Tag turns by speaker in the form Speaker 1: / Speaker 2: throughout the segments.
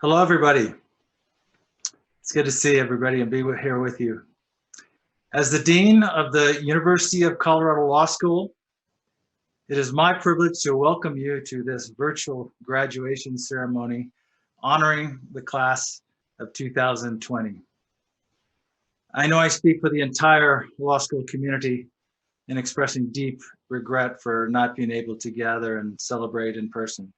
Speaker 1: Hello, everybody. It's good to see everybody and be here with you. As the Dean of the University of Colorado Law School, it is my privilege to welcome you to this virtual graduation ceremony honoring the class of 2020. I know I speak for the entire law school community in expressing deep regret for not being able to gather and celebrate in person.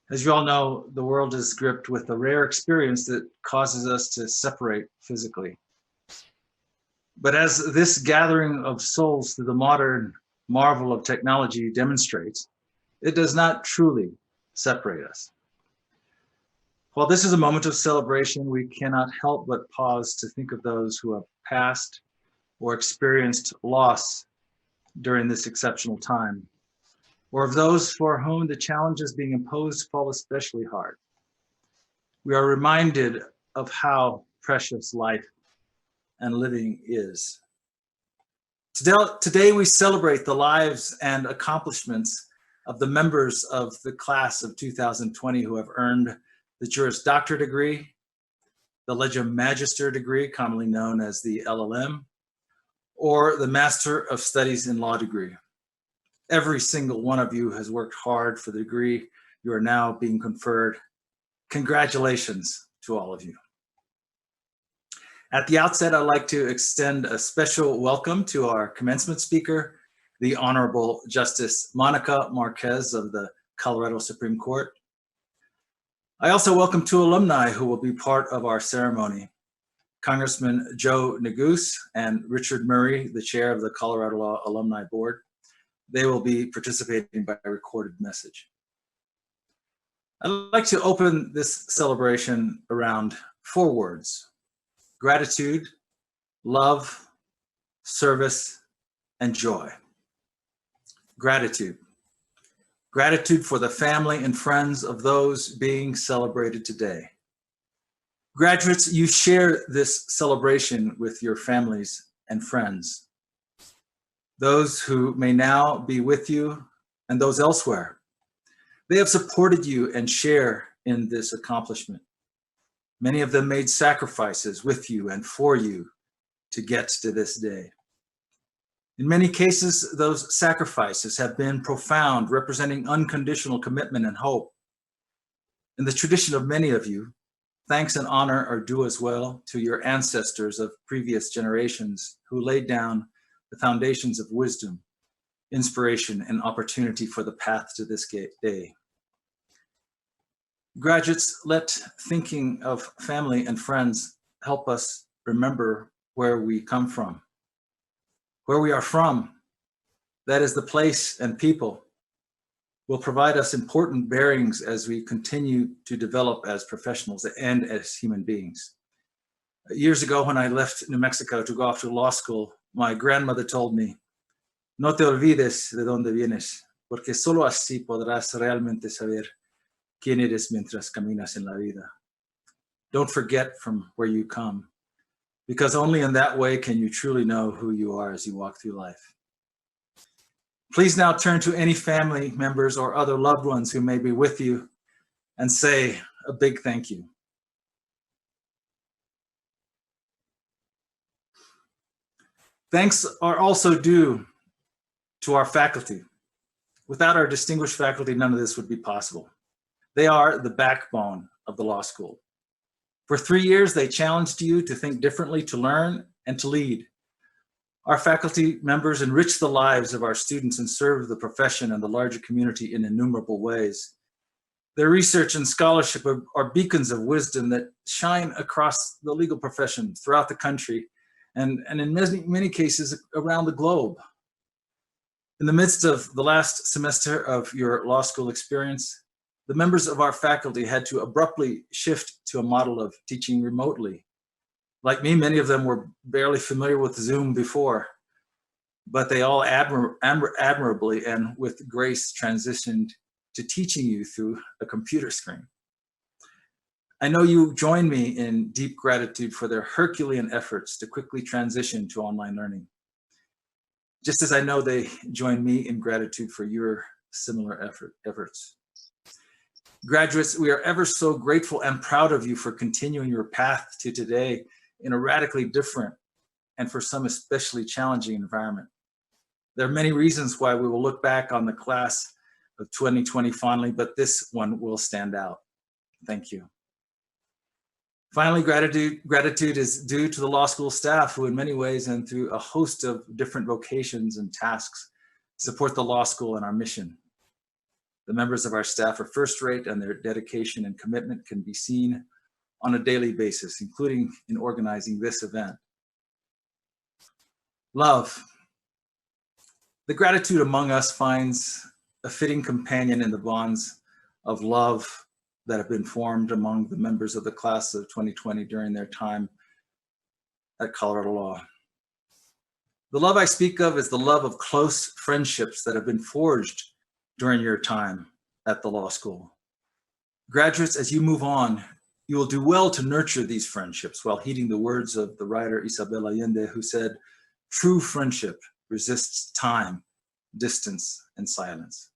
Speaker 1: As you all know, the world is gripped with a rare experience that causes us to separate physically. But as this gathering of souls through the modern marvel of technology demonstrates, it does not truly separate us. While this is a moment of celebration, we cannot help but pause to think of those who have passed or experienced loss during this exceptional time, or of those for whom the challenges being imposed fall especially hard. We are reminded of how precious life and living is. Today we celebrate the lives and accomplishments of the members of the class of 2020 who have earned the Juris Doctor degree, the Legum Magister degree, commonly known as the LLM, or the Master of Studies in Law degree. Every single one of you has worked hard for the degree you are now being conferred. Congratulations to all of you. At the outset, I'd like to extend a special welcome to our commencement speaker, the Honorable Justice Monica Marquez of the Colorado Supreme Court. I also welcome two alumni who will be part of our ceremony, Congressman Joe Neguse and Richard Murray, the chair of the Colorado Law Alumni Board. They will be participating by a recorded message. I'd like to open this celebration around four words: gratitude, love, service, and joy. Gratitude. Gratitude for the family and friends of those being celebrated today. Graduates, you share this celebration with your families and friends, those who may now be with you and those elsewhere. They have supported you and share in this accomplishment. Many of them made sacrifices with you and for you to get to this day. In many cases, those sacrifices have been profound, representing unconditional commitment and hope. In the tradition of many of you, thanks and honor are due as well to your ancestors of previous generations who laid down the foundations of wisdom, inspiration, and opportunity for the path to this day. Graduates, let thinking of family and friends help us remember where we come from. Where we are from, that is the place and people, will provide us important bearings as we continue to develop as professionals and as human beings. Years ago, when I left New Mexico to go off to law school, my grandmother told me, "No te olvides de dónde vienes, porque solo así podrás realmente saber quién eres mientras caminas en la vida." Don't forget from where you come, because only in that way can you truly know who you are as you walk through life. Please now turn to any family members or other loved ones who may be with you and say a big thank you. Thanks are also due to our faculty. Without our distinguished faculty, none of this would be possible. They are the backbone of the law school. For 3 years, they challenged you to think differently, to learn, and to lead. Our faculty members enrich the lives of our students and serve the profession and the larger community in innumerable ways. Their research and scholarship are beacons of wisdom that shine across the legal profession throughout the country and in many cases around the globe. In the midst of the last semester of your law school experience, the members of our faculty had to abruptly shift to a model of teaching remotely. Like me, many of them were barely familiar with Zoom before, but they all admirably and with grace transitioned to teaching you through a computer screen. I know you join me in deep gratitude for their Herculean efforts to quickly transition to online learning, just as I know they join me in gratitude for your similar efforts. Graduates, we are ever so grateful and proud of you for continuing your path to today in a radically different and for some especially challenging environment. There are many reasons why we will look back on the class of 2020 fondly, but this one will stand out. Thank you. Finally, gratitude is due to the law school staff who in many ways and through a host of different vocations and tasks support the law school and our mission. The members of our staff are first-rate and their dedication and commitment can be seen on a daily basis, including in organizing this event. Love. The gratitude among us finds a fitting companion in the bonds of love that have been formed among the members of the class of 2020 during their time at Colorado Law. The love I speak of is the love of close friendships that have been forged during your time at the law school. Graduates, as you move on, you will do well to nurture these friendships while heeding the words of the writer Isabel Allende, who said, "True friendship resists time, distance, and silence."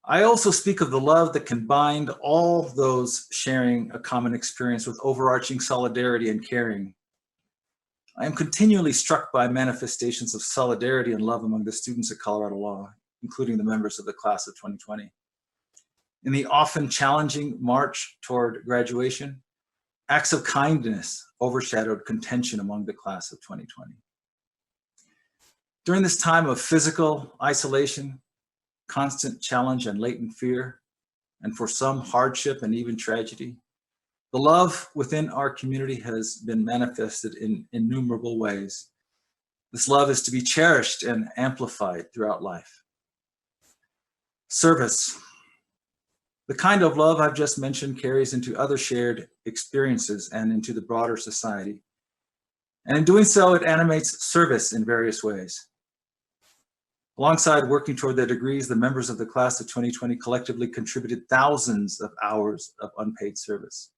Speaker 1: I also speak of the love that can bind all those sharing a common experience with overarching solidarity and caring. I am continually struck by manifestations of solidarity and love among the students at Colorado Law, including the members of the class of 2020. In the often challenging march toward graduation, acts of kindness overshadowed contention among the class of 2020. During this time of physical isolation, constant challenge and latent fear, and for some hardship and even tragedy, the love within our community has been manifested in innumerable ways. This love is to be cherished and amplified throughout life. Service. The kind of love I've just mentioned carries into other shared experiences and into the broader society. And in doing so, it animates service in various ways. Alongside working toward their degrees, the members of the class of 2020 collectively contributed thousands of hours of unpaid service.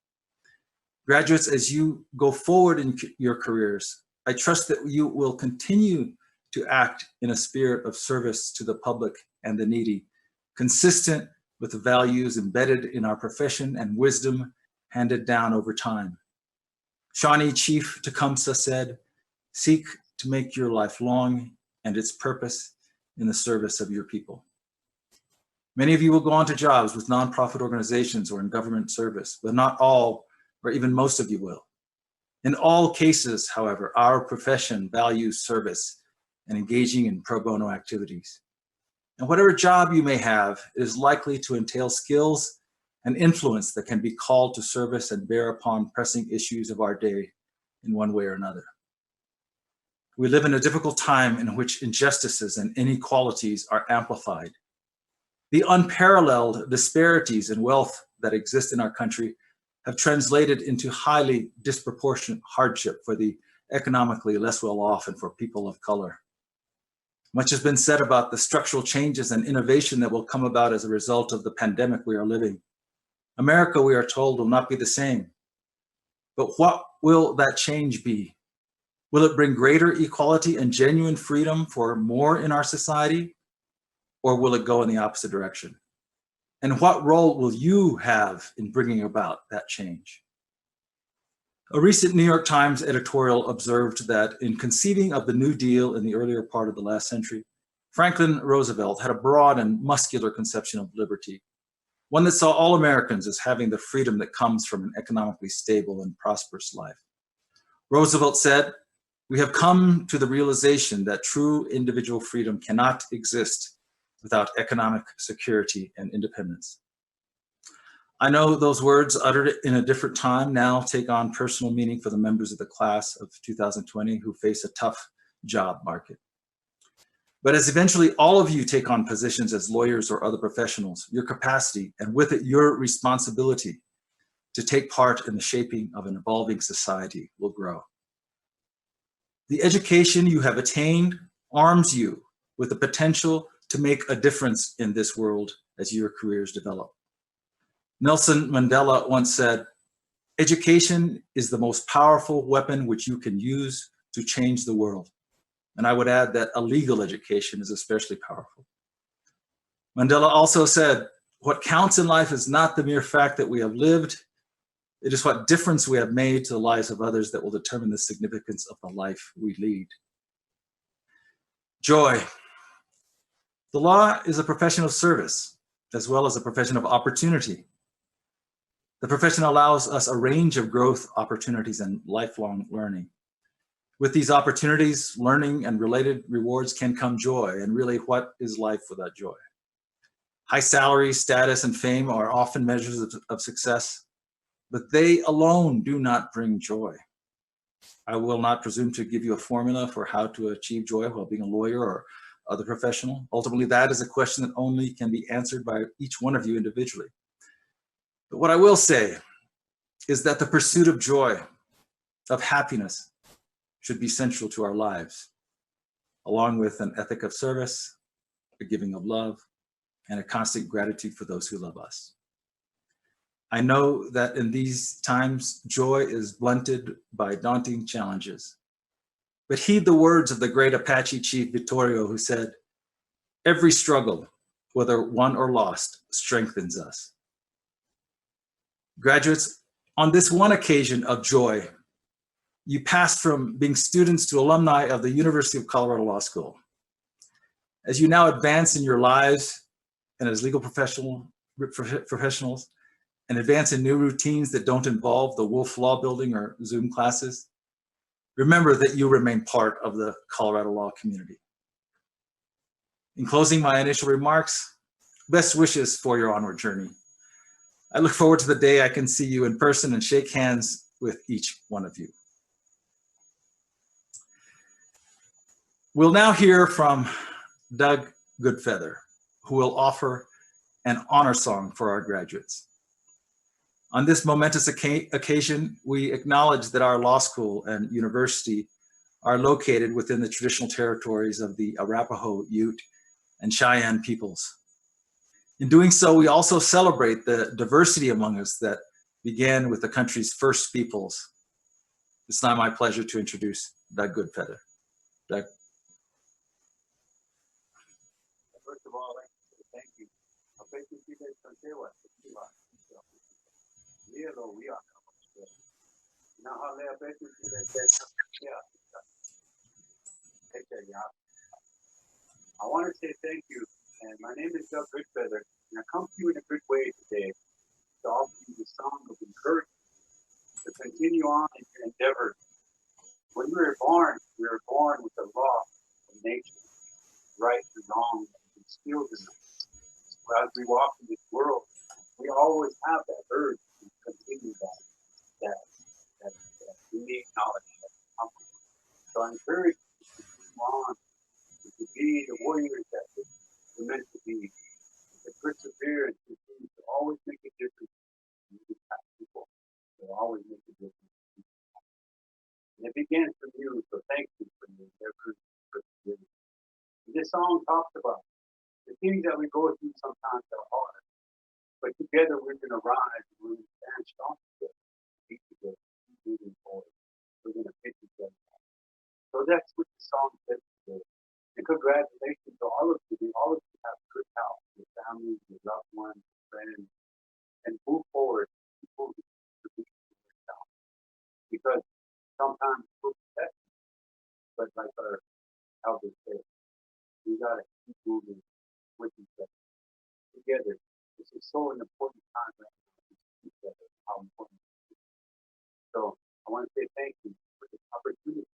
Speaker 1: Graduates, as you go forward in your careers, I trust that you will continue to act in a spirit of service to the public and the needy, consistent with the values embedded in our profession and wisdom handed down over time. Shawnee Chief Tecumseh said, "Seek to make your life long and its purpose in the service of your people." Many of you will go on to jobs with nonprofit organizations or in government service, but not all, or even most of you will. In all cases, however, our profession values service and engaging in pro bono activities. And whatever job you may have is likely to entail skills and influence that can be called to service and bear upon pressing issues of our day in one way or another. We live in a difficult time in which injustices and inequalities are amplified. The unparalleled disparities in wealth that exist in our country have translated into highly disproportionate hardship for the economically less well off and for people of color. Much has been said about the structural changes and innovation that will come about as a result of the pandemic we are living. America, we are told, will not be the same. But what will that change be? Will it bring greater equality and genuine freedom for more in our society? Or will it go in the opposite direction? And what role will you have in bringing about that change? A recent New York Times editorial observed that in conceiving of the New Deal in the earlier part of the last century, Franklin Roosevelt had a broad and muscular conception of liberty, one that saw all Americans as having the freedom that comes from an economically stable and prosperous life. Roosevelt said, "We have come to the realization that true individual freedom cannot exist without economic security and independence." I know those words uttered in a different time now take on personal meaning for the members of the class of 2020 who face a tough job market. But as eventually all of you take on positions as lawyers or other professionals, your capacity, and with it your responsibility to take part in the shaping of an evolving society will grow. The education you have attained arms you with the potential to make a difference in this world as your careers develop. Nelson Mandela once said, "Education is the most powerful weapon which you can use to change the world." And I would add that a legal education is especially powerful. Mandela also said, What counts in life is not the mere fact that we have lived. It is what difference we have made to the lives of others that will determine the significance of the life we lead. Joy. The law is a profession of service as well as a profession of opportunity. The profession allows us a range of growth opportunities and lifelong learning. With these opportunities, learning, and related rewards can come joy. And really, what is life without joy? High salary, status, and fame are often measures of success, but they alone do not bring joy. I will not presume to give you a formula for how to achieve joy while being a lawyer or other professional. Ultimately, that is a question that only can be answered by each one of you individually. But what I will say is that the pursuit of joy, of happiness, should be central to our lives, along with an ethic of service, a giving of love, and a constant gratitude for those who love us. I know that in these times, joy is blunted by daunting challenges. But heed the words of the great Apache chief Vittorio, who said, "Every struggle, whether won or lost, strengthens us." Graduates, on this one occasion of joy, you passed from being students to alumni of the University of Colorado Law School. As you now advance in your lives and as legal professionals, and advance in new routines that don't involve the Wolf Law Building or Zoom classes, remember that you remain part of the Colorado law community. In closing my initial remarks, best wishes for your onward journey. I look forward to the day I can see you in person and shake hands with each one of you. We'll now hear from Doug Goodfeather, who will offer an honor song for our graduates. On this momentous occasion, we acknowledge that our law school and university are located within the traditional territories of the Arapaho, Ute, and Cheyenne peoples. In doing so, we also celebrate the diversity among us that began with the country's first peoples. It's now my pleasure to introduce Doug Goodfeather. Doug.
Speaker 2: First of all, thank you. I want to say thank you, and my name is Doug Goodfeather, and I come to you in a good way today to offer you the song of encouragement to continue on in your endeavor. When we were born with the law of nature, right and wrong, instilled in us. So as we walk in this world, we always have that urge to continue that unique knowledge. So I encourage you to continue on, to be the warriors that we're meant to be, to persevere and continue to always make a difference in these type of people. Will always make a difference. And it begins from you, so thank you for your endeavor and perseverance. This song talks about the things that we go through sometimes are hard, but together we're going to rise and we're going to stand strong together, keep together, keep moving forward. We're going to pick each other up. So that's what the song says today. And congratulations to all of you. All of you have good health, your families, your loved ones, your friends, and move forward. Keep moving to be yourself. Because sometimes we're best, but like our elders say, we gotta keep moving with each other together. This is so an important time right now to keep together. How important it is. So I want to say thank you for this opportunity.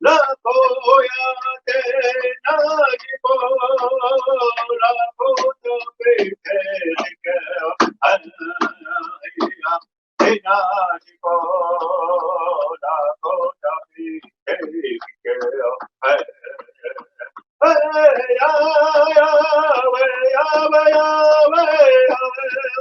Speaker 2: La poya te nagi po, la poya pe ke aya, te nagi po, la poya pe ke aya. Hey ya ya, way ya way ya way ya way.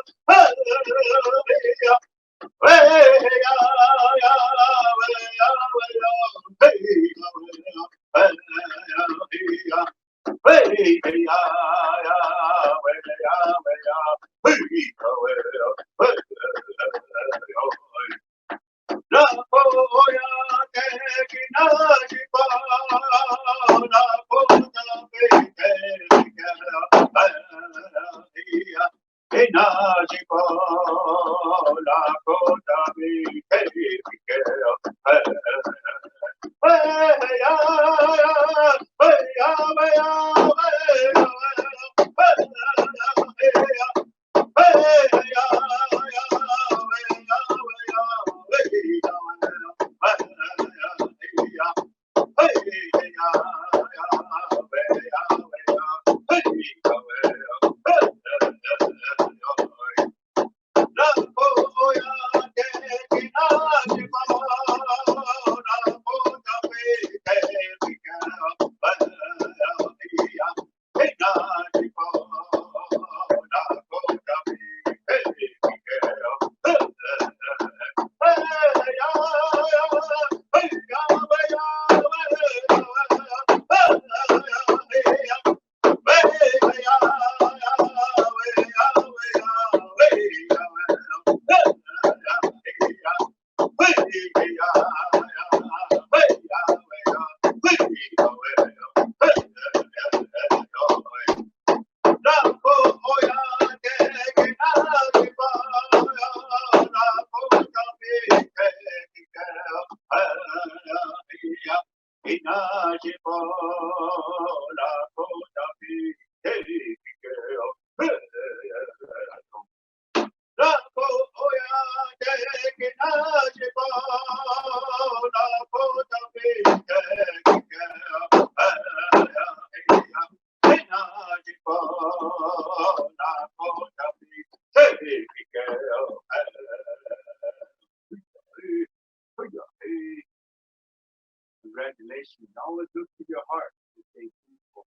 Speaker 2: Congratulations. Always look to your heart and say thankful.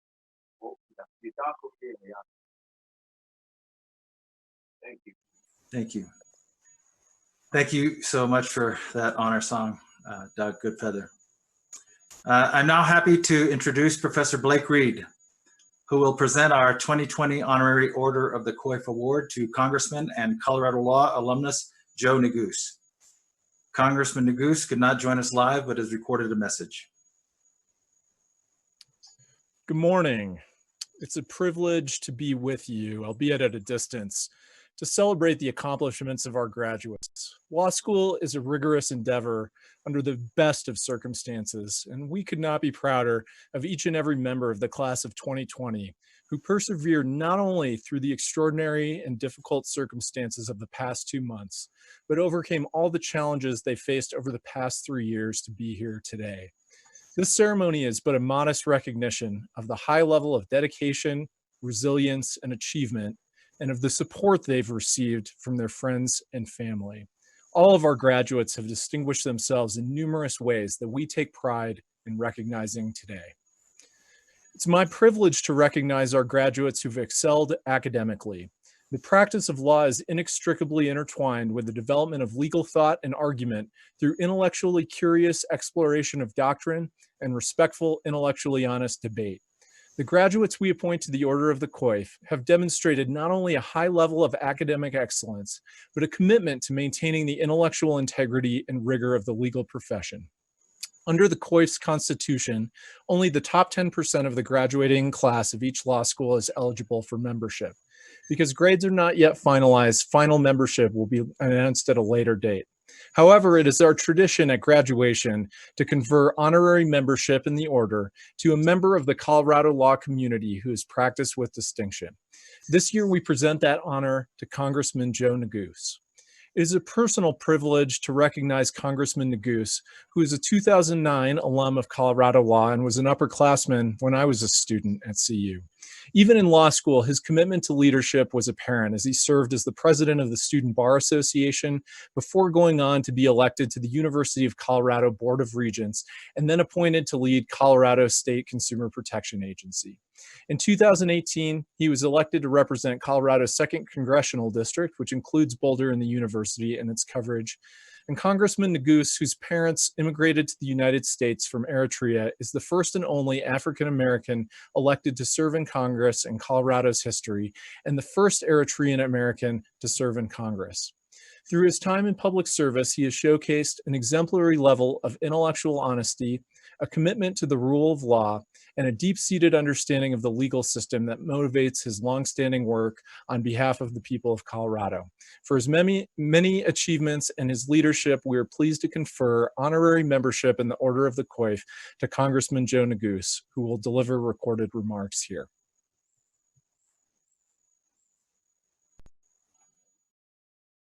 Speaker 2: Thank you.
Speaker 1: Thank you. Thank you so much for that honor song, Doug Goodfeather. I'm now happy to introduce Professor Blake Reed, who will present our 2020 Honorary Order of the Coif Award to Congressman and Colorado Law alumnus Joe Neguse. Congressman Neguse could not join us live, but has recorded a message.
Speaker 3: Good morning. It's a privilege to be with you, albeit at a distance, to celebrate the accomplishments of our graduates. Law school is a rigorous endeavor under the best of circumstances, and we could not be prouder of each and every member of the class of 2020 who persevered not only through the extraordinary and difficult circumstances of the past 2 months, but overcame all the challenges they faced over the past 3 years to be here today. This ceremony is but a modest recognition of the high level of dedication, resilience, and achievement, and of the support they've received from their friends and family. All of our graduates have distinguished themselves in numerous ways that we take pride in recognizing today. It's my privilege to recognize our graduates who've excelled academically. The practice of law is inextricably intertwined with the development of legal thought and argument through intellectually curious exploration of doctrine and respectful, intellectually honest debate. The graduates we appoint to the Order of the Coif have demonstrated not only a high level of academic excellence, but a commitment to maintaining the intellectual integrity and rigor of the legal profession. Under the Coif's constitution, only the top 10% of the graduating class of each law school is eligible for membership. Because grades are not yet finalized, final membership will be announced at a later date. However, it is our tradition at graduation to confer honorary membership in the order to a member of the Colorado law community who has practiced with distinction. This year, we present that honor to Congressman Joe Neguse. It is a personal privilege to recognize Congressman Neguse, who is a 2009 alum of Colorado Law and was an upperclassman when I was a student at CU. Even in law school, his commitment to leadership was apparent as he served as the president of the Student Bar Association before going on to be elected to the University of Colorado Board of Regents and then appointed to lead Colorado State Consumer Protection Agency. In 2018, he was elected to represent Colorado's 2nd Congressional District, which includes Boulder and the university and its coverage. And Congressman Neguse, whose parents immigrated to the United States from Eritrea, is the first and only African-American elected to serve in Congress in Colorado's history, and the first Eritrean American to serve in Congress. Through his time in public service, he has showcased an exemplary level of intellectual honesty, a commitment to the rule of law, and a deep-seated understanding of the legal system that motivates his longstanding work on behalf of the people of Colorado. For his many achievements and his leadership, we are pleased to confer honorary membership in the Order of the Coif to Congressman Joe Neguse, who will deliver recorded remarks here.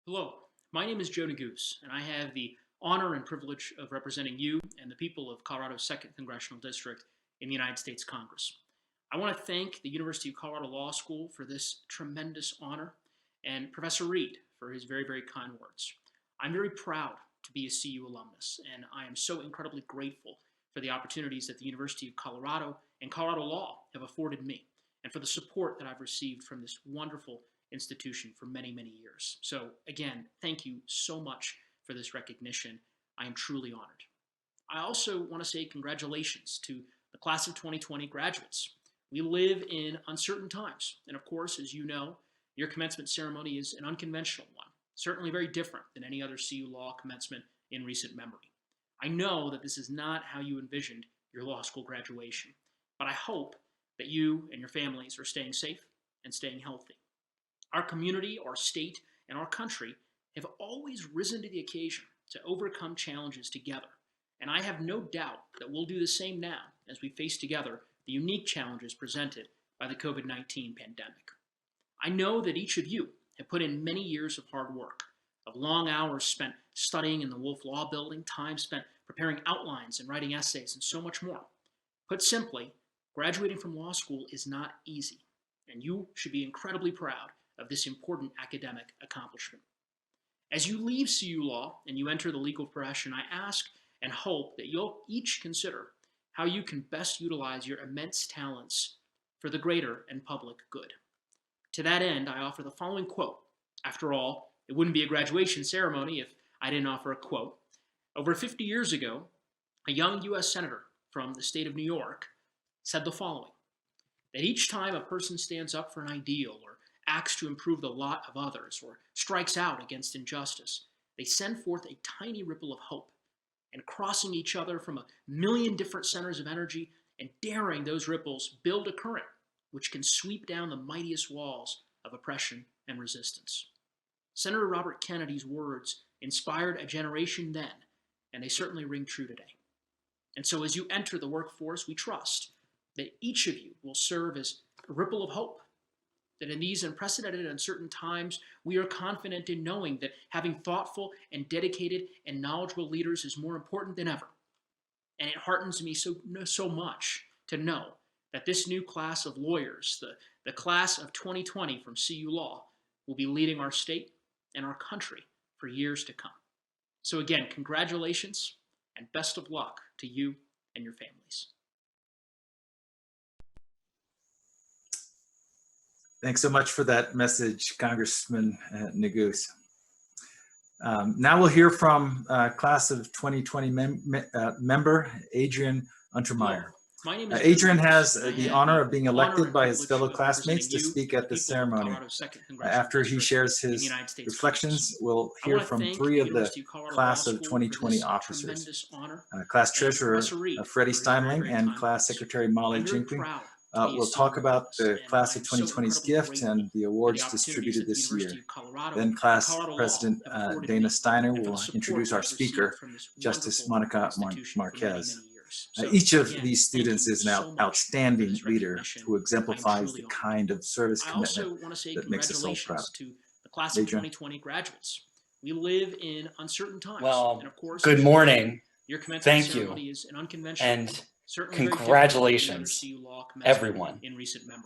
Speaker 4: Hello, my name is Joe Neguse, and I have the honor and privilege of representing you and the people of Colorado's 2nd Congressional District in the United States Congress. I want to thank the University of Colorado Law School for this tremendous honor and Professor Reed for his very, very kind words. I'm very proud to be a CU alumnus, and I am so incredibly grateful for the opportunities that the University of Colorado and Colorado Law have afforded me, and for the support that I've received from this wonderful institution for many, many years. So again, thank you so much for this recognition. I am truly honored. I also want to say congratulations to the class of 2020 graduates. We live in uncertain times, and of course, as you know, your commencement ceremony is an unconventional one, certainly very different than any other CU Law commencement in recent memory. I know that this is not how you envisioned your law school graduation, but I hope that you and your families are staying safe and staying healthy. Our community, our state, and our country have always risen to the occasion to overcome challenges together, and I have no doubt that we'll do the same now as we face together the unique challenges presented by the COVID-19 pandemic. I know that each of you have put in many years of hard work, of long hours spent studying in the Wolf Law Building, time spent preparing outlines and writing essays, and so much more. Put simply, graduating from law school is not easy, and you should be incredibly proud of this important academic accomplishment. As you leave CU Law and you enter the legal profession, I ask and hope that you'll each consider how you can best utilize your immense talents for the greater and public good. To that end, I offer the following quote. After all, it wouldn't be a graduation ceremony if I didn't offer a quote. Over 50 years ago, a young U.S. Senator from the state of New York said the following, that each time a person stands up for an ideal or acts to improve the lot of others or strikes out against injustice, they send forth a tiny ripple of hope, and crossing each other from a million different centers of energy and daring those ripples build a current which can sweep down the mightiest walls of oppression and resistance. Senator Robert Kennedy's words inspired a generation then, and they certainly ring true today. And so as you enter the workforce, we trust that each of you will serve as a ripple of hope, that in these unprecedented uncertain times, we are confident in knowing that having thoughtful and dedicated and knowledgeable leaders is more important than ever. And it heartens me so much to know that this new class of lawyers, the class of 2020 from CU Law, will be leading our state and our country for years to come. So again, congratulations and best of luck to you and your families.
Speaker 1: Thanks so much for that message, Congressman Neguse. Now we'll hear from class of 2020 member Adrian Untermeyer.
Speaker 4: My name is
Speaker 1: Adrian has the honor of being elected by his fellow classmates to speak at the ceremony. After he shares his reflections, we'll hear from three of the class of 2020 officers. Class Treasurer Freddie Steinling and Class Secretary Molly Jinkling will talk about the class of 2020's gift and the awards distributed this year. Then Class President Dana Steiner will introduce our speaker, Justice Monica Marquez. Each of these students is an outstanding leader who exemplifies the kind of service commitment that makes us all proud.
Speaker 4: To the class of 2020 graduates. We live in uncertain times.
Speaker 5: Well,
Speaker 4: and of course,
Speaker 5: good morning.
Speaker 4: Your commencement
Speaker 5: Thank
Speaker 4: ceremony
Speaker 5: you.
Speaker 4: is an unconventional
Speaker 5: And
Speaker 4: one, certainly very different
Speaker 5: congratulations,
Speaker 4: than any other CU Law commencement
Speaker 5: everyone.
Speaker 4: in recent memory.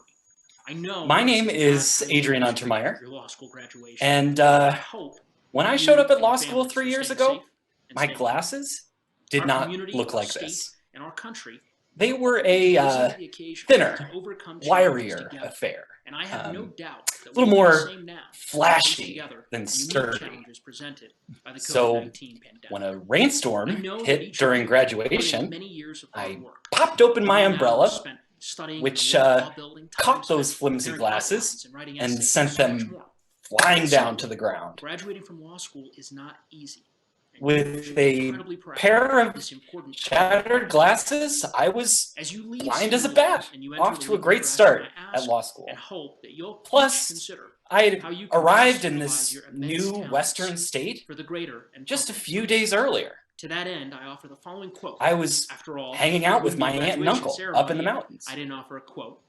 Speaker 4: I know
Speaker 5: My
Speaker 4: that
Speaker 5: name
Speaker 4: this
Speaker 5: is
Speaker 4: not how you
Speaker 5: Adrian
Speaker 4: anticipate
Speaker 5: Untermeyer,
Speaker 4: your law school graduation,
Speaker 5: and
Speaker 4: but I hope
Speaker 5: when I
Speaker 4: you
Speaker 5: showed up at
Speaker 4: and
Speaker 5: law
Speaker 4: your
Speaker 5: school
Speaker 4: families
Speaker 5: 3
Speaker 4: are
Speaker 5: years
Speaker 4: staying
Speaker 5: ago,
Speaker 4: safe and
Speaker 5: my
Speaker 4: staying
Speaker 5: glasses
Speaker 4: healthy.
Speaker 5: did
Speaker 4: Our
Speaker 5: not
Speaker 4: community,
Speaker 5: look
Speaker 4: our
Speaker 5: like
Speaker 4: state,
Speaker 5: this.
Speaker 4: and our country
Speaker 5: They were
Speaker 4: risen
Speaker 5: a
Speaker 4: to the occasion to
Speaker 5: thinner,
Speaker 4: overcome challenges
Speaker 5: wirier
Speaker 4: together.
Speaker 5: affair,
Speaker 4: And I have no
Speaker 5: a
Speaker 4: doubt that
Speaker 5: little
Speaker 4: we'll do the
Speaker 5: more
Speaker 4: same now as we face
Speaker 5: flashy
Speaker 4: together
Speaker 5: than
Speaker 4: the unique
Speaker 5: sturdy.
Speaker 4: challenges presented by the
Speaker 5: So
Speaker 4: COVID-19 pandemic.
Speaker 5: when a
Speaker 4: I
Speaker 5: rainstorm
Speaker 4: know that
Speaker 5: hit
Speaker 4: each of
Speaker 5: during
Speaker 4: you have put in
Speaker 5: graduation,
Speaker 4: many years of hard
Speaker 5: I
Speaker 4: work,
Speaker 5: popped open my
Speaker 4: long hours
Speaker 5: umbrella,
Speaker 4: spent studying in
Speaker 5: which
Speaker 4: the Wolf Law Building, time
Speaker 5: caught
Speaker 4: spent
Speaker 5: those flimsy
Speaker 4: preparing
Speaker 5: glasses
Speaker 4: outlines and writing
Speaker 5: and
Speaker 4: essays,
Speaker 5: sent
Speaker 4: so much
Speaker 5: them
Speaker 4: more.
Speaker 5: flying down to the ground
Speaker 4: Graduating from law school is not easy. And you
Speaker 5: with
Speaker 4: should be
Speaker 5: a
Speaker 4: incredibly proud
Speaker 5: pair of
Speaker 4: this important
Speaker 5: shattered glasses. I was
Speaker 4: as you leave
Speaker 5: blind as a
Speaker 4: school
Speaker 5: bat,
Speaker 4: and you enter
Speaker 5: off
Speaker 4: the
Speaker 5: to a
Speaker 4: legal
Speaker 5: great
Speaker 4: profession,
Speaker 5: start
Speaker 4: I
Speaker 5: at
Speaker 4: ask
Speaker 5: law school.
Speaker 4: and hope that you'll each
Speaker 5: Plus,
Speaker 4: consider
Speaker 5: I had
Speaker 4: how you can
Speaker 5: arrived
Speaker 4: best
Speaker 5: in
Speaker 4: utilize
Speaker 5: this
Speaker 4: your immense
Speaker 5: new
Speaker 4: talents
Speaker 5: Western state
Speaker 4: for the greater and
Speaker 5: just a
Speaker 4: public
Speaker 5: few
Speaker 4: good.
Speaker 5: days earlier.
Speaker 4: To that end, I offer the following quote.
Speaker 5: I was
Speaker 4: After all,
Speaker 5: hanging
Speaker 4: it
Speaker 5: out with
Speaker 4: wouldn't
Speaker 5: my
Speaker 4: be a
Speaker 5: aunt and
Speaker 4: graduation
Speaker 5: uncle
Speaker 4: ceremony
Speaker 5: up in the
Speaker 4: if
Speaker 5: mountains.
Speaker 4: I didn't offer a quote.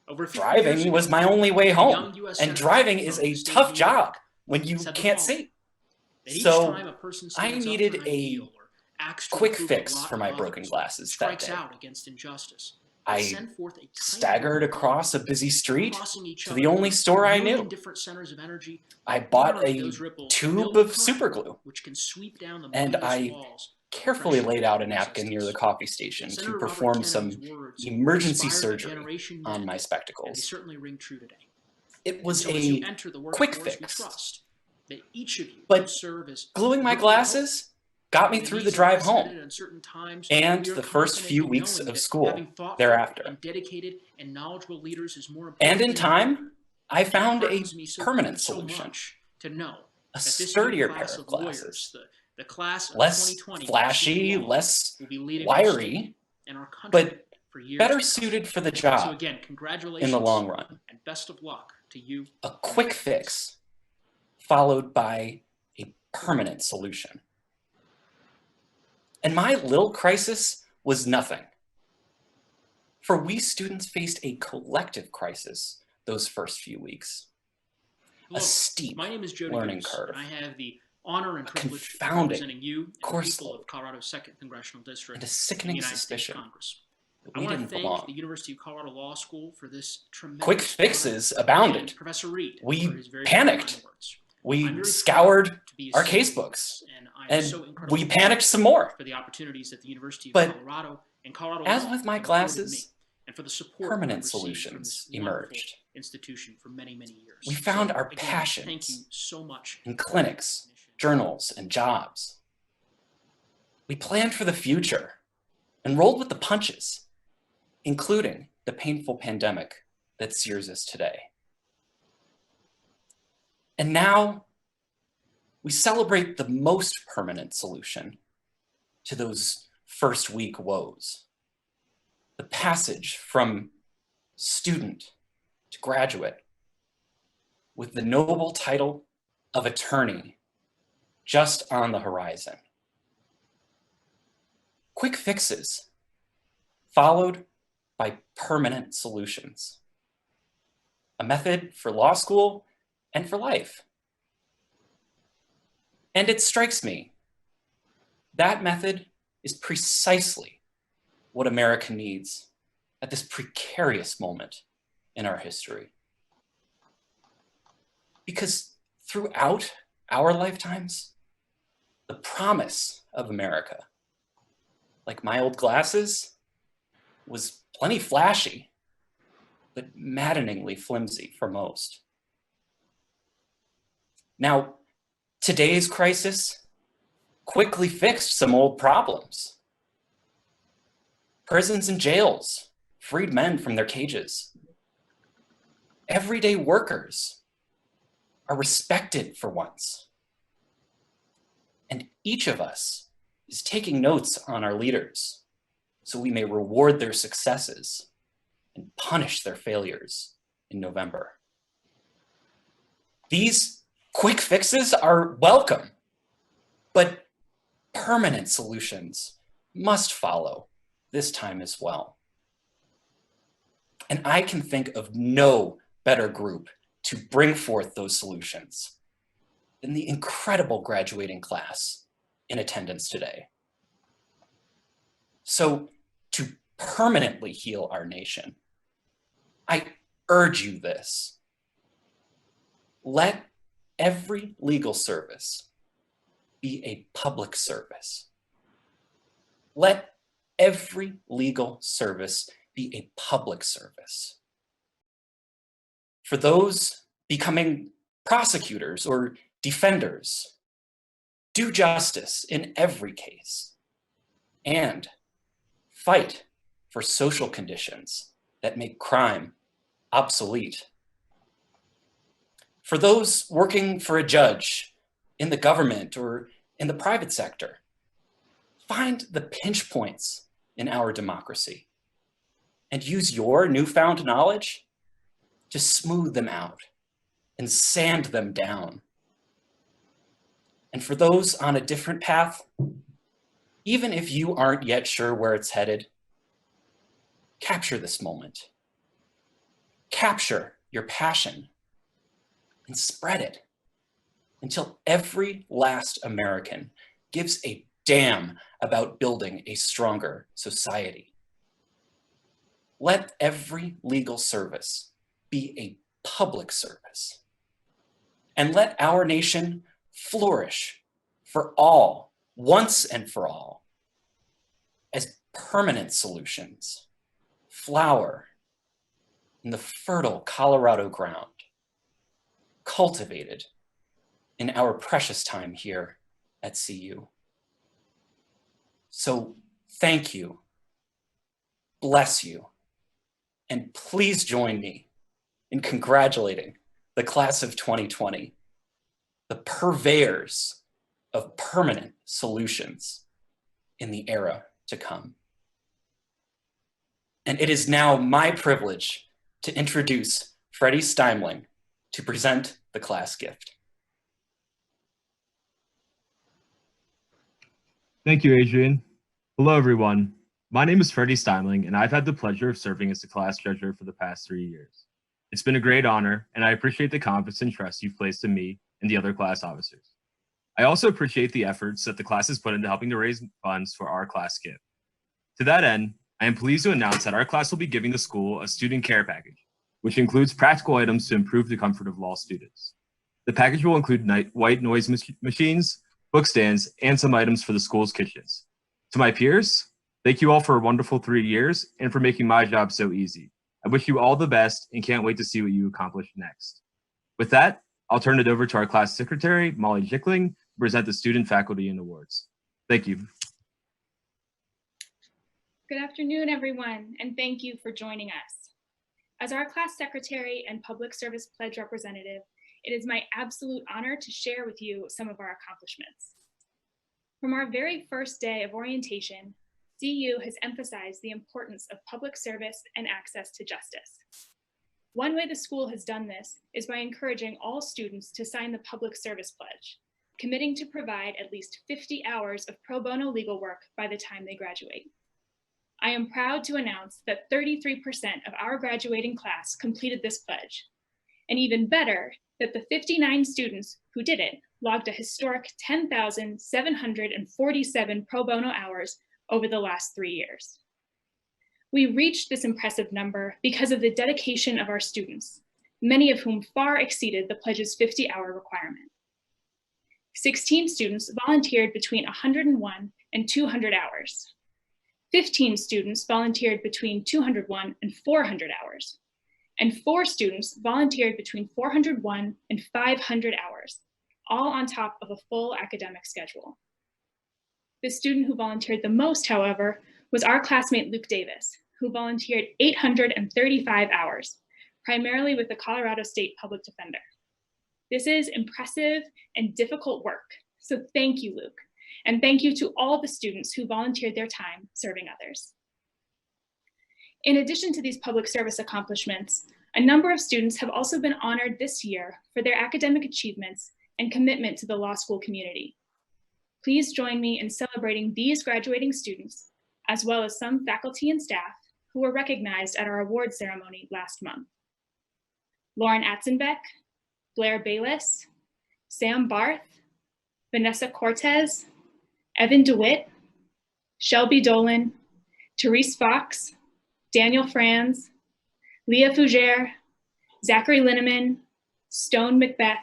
Speaker 4: Over 50 years
Speaker 5: Driving
Speaker 4: ago,
Speaker 5: was my only way
Speaker 4: a
Speaker 5: home,
Speaker 4: young US
Speaker 5: and
Speaker 4: senator
Speaker 5: driving is
Speaker 4: from
Speaker 5: a
Speaker 4: the state of
Speaker 5: tough
Speaker 4: New York
Speaker 5: job when you
Speaker 4: said the
Speaker 5: can't
Speaker 4: following,
Speaker 5: see.
Speaker 4: that each
Speaker 5: So
Speaker 4: time a person
Speaker 5: I
Speaker 4: stands up
Speaker 5: needed
Speaker 4: behind the
Speaker 5: a
Speaker 4: wheel or acts to
Speaker 5: quick
Speaker 4: improve
Speaker 5: fix
Speaker 4: the lot
Speaker 5: for
Speaker 4: of
Speaker 5: my
Speaker 4: others
Speaker 5: broken
Speaker 4: or
Speaker 5: glasses that
Speaker 4: strikes
Speaker 5: day.
Speaker 4: out against injustice,
Speaker 5: I
Speaker 4: they send forth a tiny
Speaker 5: staggered
Speaker 4: ripple of
Speaker 5: across a busy street
Speaker 4: crossing each
Speaker 5: to
Speaker 4: other
Speaker 5: the only
Speaker 4: from
Speaker 5: store I
Speaker 4: million
Speaker 5: knew.
Speaker 4: different centers of energy.
Speaker 5: I bought
Speaker 4: Beyond
Speaker 5: a
Speaker 4: those ripples,
Speaker 5: tube
Speaker 4: build
Speaker 5: of
Speaker 4: current,
Speaker 5: super glue,
Speaker 4: which can sweep down the
Speaker 5: and
Speaker 4: mindless
Speaker 5: I
Speaker 4: walls of
Speaker 5: carefully
Speaker 4: oppression
Speaker 5: laid out a
Speaker 4: and
Speaker 5: napkin near the
Speaker 4: resistance.
Speaker 5: coffee station to
Speaker 4: Senator Robert
Speaker 5: perform some
Speaker 4: Kennedy's words
Speaker 5: emergency
Speaker 4: inspired a
Speaker 5: surgery
Speaker 4: generation
Speaker 5: on
Speaker 4: then,
Speaker 5: my
Speaker 4: and they
Speaker 5: spectacles.
Speaker 4: certainly ring true today.
Speaker 5: It was
Speaker 4: So as you
Speaker 5: a
Speaker 4: enter the
Speaker 5: quick
Speaker 4: workforce, we
Speaker 5: fix,
Speaker 4: trust that each of you will
Speaker 5: but
Speaker 4: serve as
Speaker 5: gluing my
Speaker 4: a beacon of hope.
Speaker 5: glasses got me
Speaker 4: In
Speaker 5: through the
Speaker 4: these
Speaker 5: drive
Speaker 4: unprecedented,
Speaker 5: home
Speaker 4: uncertain times,
Speaker 5: and
Speaker 4: we are
Speaker 5: the first
Speaker 4: confident
Speaker 5: few
Speaker 4: in
Speaker 5: weeks
Speaker 4: knowing
Speaker 5: of
Speaker 4: that
Speaker 5: school
Speaker 4: having thoughtful
Speaker 5: thereafter.
Speaker 4: and dedicated and knowledgeable leaders is more
Speaker 5: And
Speaker 4: important
Speaker 5: in
Speaker 4: than ever.
Speaker 5: time, I
Speaker 4: And it
Speaker 5: found a
Speaker 4: heartens me
Speaker 5: permanent
Speaker 4: so
Speaker 5: solution,
Speaker 4: much to know
Speaker 5: a
Speaker 4: that this new
Speaker 5: sturdier pair
Speaker 4: class
Speaker 5: of
Speaker 4: of lawyers,
Speaker 5: glasses,
Speaker 4: the class of
Speaker 5: less
Speaker 4: 2020
Speaker 5: flashy,
Speaker 4: law,
Speaker 5: less
Speaker 4: will be leading our state
Speaker 5: wiry,
Speaker 4: and our country
Speaker 5: but
Speaker 4: for years
Speaker 5: better
Speaker 4: to come.
Speaker 5: suited for the
Speaker 4: So
Speaker 5: job
Speaker 4: again,
Speaker 5: in
Speaker 4: congratulations
Speaker 5: the long run.
Speaker 4: and best of luck to you.
Speaker 5: A quick fix followed by a permanent solution. And my little crisis was nothing. For we students faced a collective crisis those first few weeks.
Speaker 4: Hello,
Speaker 5: A steep
Speaker 4: my name is Joe
Speaker 5: learning
Speaker 4: Goose,
Speaker 5: curve.
Speaker 4: and I have the honor and
Speaker 5: A
Speaker 4: privilege of
Speaker 5: confounding
Speaker 4: representing you and the
Speaker 5: course
Speaker 4: people
Speaker 5: load,
Speaker 4: of Colorado's 2nd Congressional District
Speaker 5: and a
Speaker 4: in the
Speaker 5: sickening
Speaker 4: United States
Speaker 5: suspicion
Speaker 4: Congress.
Speaker 5: that
Speaker 4: I
Speaker 5: we
Speaker 4: want to
Speaker 5: didn't
Speaker 4: thank
Speaker 5: belong.
Speaker 4: the University of Colorado Law School for this tremendous
Speaker 5: Quick
Speaker 4: honor,
Speaker 5: fixes
Speaker 4: and
Speaker 5: abounded.
Speaker 4: Professor Reed for
Speaker 5: We
Speaker 4: his very
Speaker 5: panicked.
Speaker 4: kind words. I'm
Speaker 5: We
Speaker 4: very
Speaker 5: scoured
Speaker 4: proud to be
Speaker 5: our
Speaker 4: associated
Speaker 5: case
Speaker 4: with
Speaker 5: books,
Speaker 4: this, and I am
Speaker 5: and
Speaker 4: so incredibly
Speaker 5: we panicked
Speaker 4: grateful
Speaker 5: some more.
Speaker 4: for the opportunities that the University of
Speaker 5: But
Speaker 4: Colorado and Colorado
Speaker 5: as
Speaker 4: Law
Speaker 5: with my
Speaker 4: have afforded me,
Speaker 5: glasses,
Speaker 4: and for the support
Speaker 5: permanent
Speaker 4: I've received from
Speaker 5: solutions
Speaker 4: this wonderful
Speaker 5: emerged.
Speaker 4: institution for many, many years.
Speaker 5: We found
Speaker 4: So,
Speaker 5: our
Speaker 4: again,
Speaker 5: passions
Speaker 4: thank you so much
Speaker 5: in
Speaker 4: for your
Speaker 5: clinics,
Speaker 4: recognition.
Speaker 5: journals, and jobs. We planned for the future and rolled with the punches, including the painful pandemic that sears us today. And now we celebrate the most permanent solution to those first week woes. The passage from student to graduate with the noble title of attorney just on the horizon. Quick fixes followed by permanent solutions. A method for law school and for life. And it strikes me, that method is precisely what America needs at this precarious moment in our history. Because throughout our lifetimes, the promise of America, like my old glasses, was plenty flashy, but maddeningly flimsy for most. Now, today's crisis quickly fixed some old problems. Prisons and jails freed men from their cages. Everyday workers are respected for once. And each of us is taking notes on our leaders so we may reward their successes and punish their failures in November. These quick fixes are welcome, but permanent solutions must follow this time as well. And I can think of no better group to bring forth those solutions than the incredible graduating class in attendance today. So to permanently heal our nation, I urge you this. Let every legal service be a public service. Let every legal service be a public service. For those becoming prosecutors or defenders, do justice in every case and fight for social conditions that make crime obsolete. For those working for a judge in the government or in the private sector, find the pinch points in our democracy and use your newfound knowledge to smooth them out and sand them down. And for those on a different path, even if you aren't yet sure where it's headed, capture this moment. Capture your passion and spread it until every last American gives a damn about building a stronger society. Let every legal service be a public service, and let our nation flourish for all, once and for all, as permanent solutions flower in the fertile Colorado ground, cultivated in our precious time here at CU. So thank you, bless you, and please join me in congratulating the class of 2020, the purveyors of permanent solutions in the era to come. And it is now my privilege to introduce Freddie Steimling to present the class gift.
Speaker 6: Thank you, Adrian. Hello, everyone. My name is Freddie Steimling, and I've had the pleasure of serving as the class treasurer for the past 3 years. It's been a great honor, and I appreciate the confidence and trust you've placed in me and the other class officers. I also appreciate the efforts that the class has put into helping to raise funds for our class gift. To that end, I am pleased to announce that our class will be giving the school a student care package, which includes practical items to improve the comfort of law students. The package will include white noise machines, book stands, and some items for the school's kitchens. To my peers, thank you all for a wonderful 3 years and for making my job so easy. I wish you all the best and can't wait to see what you accomplish next. With that, I'll turn it over to our class secretary, Molly Jickling, to present the student, faculty, and awards. Thank you.
Speaker 7: Good afternoon, everyone, and thank you for joining us. As our class secretary and public service pledge representative, it is my absolute honor to share with you some of our accomplishments. From our very first day of orientation, CU has emphasized the importance of public service and access to justice. One way the school has done this is by encouraging all students to sign the public service pledge, committing to provide at least 50 hours of pro bono legal work by the time they graduate. I am proud to announce that 33% of our graduating class completed this pledge, and even better, that the 59 students who did it logged a historic 10,747 pro bono hours over the last 3 years. We reached this impressive number because of the dedication of our students, many of whom far exceeded the pledge's 50-hour requirement. 16 students volunteered between 101 and 200 hours. 15 students volunteered between 201 and 400 hours. And 4 students volunteered between 401 and 500 hours, all on top of a full academic schedule. The student who volunteered the most, however, was our classmate Luke Davis, who volunteered 835 hours, primarily with the Colorado State Public Defender. This is impressive and difficult work, so thank you, Luke, and thank you to all the students who volunteered their time serving others. In addition to these public service accomplishments, a number of students have also been honored this year for their academic achievements and commitment to the law school community. Please join me in celebrating these graduating students, as well as some faculty and staff who were recognized at our award ceremony last month. Lauren Atzenbeck, Blair Bayless, Sam Barth, Vanessa Cortez, Evan DeWitt, Shelby Dolan, Therese Fox, Daniel Franz, Leah Fougere, Zachary Linneman, Stone Macbeth,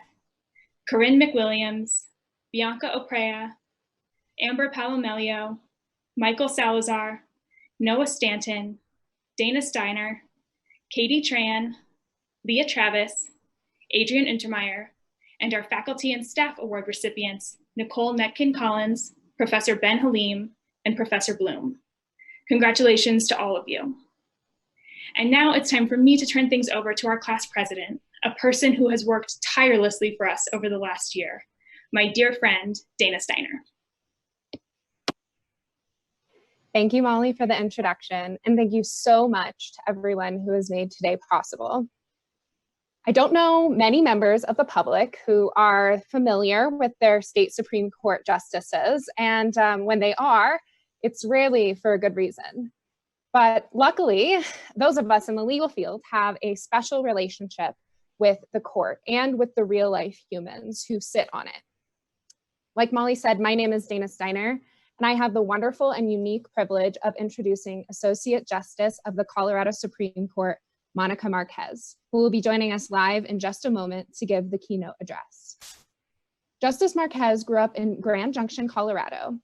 Speaker 7: Corinne McWilliams, Bianca Oprea, Amber Palomelio, Michael Salazar, Noah Stanton, Dana Steiner, Katie Tran, Leah Travis, Adrian Untermeyer, and our faculty and staff award recipients, Nicole Netkin-Collins, Professor Ben Halim, and Professor Bloom. Congratulations to all of you. And now it's time for me to turn things over to our class president, a person who has worked tirelessly for us over the last year, my dear friend, Dana Steiner.
Speaker 8: Thank you, Molly, for the introduction, and thank you so much to everyone who has made today possible. I don't know many members of the public who are familiar with their state Supreme Court justices, and when they are, it's rarely for a good reason. But luckily, those of us in the legal field have a special relationship with the court and with the real life humans who sit on it. Like Molly said, my name is Dana Steiner, and I have the wonderful and unique privilege of introducing Associate Justice of the Colorado Supreme Court, Monica Marquez, who will be joining us live in just a moment to give the keynote address. Justice Marquez grew up in Grand Junction, Colorado.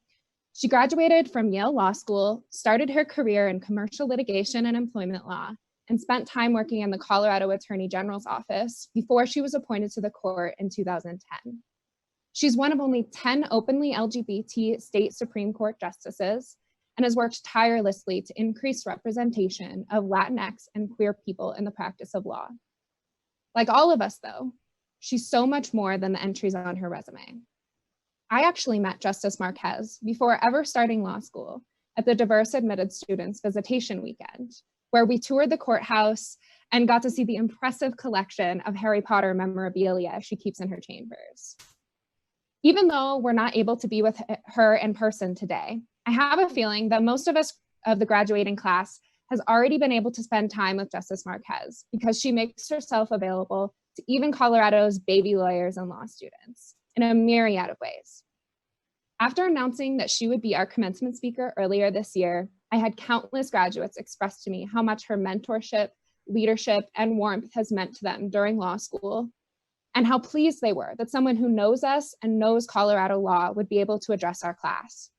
Speaker 8: She graduated from Yale Law School, started her career in commercial litigation and employment law, and spent time working in the Colorado Attorney General's office before she was appointed to the court in 2010. She's one of only 10 openly LGBT state Supreme Court justices and has worked tirelessly to increase representation of Latinx and queer people in the practice of law. Like all of us, though, she's so much more than the entries on her resume. I actually met Justice Marquez before ever starting law school at the Diverse Admitted Students Visitation Weekend, where we toured the courthouse and got to see the impressive collection of Harry Potter memorabilia she keeps in her chambers. Even though we're not able to be with her in person today, I have a feeling that most of us of the graduating class has already been able to spend time with Justice Marquez because she makes herself available to even Colorado's baby lawyers and law students in a myriad of ways. After announcing that she would be our commencement speaker earlier this year, I had countless graduates express to me how much her mentorship, leadership, and warmth has meant to them during law school, and how pleased they were that someone who knows us and knows Colorado law would be able to address our class.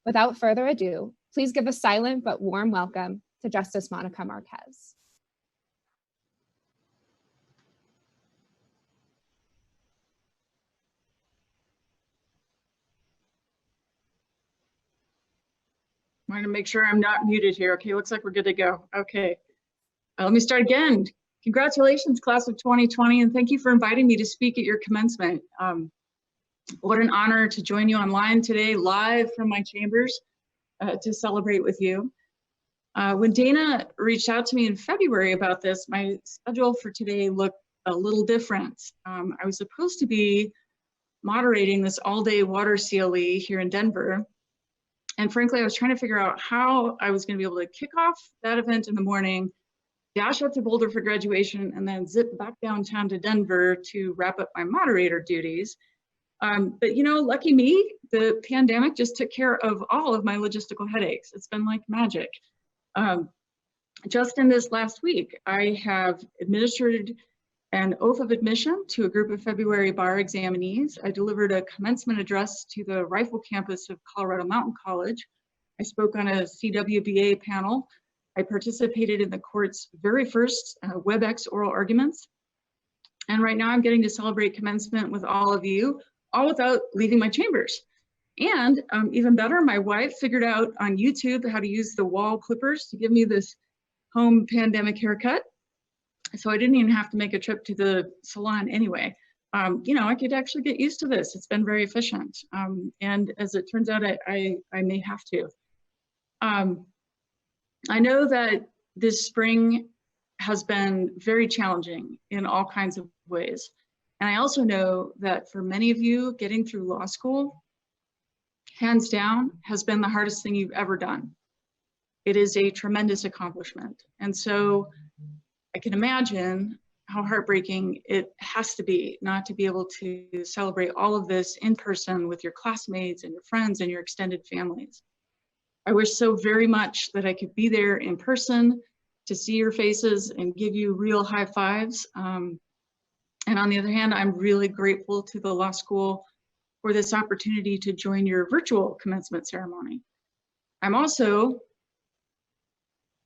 Speaker 8: Without further ado, please give a silent but warm welcome to Justice Monica Marquez.
Speaker 9: I'm going to make sure I'm not muted here. Okay, looks like we're good to go. Okay, let me start again. Congratulations, class of 2020, and thank you for inviting me to speak at your commencement. What an honor to join you online today, live from my chambers, to celebrate with you. When Dana reached out to me in February about this, my schedule for today looked a little different. I was supposed to be moderating this all-day water CLE here in Denver. And frankly, I was trying to figure out how I was going to be able to kick off that event in the morning, dash up to Boulder for graduation, and then zip back downtown to Denver to wrap up my moderator duties. But you know, lucky me, the pandemic just took care of all of my logistical headaches. It's been like magic. Just in this last week, I have administered an oath of admission to a group of February bar examinees. I delivered a commencement address to the Rifle campus of Colorado Mountain College. I spoke on a CWBA panel. I participated in the court's very first WebEx oral arguments. And right now I'm getting to celebrate commencement with all of you, all without leaving my chambers. And even better, my wife figured out on YouTube how to use the wall clippers to give me this home pandemic haircut. So I didn't even have to make a trip to the salon anyway. You know, I could actually get used to this. It's been very efficient. And as it turns out, I may have to. I know that this spring has been very challenging in all kinds of ways. And I also know that for many of you, getting through law school, hands down, has been the hardest thing you've ever done. It is a tremendous accomplishment. And so I can imagine how heartbreaking it has to be not to be able to celebrate all of this in person with your classmates and your friends and your extended families. I wish so very much that I could be there in person to see your faces and give you real high fives. And on the other hand, I'm really grateful to the law school for this opportunity to join your virtual commencement ceremony. I'm also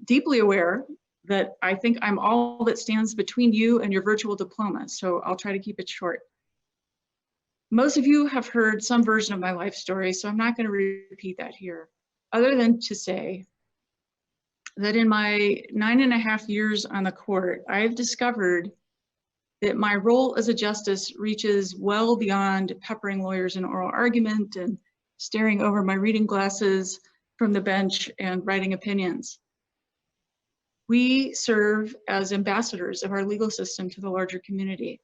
Speaker 9: deeply aware that I think I'm all that stands between you and your virtual diploma, so I'll try to keep it short. Most of you have heard some version of my life story, so I'm not going to repeat that here, other than to say that in my 9.5 years on the court, I have discovered that my role as a justice reaches well beyond peppering lawyers in oral argument and staring over my reading glasses from the bench and writing opinions. We serve as ambassadors of our legal system to the larger community.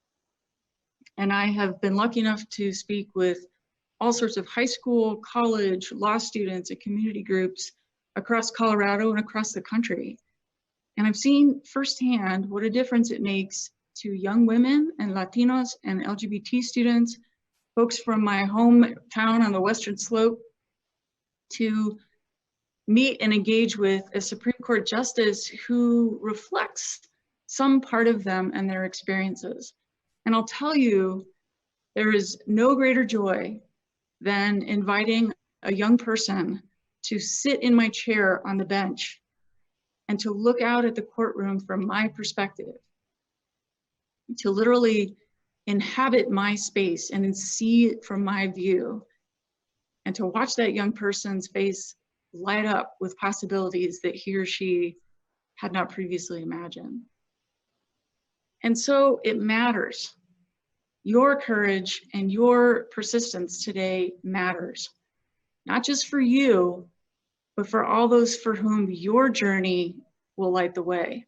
Speaker 9: And I have been lucky enough to speak with all sorts of high school, college, law students, and community groups across Colorado and across the country. And I've seen firsthand what a difference it makes to young women and Latinos and LGBT students, folks from my hometown on the Western Slope, to meet and engage with a Supreme Court justice who reflects some part of them and their experiences. And I'll tell you, there is no greater joy than inviting a young person to sit in my chair on the bench and to look out at the courtroom from my perspective, to literally inhabit my space and see it from my view, and to watch that young person's face light up with possibilities that he or she had not previously imagined. And so it matters. Your courage and your persistence today matters, not just for you, but for all those for whom your journey will light the way.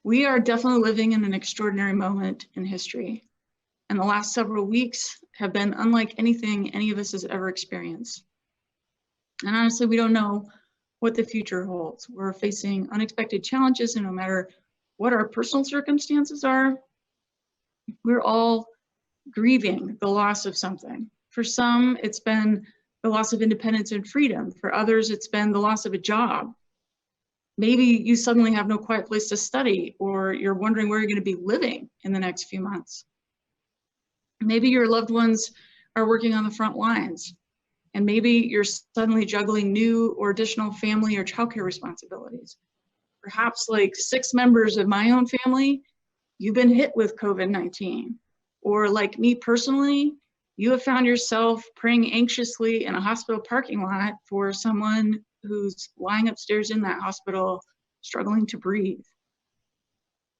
Speaker 9: We are definitely living in an extraordinary moment in history, and the last several weeks have been unlike anything any of us has ever experienced. And honestly, we don't know what the future holds. We're facing unexpected challenges, and no matter what our personal circumstances are, we're all grieving the loss of something. For some, it's been the loss of independence and freedom. For others, it's been the loss of a job. Maybe you suddenly have no quiet place to study, or you're wondering where you're going to be living in the next few months. Maybe your loved ones are working on the front lines, and maybe you're suddenly juggling new or additional family or childcare responsibilities. Perhaps, like 6 members of my own family, you've been hit with COVID-19. Or like me personally, you have found yourself praying anxiously in a hospital parking lot for someone who's lying upstairs in that hospital, struggling to breathe.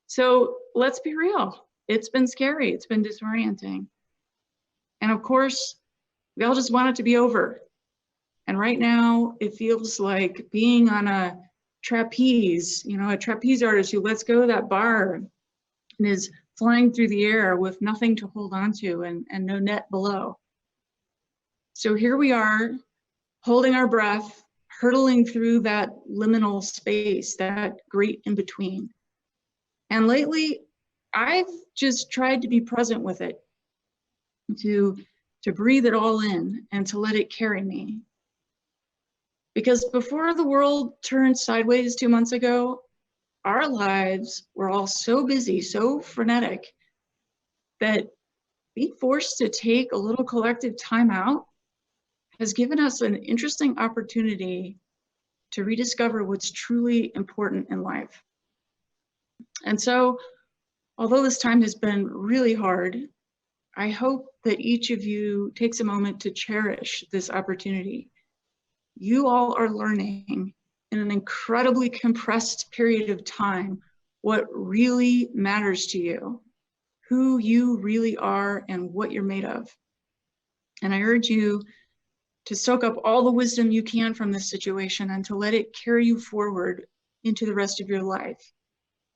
Speaker 9: So let's be real. It's been scary. It's been disorienting. And of course, we all just want it to be over. And right now, it feels like being on a trapeze, a trapeze artist who lets go of that bar and is flying through the air with nothing to hold on to and no net below. So here we are, holding our breath, hurtling through that liminal space, that great in-between. And lately, I've just tried to be present with it, to breathe it all in and to let it carry me. Because before the world turned sideways 2 months ago, our lives were all so busy, so frenetic, that being forced to take a little collective time out has given us an interesting opportunity to rediscover what's truly important in life. And so, although this time has been really hard, I hope that each of you takes a moment to cherish this opportunity. You all are learning in an incredibly compressed period of time what really matters to you, who you really are and what you're made of. And I urge you to soak up all the wisdom you can from this situation and to let it carry you forward into the rest of your life.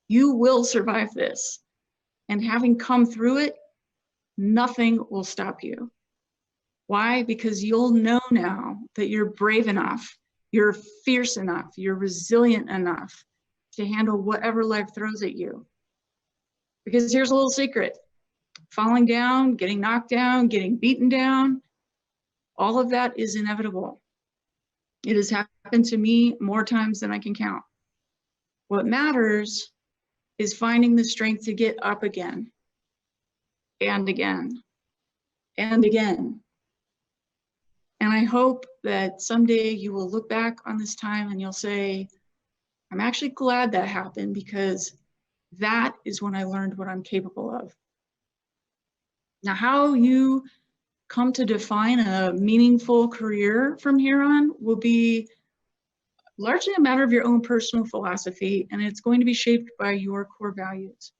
Speaker 9: You will survive this. And having come through it, nothing will stop you. Why? Because you'll know now that you're brave enough, you're fierce enough, you're resilient enough to handle whatever life throws at you. Because here's a little secret: falling down, getting knocked down, getting beaten down, all of that is inevitable. It has happened to me more times than I can count. What matters is finding the strength to get up again, and again, and again. And I hope that someday you will look back on this time and you'll say, I'm actually glad that happened, because that is when I learned what I'm capable of. Now, how you come to define a meaningful career from here on will be largely a matter of your own personal philosophy, and it's going to be shaped by your core values.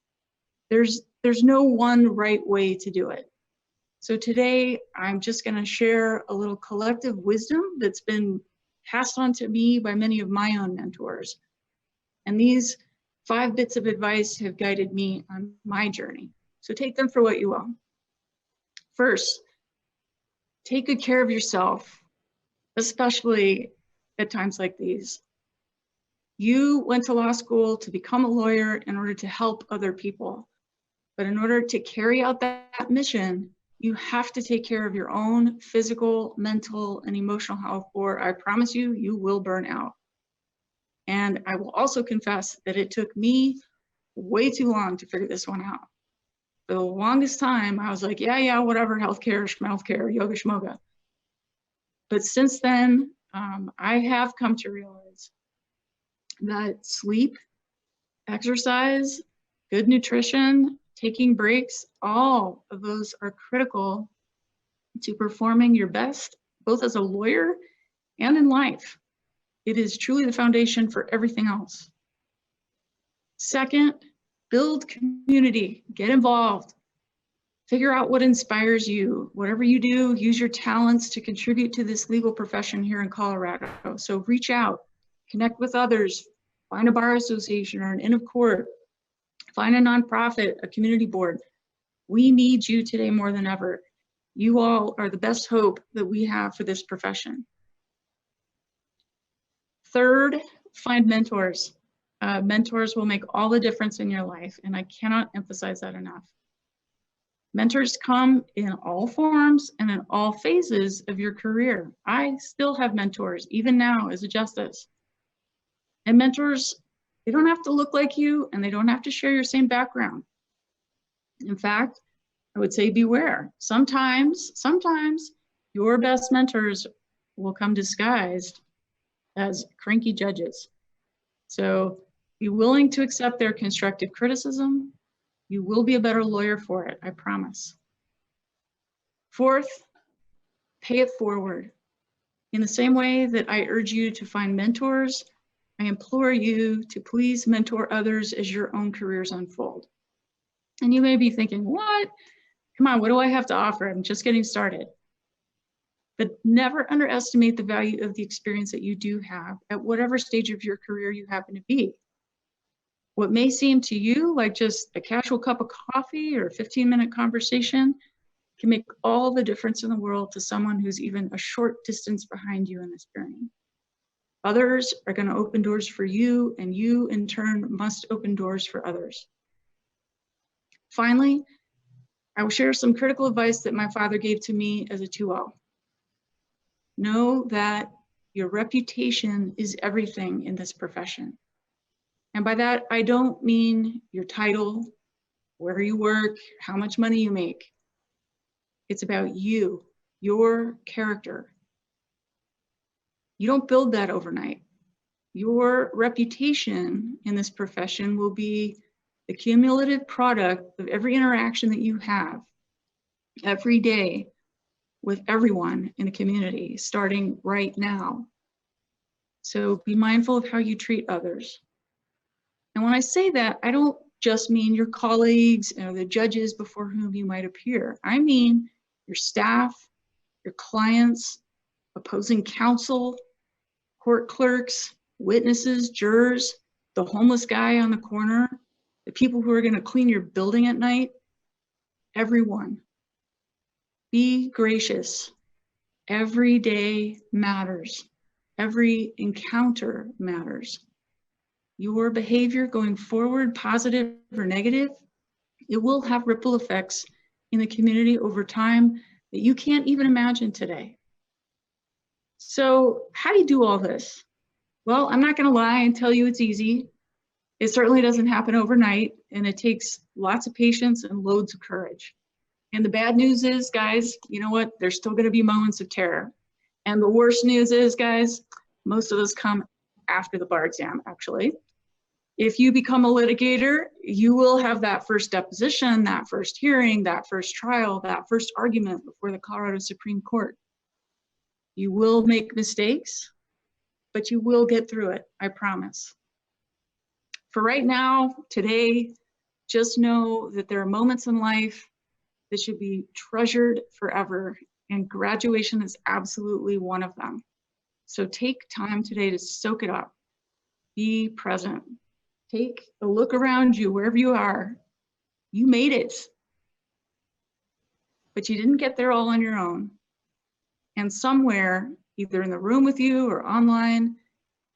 Speaker 9: There's no one right way to do it. So today, I'm just going to share a little collective wisdom that's been passed on to me by many of my own mentors. And these 5 bits of advice have guided me on my journey. So take them for what you will. First, take good care of yourself, especially at times like these. You went to law school to become a lawyer in order to help other people. But in order to carry out that mission, you have to take care of your own physical, mental, and emotional health, or I promise you, you will burn out. And I will also confess that it took me way too long to figure this one out. For the longest time, I was like, yeah, whatever, healthcare, schmalthcare, yoga schmoga. But since then, I have come to realize that sleep, exercise, good nutrition, taking breaks, all of those are critical to performing your best, both as a lawyer and in life. It is truly the foundation for everything else. Second, build community, get involved, figure out what inspires you. Whatever you do, use your talents to contribute to this legal profession here in Colorado. So reach out, connect with others, find a bar association or an inn of court, find a nonprofit, a community board. We need you today more than ever. You all are the best hope that we have for this profession. Third, find mentors. Mentors will make all the difference in your life, and I cannot emphasize that enough. Mentors come in all forms and in all phases of your career. I still have mentors, even now as a justice. And mentors, they don't have to look like you, and they don't have to share your same background. In fact, I would say beware. Sometimes your best mentors will come disguised as cranky judges. So be willing to accept their constructive criticism. You will be a better lawyer for it, I promise. Fourth, pay it forward. In the same way that I urge you to find mentors, I implore you to please mentor others as your own careers unfold. And you may be thinking, what? Come on, what do I have to offer? I'm just getting started. But never underestimate the value of the experience that you do have at whatever stage of your career you happen to be. What may seem to you like just a casual cup of coffee or a 15-minute conversation can make all the difference in the world to someone who's even a short distance behind you in this journey. Others are going to open doors for you, and you in turn must open doors for others. Finally, I will share some critical advice that my father gave to me as a 2L. Know that your reputation is everything in this profession. And by that, I don't mean your title, where you work, how much money you make. It's about you, your character. You don't build that overnight. Your reputation in this profession will be the cumulative product of every interaction that you have every day with everyone in the community, starting right now. So be mindful of how you treat others. And when I say that, I don't just mean your colleagues or the judges before whom you might appear. I mean your staff, your clients, opposing counsel, court clerks, witnesses, jurors, the homeless guy on the corner, the people who are going to clean your building at night, everyone. Be gracious. Every day matters. Every encounter matters. Your behavior going forward, positive or negative, it will have ripple effects in the community over time that you can't even imagine today. So how do you do all this? Well, I'm not going to lie and tell you it's easy. It certainly doesn't happen overnight, and it takes lots of patience and loads of courage. And the bad news is, guys, you know what? There's still going to be moments of terror. And the worst news is, guys, most of those come after the bar exam, actually. If you become a litigator, you will have that first deposition, that first hearing, that first trial, that first argument before the Colorado Supreme Court. You will make mistakes, but you will get through it, I promise. For right now, today, just know that there are moments in life that should be treasured forever, and graduation is absolutely one of them. So take time today to soak it up. Be present. Take a look around you, wherever you are. You made it, but you didn't get there all on your own. And somewhere, either in the room with you or online,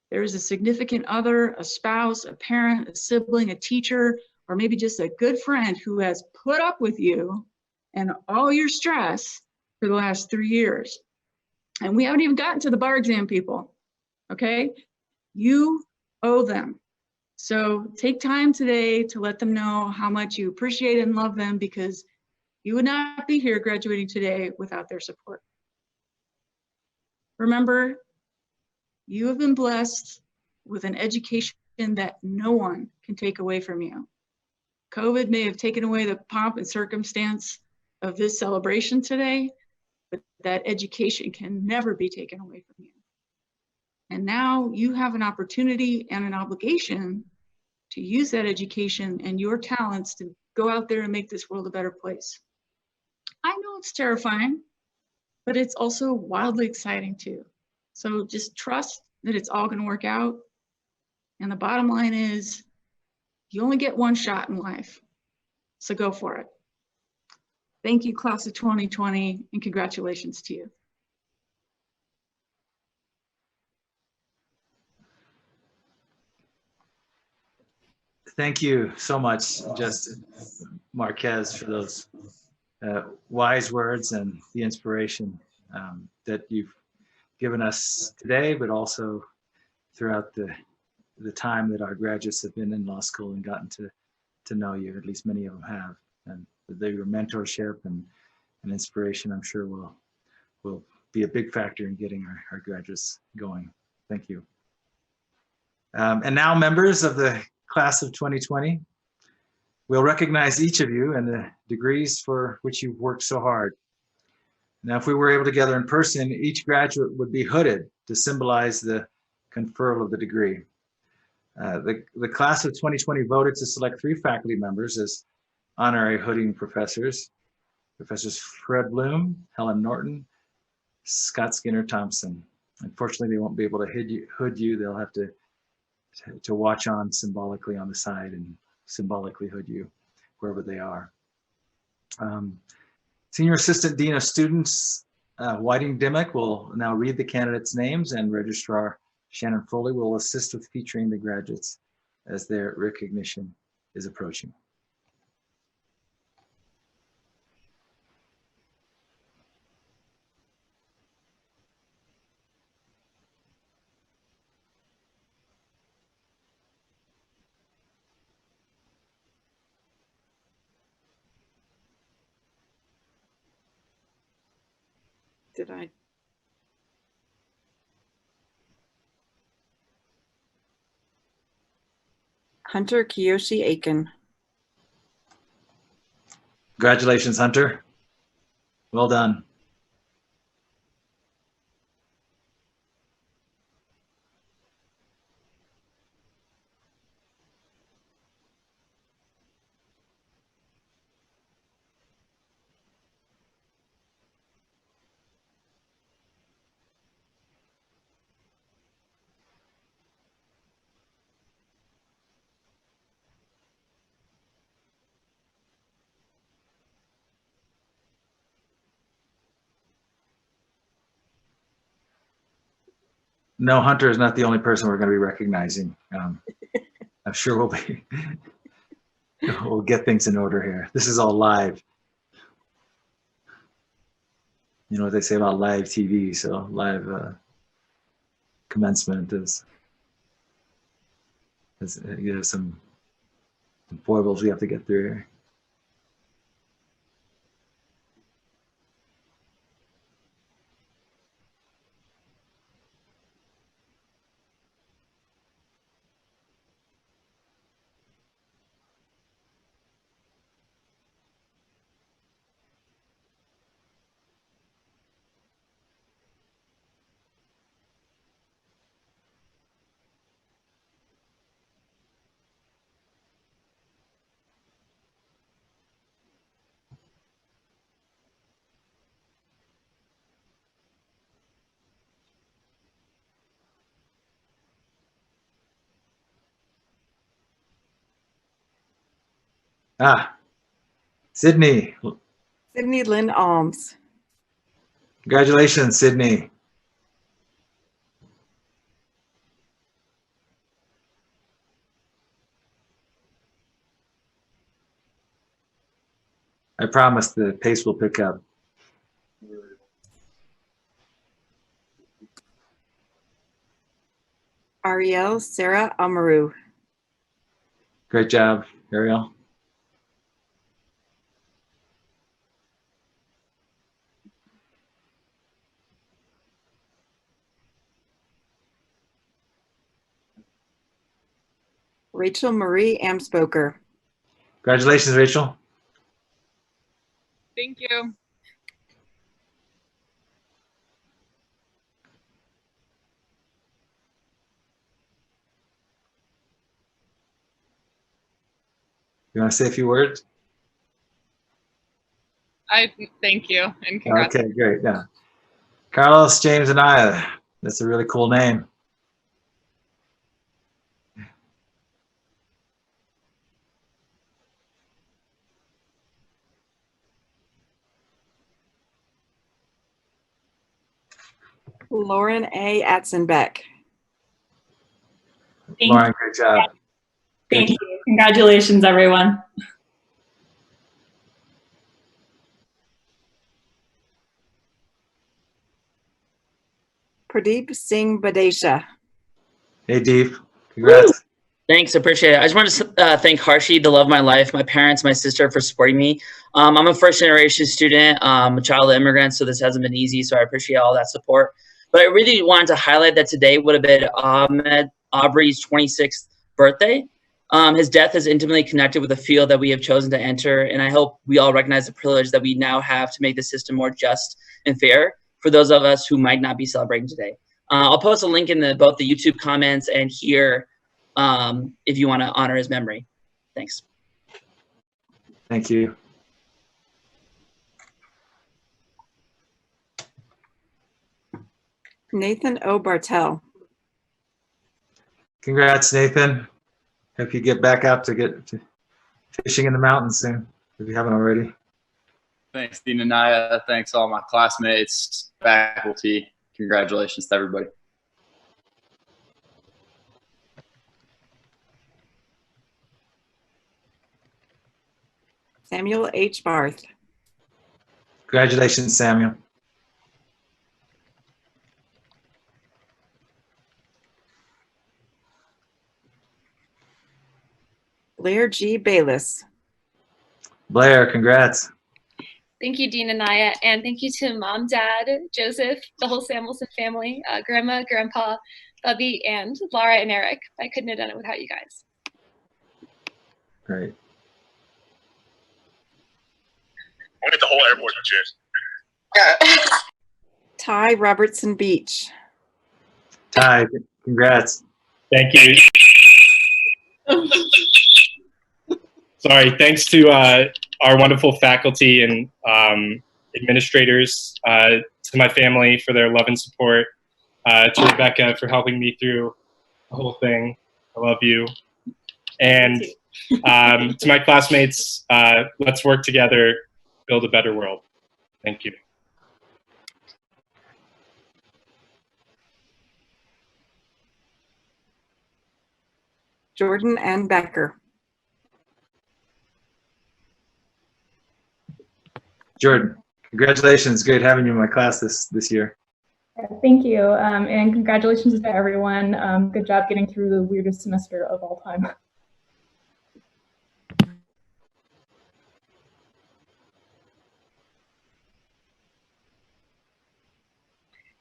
Speaker 9: there is a significant other, a spouse, a parent, a sibling, a teacher, or maybe just a good friend who has put up with you and all your stress for the last 3 years. And we haven't even gotten to the bar exam, people, okay? You owe them. So take time today to let them know how much you appreciate and love them, because you would not be here graduating today without their support. Remember, you have been blessed with an education that no one can take away from you. COVID may have taken away the pomp and circumstance of this celebration today, but that education can never be taken away from you. And now you have an opportunity and an obligation to use that education and your talents to go out there and make this world a better place. I know it's terrifying, but it's also wildly exciting too. So just trust that it's all going to work out. And the bottom line is, you only get one shot in life. So go for it. Thank you, class of 2020, and congratulations to you.
Speaker 1: Thank you so much, Justin Marquez, for those wise words and the inspiration that you've given us today, but also throughout the time that our graduates have been in law school and gotten to know you. At least many of them have, and your mentorship and inspiration, I'm sure will be a big factor in getting our graduates going. Thank you. And now, members of the class of 2020, we'll recognize each of you and the degrees for which you've worked so hard. Now, if we were able to gather in person, each graduate would be hooded to symbolize the conferral of the degree. The class of 2020 voted to select 3 faculty members as honorary hooding professors: Professors Fred Bloom, Helen Norton, Scott Skinner Thompson. Unfortunately, they won't be able to hood you. They'll have to watch on symbolically on the side and symbolically hood you wherever they are. Senior Assistant Dean of Students, Whiting Dimmock, will now read the candidates' names, and Registrar Shannon Foley will assist with featuring the graduates as their recognition is approaching.
Speaker 10: Did I? Hunter Kiyoshi Aiken.
Speaker 1: Congratulations, Hunter. Well done. No, Hunter is not the only person we're going to be recognizing. I'm sure we'll get things in order here. This is all live. You know what they say about live TV, so live commencement is you know, some foibles we have to get through here. Ah, Sydney.
Speaker 10: Sydney Lynn Alms.
Speaker 1: Congratulations, Sydney. I promise the pace will pick up.
Speaker 10: Ariel Sarah Amaru.
Speaker 1: Great job, Ariel.
Speaker 10: Rachel Marie Amspoker.
Speaker 1: Congratulations, Rachel.
Speaker 11: Thank you.
Speaker 1: You want to say a few words?
Speaker 11: I thank you and congrats.
Speaker 1: Okay, great. Yeah. Carlos, James, and Aya. That's a really cool name.
Speaker 10: Lauren A. Atzenbeck.
Speaker 1: Lauren, great job.
Speaker 12: Thank you. Congratulations, everyone.
Speaker 10: Pradeep Singh Badesha.
Speaker 1: Hey, Deep. Congrats.
Speaker 13: Thanks, appreciate it. I just want to thank Harshi, the love of my life, my parents, my sister for supporting me. I'm a first-generation student, a child of immigrants, so this hasn't been easy, so I appreciate all that support. But I really wanted to highlight that today would have been Ahmed Aubrey's 26th birthday. His death is intimately connected with the field that we have chosen to enter, and I hope we all recognize the privilege that we now have to make the system more just and fair for those of us who might not be celebrating today. I'll post a link in both the YouTube comments and here if you want to honor his memory. Thanks.
Speaker 1: Thank you.
Speaker 10: Nathan O. Bartel.
Speaker 1: Congrats, Nathan. Hope you get back out to get to fishing in the mountains soon, if you haven't already.
Speaker 14: Thanks, Dean and Naya. Thanks all my classmates, faculty. Congratulations to everybody.
Speaker 10: Samuel H. Barth.
Speaker 1: Congratulations, Samuel.
Speaker 10: Blair G. Bayless.
Speaker 1: Blair, congrats.
Speaker 15: Thank you, Dean and Naya, and thank you to Mom, Dad, Joseph, the whole Samuelson family, Grandma, Grandpa, Bubby, and Laura and Eric. I couldn't have done it without you guys.
Speaker 1: Great.
Speaker 16: I'll get the whole airport to cheers.
Speaker 10: Ty Robertson Beach.
Speaker 1: Ty, congrats.
Speaker 17: Thank you. Sorry, thanks to our wonderful faculty and administrators, to my family for their love and support, to Rebecca for helping me through the whole thing. I love you. And to my classmates, let's work together, build a better world. Thank you.
Speaker 10: Jordan N. Becker.
Speaker 1: Jordan, congratulations. Great having you in my class this year.
Speaker 18: Thank you, and congratulations to everyone. Good job getting through the weirdest semester of all time.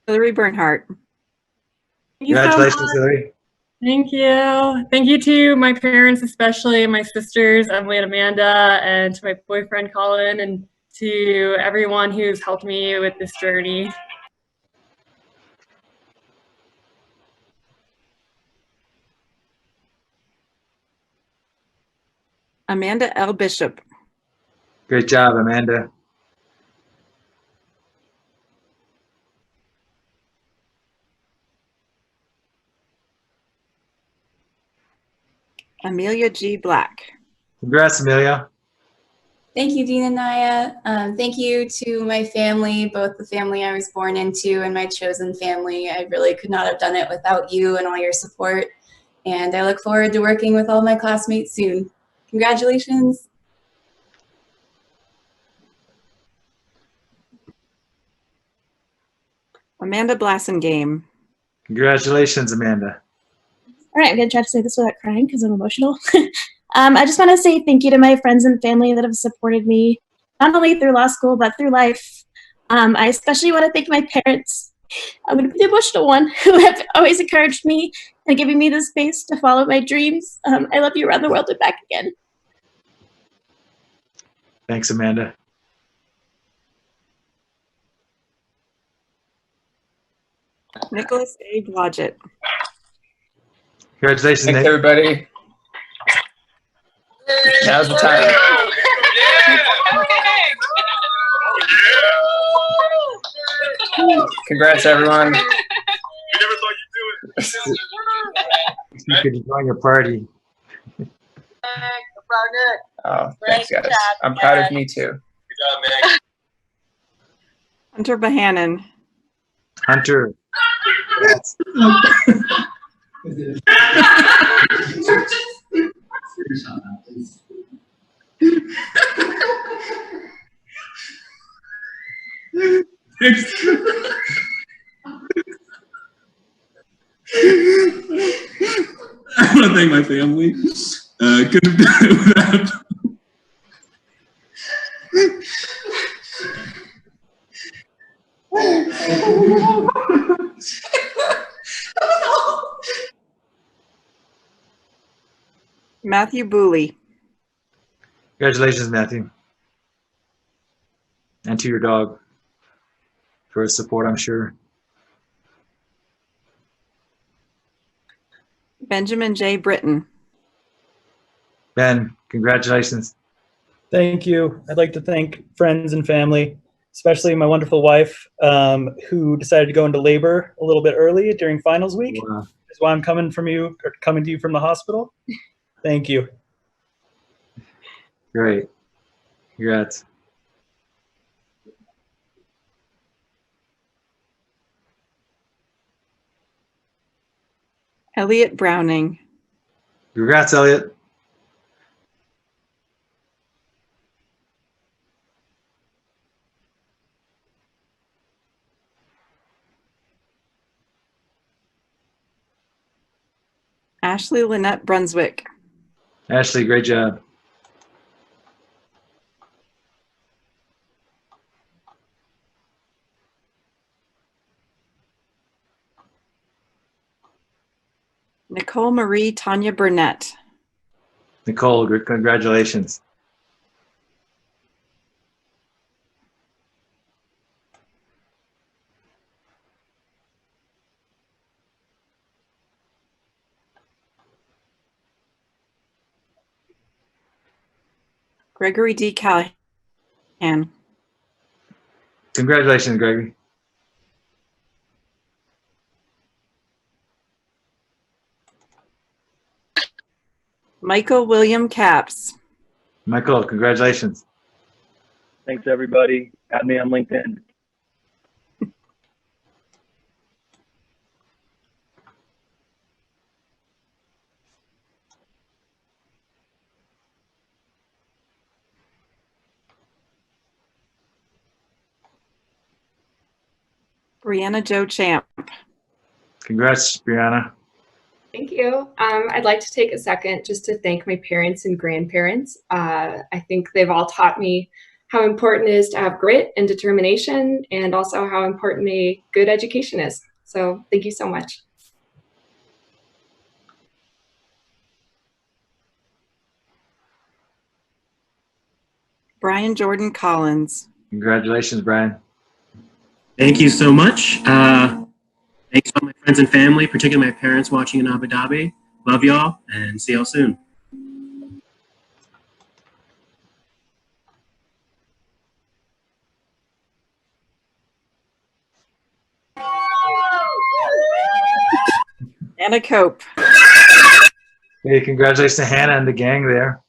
Speaker 10: Hillary Bernhardt.
Speaker 1: Congratulations, Hillary.
Speaker 19: Thank you. Thank you to my parents, especially my sisters, Emily and Amanda, and to my boyfriend, Colin, and to everyone who's helped me with this journey.
Speaker 10: Amanda L. Bishop.
Speaker 1: Great job, Amanda.
Speaker 10: Amelia G. Black.
Speaker 1: Congrats, Amelia.
Speaker 20: Thank you, Dean and Naya. Thank you to my family, both the family I was born into and my chosen family. I really could not have done it without you and all your support. And I look forward to working with all my classmates soon. Congratulations.
Speaker 10: Amanda Blassengame.
Speaker 1: Congratulations, Amanda.
Speaker 21: All right, I'm going to try to say this without crying because I'm emotional. I just want to say thank you to my friends and family that have supported me, not only through law school, but through life. I especially want to thank my parents. I'm going to be the emotional one, who have always encouraged me and giving me the space to follow my dreams. I love you around the world and back again.
Speaker 1: Thanks, Amanda.
Speaker 10: Nicholas A. Blodgett.
Speaker 1: Congratulations,
Speaker 22: Thanks,
Speaker 1: Nick.
Speaker 22: everybody. Now's the time. Congrats, everyone.
Speaker 1: You could join your party.
Speaker 22: Oh, thanks, guys. I'm proud of me, too.
Speaker 10: Hunter Bohannon.
Speaker 1: Hunter. Yes.
Speaker 23: I want to thank my family. Couldn't have done it without.
Speaker 10: Matthew Booley.
Speaker 1: Congratulations, Matthew. And to your dog for his support, I'm sure.
Speaker 10: Benjamin J. Britton.
Speaker 1: Ben, congratulations.
Speaker 24: Thank you. I'd like to thank friends and family, especially my wonderful wife, who decided to go into labor a little bit early during finals week.
Speaker 1: Wow.
Speaker 24: That's why I'm coming to you from the hospital. Thank you.
Speaker 1: Great. Congrats.
Speaker 10: Elliot Browning.
Speaker 1: Congrats, Elliot.
Speaker 10: Ashley Lynette Brunswick.
Speaker 1: Ashley, great job.
Speaker 10: Nicole Marie Tanya Burnett.
Speaker 1: Nicole, congratulations.
Speaker 10: Gregory D. Callahan.
Speaker 1: Congratulations, Gregory.
Speaker 10: Michael William Capps.
Speaker 1: Michael, congratulations.
Speaker 25: Thanks, everybody. Add me on LinkedIn.
Speaker 10: Brianna Jo Champ.
Speaker 1: Congrats, Brianna.
Speaker 26: Thank you. I'd like to take a second just to thank my parents and grandparents. I think they've all taught me how important it is to have grit and determination, and also how important a good education is. So thank you so much.
Speaker 10: Brian Jordan Collins.
Speaker 1: Congratulations, Brian.
Speaker 27: Thank you so much. Thanks to all my friends and family, particularly my parents watching in Abu Dhabi. Love y'all and see y'all soon.
Speaker 10: Anna Cope.
Speaker 1: Hey, congratulations to Hannah and the gang there.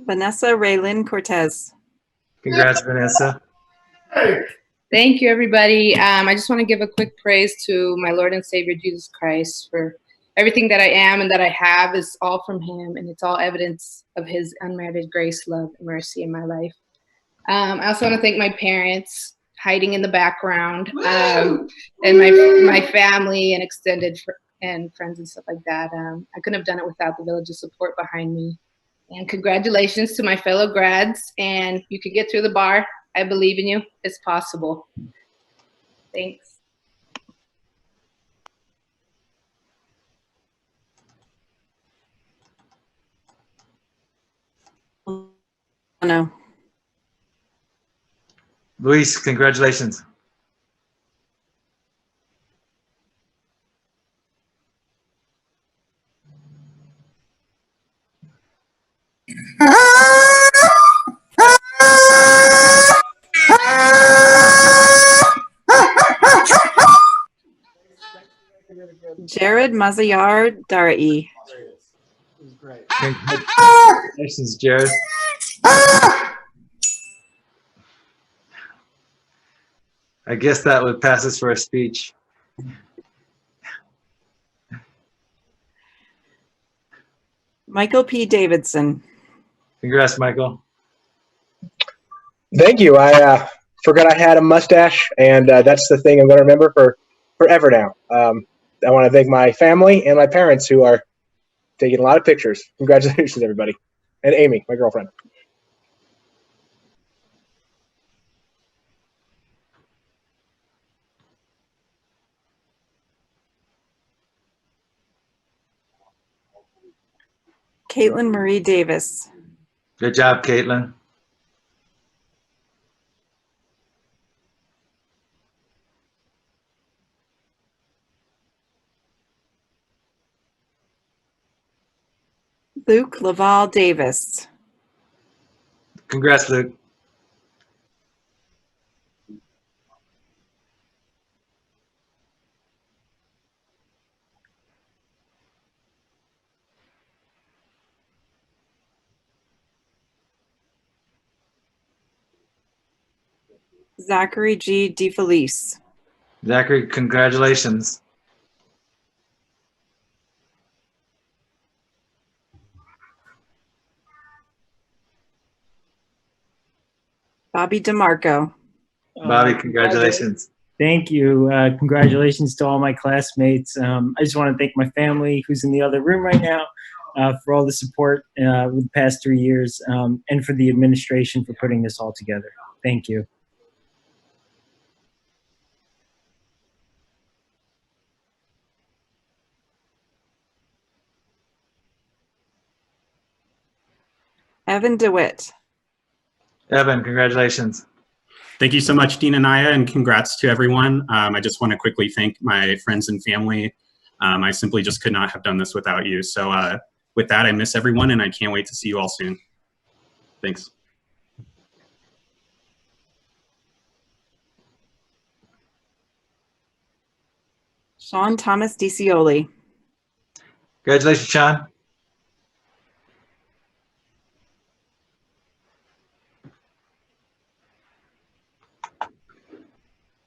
Speaker 10: Vanessa Raylin Cortez.
Speaker 1: Congrats, Vanessa.
Speaker 2: Thank you, everybody. I just want to give a quick praise to my Lord and Savior Jesus Christ for everything that I am and that I have is all from Him, and it's all evidence of His unmerited grace, love, and mercy in my life. I also want to thank my parents hiding in the background, and my family and extended and friends and stuff like that. I couldn't have done it without the village's support behind me. And congratulations to my fellow grads, and you can get through the bar. I believe in you. It's possible. Thanks.
Speaker 10: No.
Speaker 1: Luis, congratulations.
Speaker 10: Jared Mazayar Darai.
Speaker 1: Congratulations, Jared. I guess that would pass us for a speech.
Speaker 10: Michael P. Davidson.
Speaker 1: Congrats, Michael.
Speaker 3: Thank you. I forgot I had a mustache, and that's the thing I'm going to remember for forever now. I want to thank my family and my parents who are taking a lot of pictures. Congratulations, everybody. And Amy, my girlfriend.
Speaker 10: Caitlin Marie Davis.
Speaker 1: Good job, Caitlin.
Speaker 10: Luke Laval Davis.
Speaker 1: Congrats, Luke.
Speaker 10: Zachary G. DeFelice.
Speaker 1: Zachary, congratulations.
Speaker 10: Bobby DeMarco.
Speaker 1: Bobby, congratulations.
Speaker 4: Thank you. Congratulations to all my classmates. I just want to thank my family who's in the other room right now for all the support with the past 3 years and for the administration for putting this all together. Thank you.
Speaker 10: Evan DeWitt.
Speaker 1: Evan, congratulations.
Speaker 5: Thank you so much, Dean and Aya, and congrats to everyone. I just want to quickly thank my friends and family. I simply just could not have done this without you. So with that, I miss everyone, and I can't wait to see you all soon. Thanks.
Speaker 10: Sean Thomas DiCioli.
Speaker 1: Congratulations, Sean.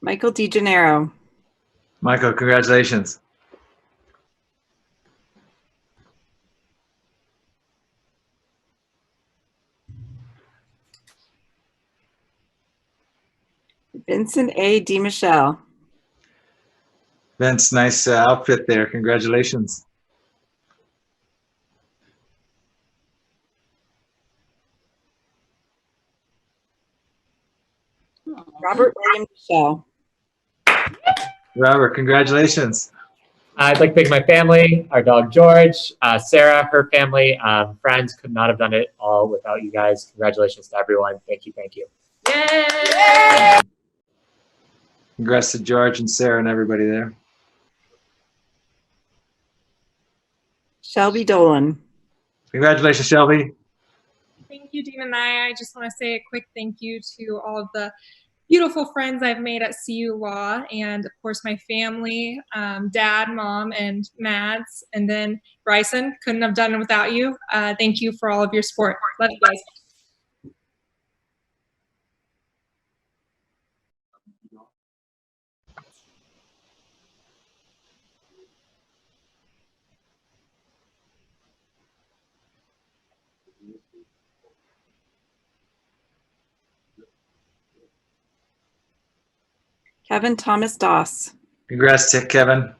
Speaker 10: Michael DeGennaro.
Speaker 1: Michael, congratulations.
Speaker 10: Vincent A. DiMichele.
Speaker 1: Vince, nice outfit there. Congratulations.
Speaker 10: Robert William Michelle.
Speaker 1: Robert, congratulations.
Speaker 6: I'd like to thank my family, our dog George, Sarah, her family, friends. Could not have done it all without you guys. Congratulations to everyone. Thank you. Thank you.
Speaker 1: Yay! Congrats to George and Sarah and everybody there.
Speaker 10: Shelby Dolan.
Speaker 1: Congratulations, Shelby.
Speaker 19: Thank you, Dean and I just want to say a quick thank you to all of the
Speaker 7: beautiful friends I've made at CU Law, and of course my family, Dad, Mom, and Mads, and then Bryson. Couldn't have done it without you. Thank you for all of your support. Love you guys.
Speaker 10: Kevin Thomas Doss.
Speaker 1: Congrats to Kevin.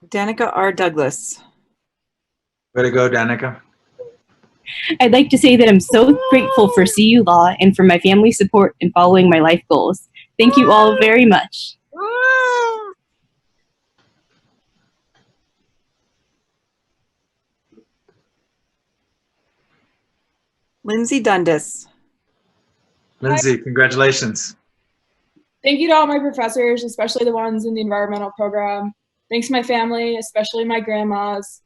Speaker 10: Danica R. Douglas.
Speaker 1: Way to go, Danica.
Speaker 8: I'd like to say that I'm so grateful for CU Law and for my family's support in following my life goals. Thank you all very much.
Speaker 10: Lindsay Dundas.
Speaker 1: Lindsay, congratulations.
Speaker 7: Thank you to all my professors, especially the ones in the environmental program. Thanks to my family, especially my grandmas.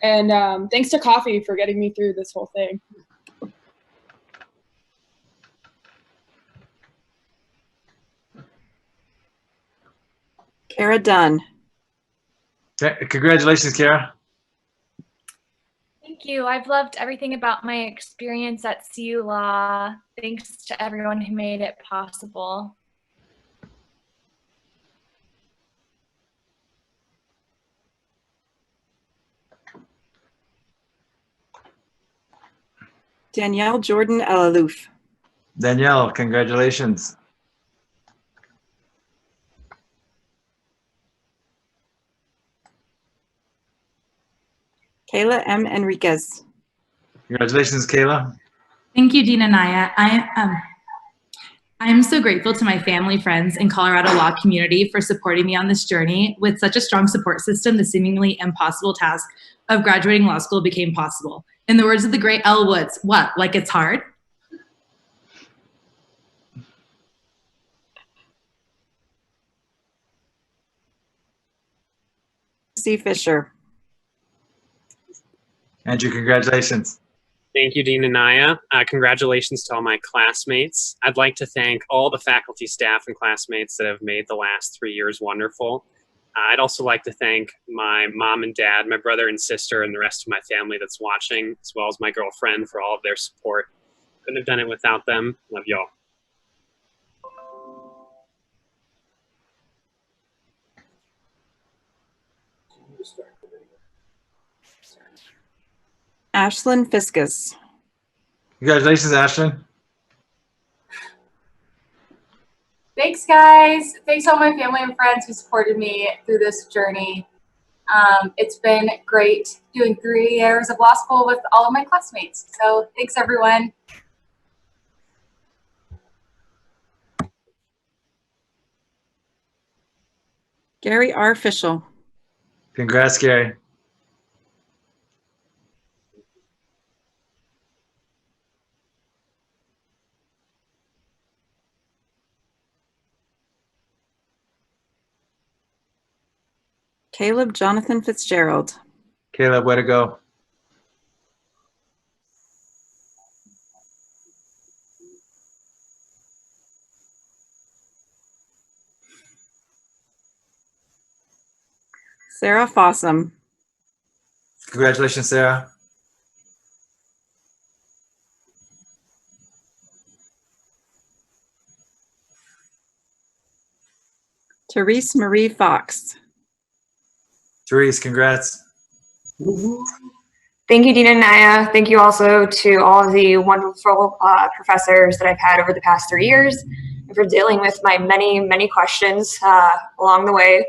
Speaker 7: And thanks to coffee for getting me through this whole thing.
Speaker 10: Kara Dunn.
Speaker 1: Okay, congratulations, Kara.
Speaker 9: Thank you. I've loved everything about my experience at CU Law. Thanks to everyone who made it possible.
Speaker 10: Danielle Jordan Elalouf.
Speaker 1: Danielle, congratulations.
Speaker 10: Kayla M. Enriquez.
Speaker 1: Congratulations, Kayla.
Speaker 11: Thank you, Dean and Naya. I'm so grateful to my family, friends, and Colorado law community for supporting me on this journey. With such a strong support system, the seemingly impossible task of graduating law school became possible. In the words of the great Elle Woods, what, like it's hard?
Speaker 10: C. Fisher.
Speaker 1: Andrew, congratulations.
Speaker 12: Thank you, Dean and Naya. Congratulations to all my classmates. I'd like to thank all the faculty, staff, and classmates that have made the last 3 years wonderful. I'd also like to thank my mom and dad, my brother and sister, and the rest of my family that's watching, as well as my girlfriend for all of their support. Couldn't have done it without them. Love y'all.
Speaker 10: Ashlyn Fiskus.
Speaker 1: Congratulations, Ashlyn.
Speaker 13: Thanks, guys. Thanks all my family and friends who supported me through this journey. It's been great doing 3 years of law school with all of my classmates. So thanks, everyone.
Speaker 10: Gary R. Fischel.
Speaker 1: Congrats, Gary.
Speaker 10: Caleb Jonathan Fitzgerald.
Speaker 1: Caleb, way to go.
Speaker 10: Sarah Fossum.
Speaker 1: Congratulations, Sarah.
Speaker 10: Therese Marie Fox.
Speaker 1: Therese, congrats.
Speaker 14: Thank you, Dean and Naya. Thank you also to all the wonderful professors that I've had over the past 3 years and for dealing with my many, many questions along the way.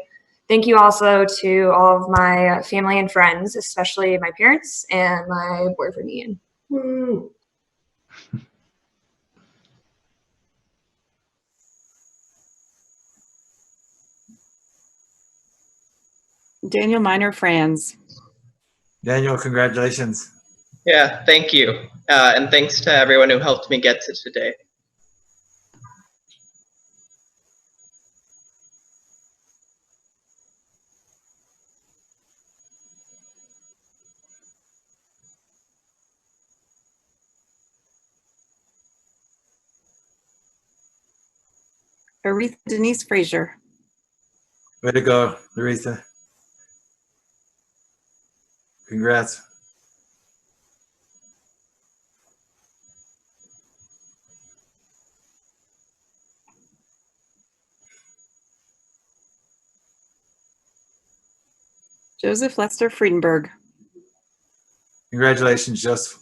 Speaker 14: Thank you also to all of my family and friends, especially my parents and my boyfriend, Ian.
Speaker 1: Woo.
Speaker 10: Daniel Minor Franz.
Speaker 1: Daniel, congratulations.
Speaker 28: Yeah, thank you. And thanks to everyone who helped me get to today.
Speaker 10: Aretha Denise Frazier.
Speaker 1: Way to go, Aretha. Congrats.
Speaker 10: Joseph Lester Friedenberg.
Speaker 1: Congratulations, Joseph.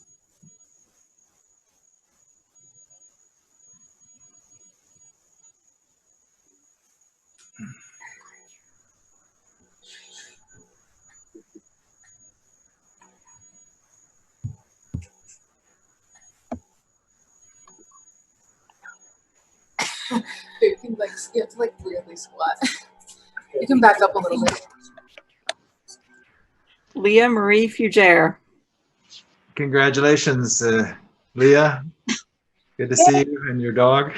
Speaker 13: You can you have to weirdly squat. You can back up a little bit.
Speaker 10: Leah Marie Fugere.
Speaker 1: Congratulations, Leah. Good to see you and your dog.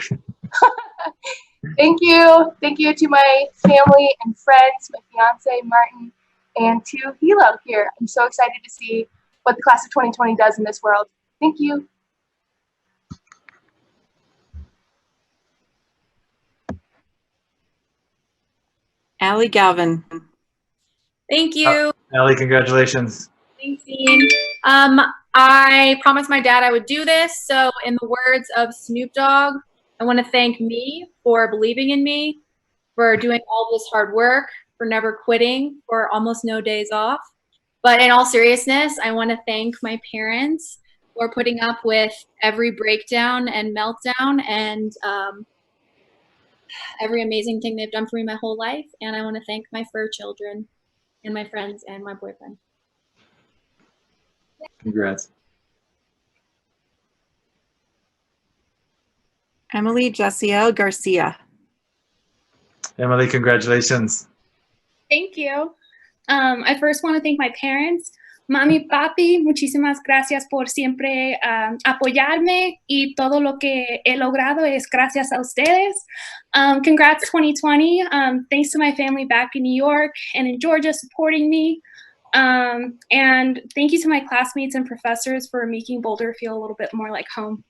Speaker 13: Thank you. Thank you to my family and friends, my fiance, Martin, and to Hilo here. I'm so excited to see what the class of 2020 does in this world. Thank you.
Speaker 10: Allie Galvin.
Speaker 15: Thank you.
Speaker 1: Allie, congratulations.
Speaker 15: Thanks, Dean. I promised my dad I would do this. So in the words of Snoop Dogg, I want to thank me for believing in me, for doing all this hard work, for never quitting, for almost no days off. But in all seriousness, I want to thank my parents for putting up with every breakdown and meltdown and every amazing thing they've done for me my whole life. And I want to thank my fur children and my friends and my boyfriend.
Speaker 1: Congrats.
Speaker 10: Emily Jessiel Garcia.
Speaker 1: Emily, congratulations.
Speaker 16: Thank you. I first want to thank my parents. Mami, papi, muchísimas gracias por siempre apoyarme y todo lo que he logrado es gracias a ustedes. Congrats 2020. Thanks to my family back in New York and in Georgia supporting me. And thank you to my classmates and professors for making Boulder feel a little bit more like home.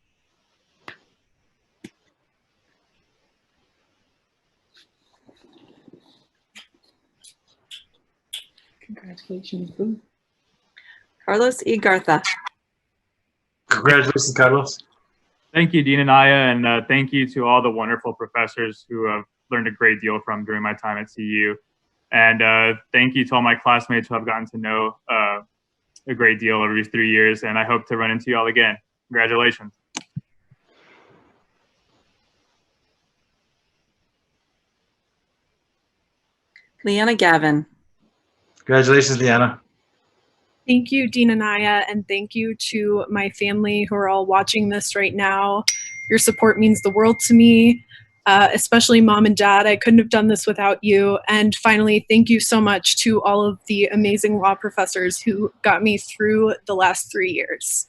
Speaker 10: Congratulations, Boo. Carlos E. Garza.
Speaker 1: Congratulations, Carlos.
Speaker 17: Thank you, Dean and Aya, and thank you to all the wonderful professors who I've learned a great deal from during my time at CU. And thank you to all my classmates who I've gotten to know a great deal over these 3 years, and I hope to run into you all again. Congratulations.
Speaker 10: Leanna Gavin.
Speaker 1: Congratulations, Leanna.
Speaker 18: Thank you, Dean and Aya, and thank you to my family who are all watching this right now. Your support means the world to me, especially Mom and Dad. I couldn't have done this without you. And finally, thank you so much to all of the amazing law professors who got me through the last 3 years.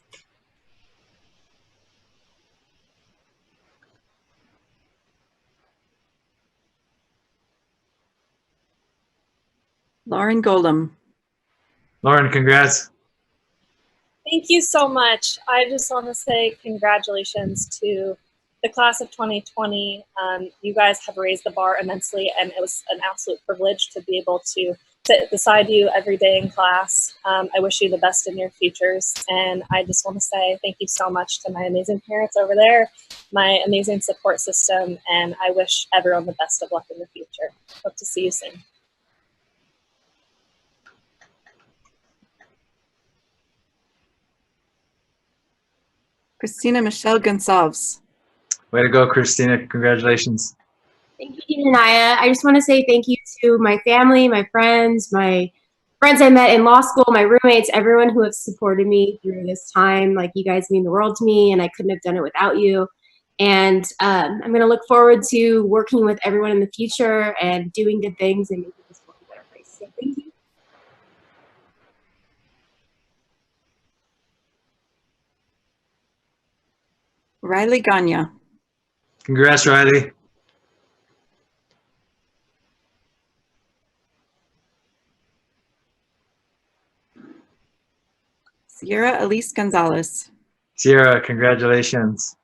Speaker 10: Lauren Goldham.
Speaker 1: Lauren, congrats.
Speaker 20: Thank you so much. I just want to say congratulations to the class of 2020. You guys have raised the bar immensely, and it was an absolute privilege to be able to sit beside you every day in class. I wish you the best in your futures, and I just want to say thank you so much to my amazing parents over there, my amazing support system, and I wish everyone the best of luck in the future. Hope to see you soon.
Speaker 10: Christina Michelle Gonçalves.
Speaker 1: Way to go, Christina. Congratulations.
Speaker 21: Thank you, Dean and Aya. I just want to say thank you to my family, my friends I met in law school, my roommates, everyone who has supported me through this time. Like, you guys mean the world to me, and I couldn't have done it without you. And I'm going to look forward to working with everyone in the future and doing good things and making this world a better place. So thank you.
Speaker 10: Riley Gagne.
Speaker 1: Congrats, Riley.
Speaker 10: Sierra Elise Gonzalez.
Speaker 1: Sierra, congratulations.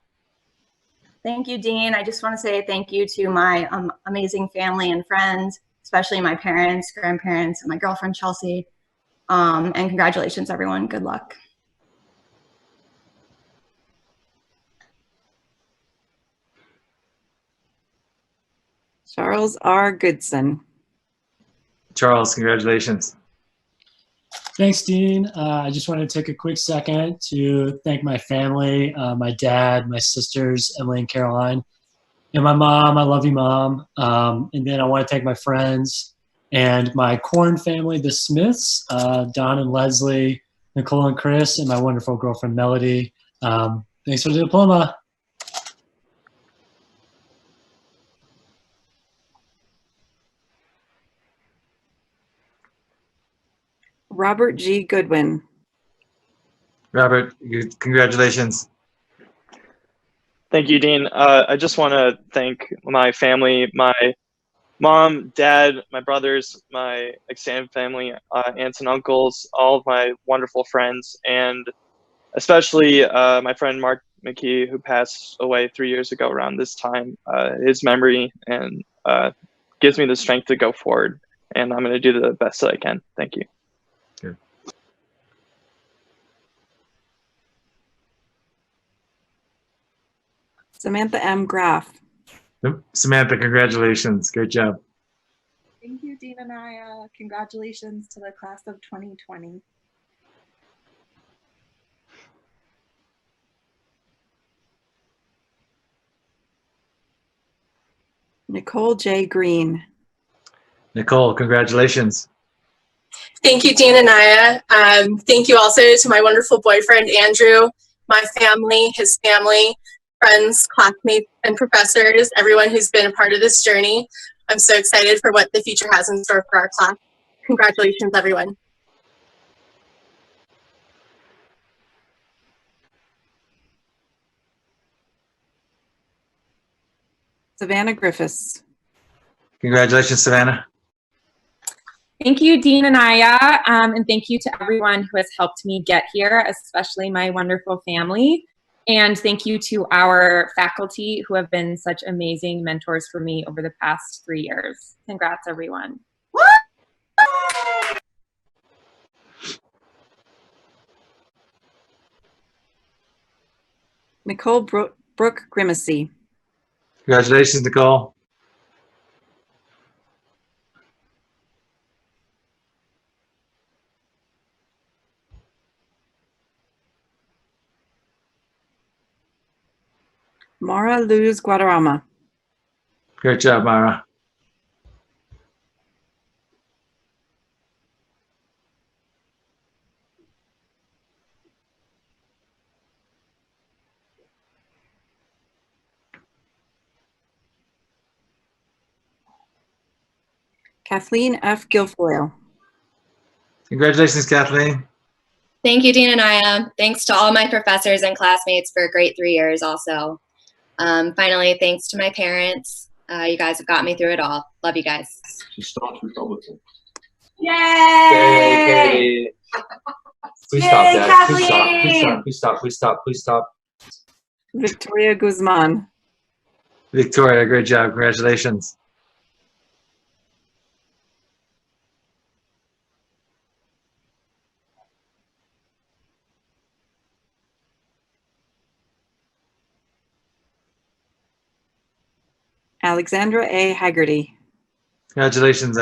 Speaker 2: Thank you, Dean. I just want to say thank you to my amazing family and friends, especially my parents, grandparents, and my girlfriend, Chelsea. And congratulations, everyone. Good luck.
Speaker 10: Charles R. Goodson.
Speaker 1: Charles, congratulations.
Speaker 3: Thanks, Dean. I just want to take a quick second to thank my family, my dad, my sisters, Emily and Caroline, and my mom. I love you, Mom. And then I want to thank my friends and my Corn family, the Smiths, Don and Leslie, Nicole and Chris, and my wonderful girlfriend, Melody. Thanks for the diploma.
Speaker 10: Robert G. Goodwin.
Speaker 1: Robert, congratulations.
Speaker 22: Thank you, Dean. I just want to thank my family, my mom, dad, my brothers, my extended family, aunts and uncles, all of my wonderful friends, and especially my friend Mark McKee, who passed away 3 years ago around this time. His memory and gives me the strength to go forward, and I'm going to do the best that I can. Thank you.
Speaker 1: Good.
Speaker 10: Samantha M. Graff.
Speaker 1: Samantha, congratulations. Great job.
Speaker 23: Thank you, Dean and Aya. Congratulations to the class of 2020.
Speaker 10: Nicole J. Green.
Speaker 1: Nicole, congratulations.
Speaker 24: Thank you, Dean and Aya. Thank you also to my wonderful boyfriend, Andrew, my family, his family, friends, classmates, and professors, everyone who's been a part of this journey. I'm so excited for what the future has in store for our class. Congratulations, everyone.
Speaker 10: Savannah Griffiths.
Speaker 1: Congratulations, Savannah.
Speaker 25: Thank you, Dean and Aya, and thank you to everyone who has helped me get here, especially my wonderful family. And thank you to our faculty who have been such amazing mentors for me over the past 3 years. Congrats, everyone.
Speaker 10: Nicole Brooke Grimacy.
Speaker 1: Congratulations, Nicole.
Speaker 10: Mara Luz Guadarrama.
Speaker 1: Great job, Mara.
Speaker 10: Kathleen F. Guilfoyle.
Speaker 1: Congratulations, Kathleen.
Speaker 26: Thank you, Dean and Aya. Thanks to all my professors and classmates for a great 3 years also. Finally, thanks to my parents. You guys have got me through it all. Love you guys.
Speaker 27: She starts Republican.
Speaker 26: Yay!
Speaker 27: Please stop that. Please stop. Please stop. Please stop. Please stop. Please stop.
Speaker 10: Victoria Guzman.
Speaker 1: Victoria, great job. Congratulations.
Speaker 10: Alexandra A. Haggerty.
Speaker 1: Congratulations,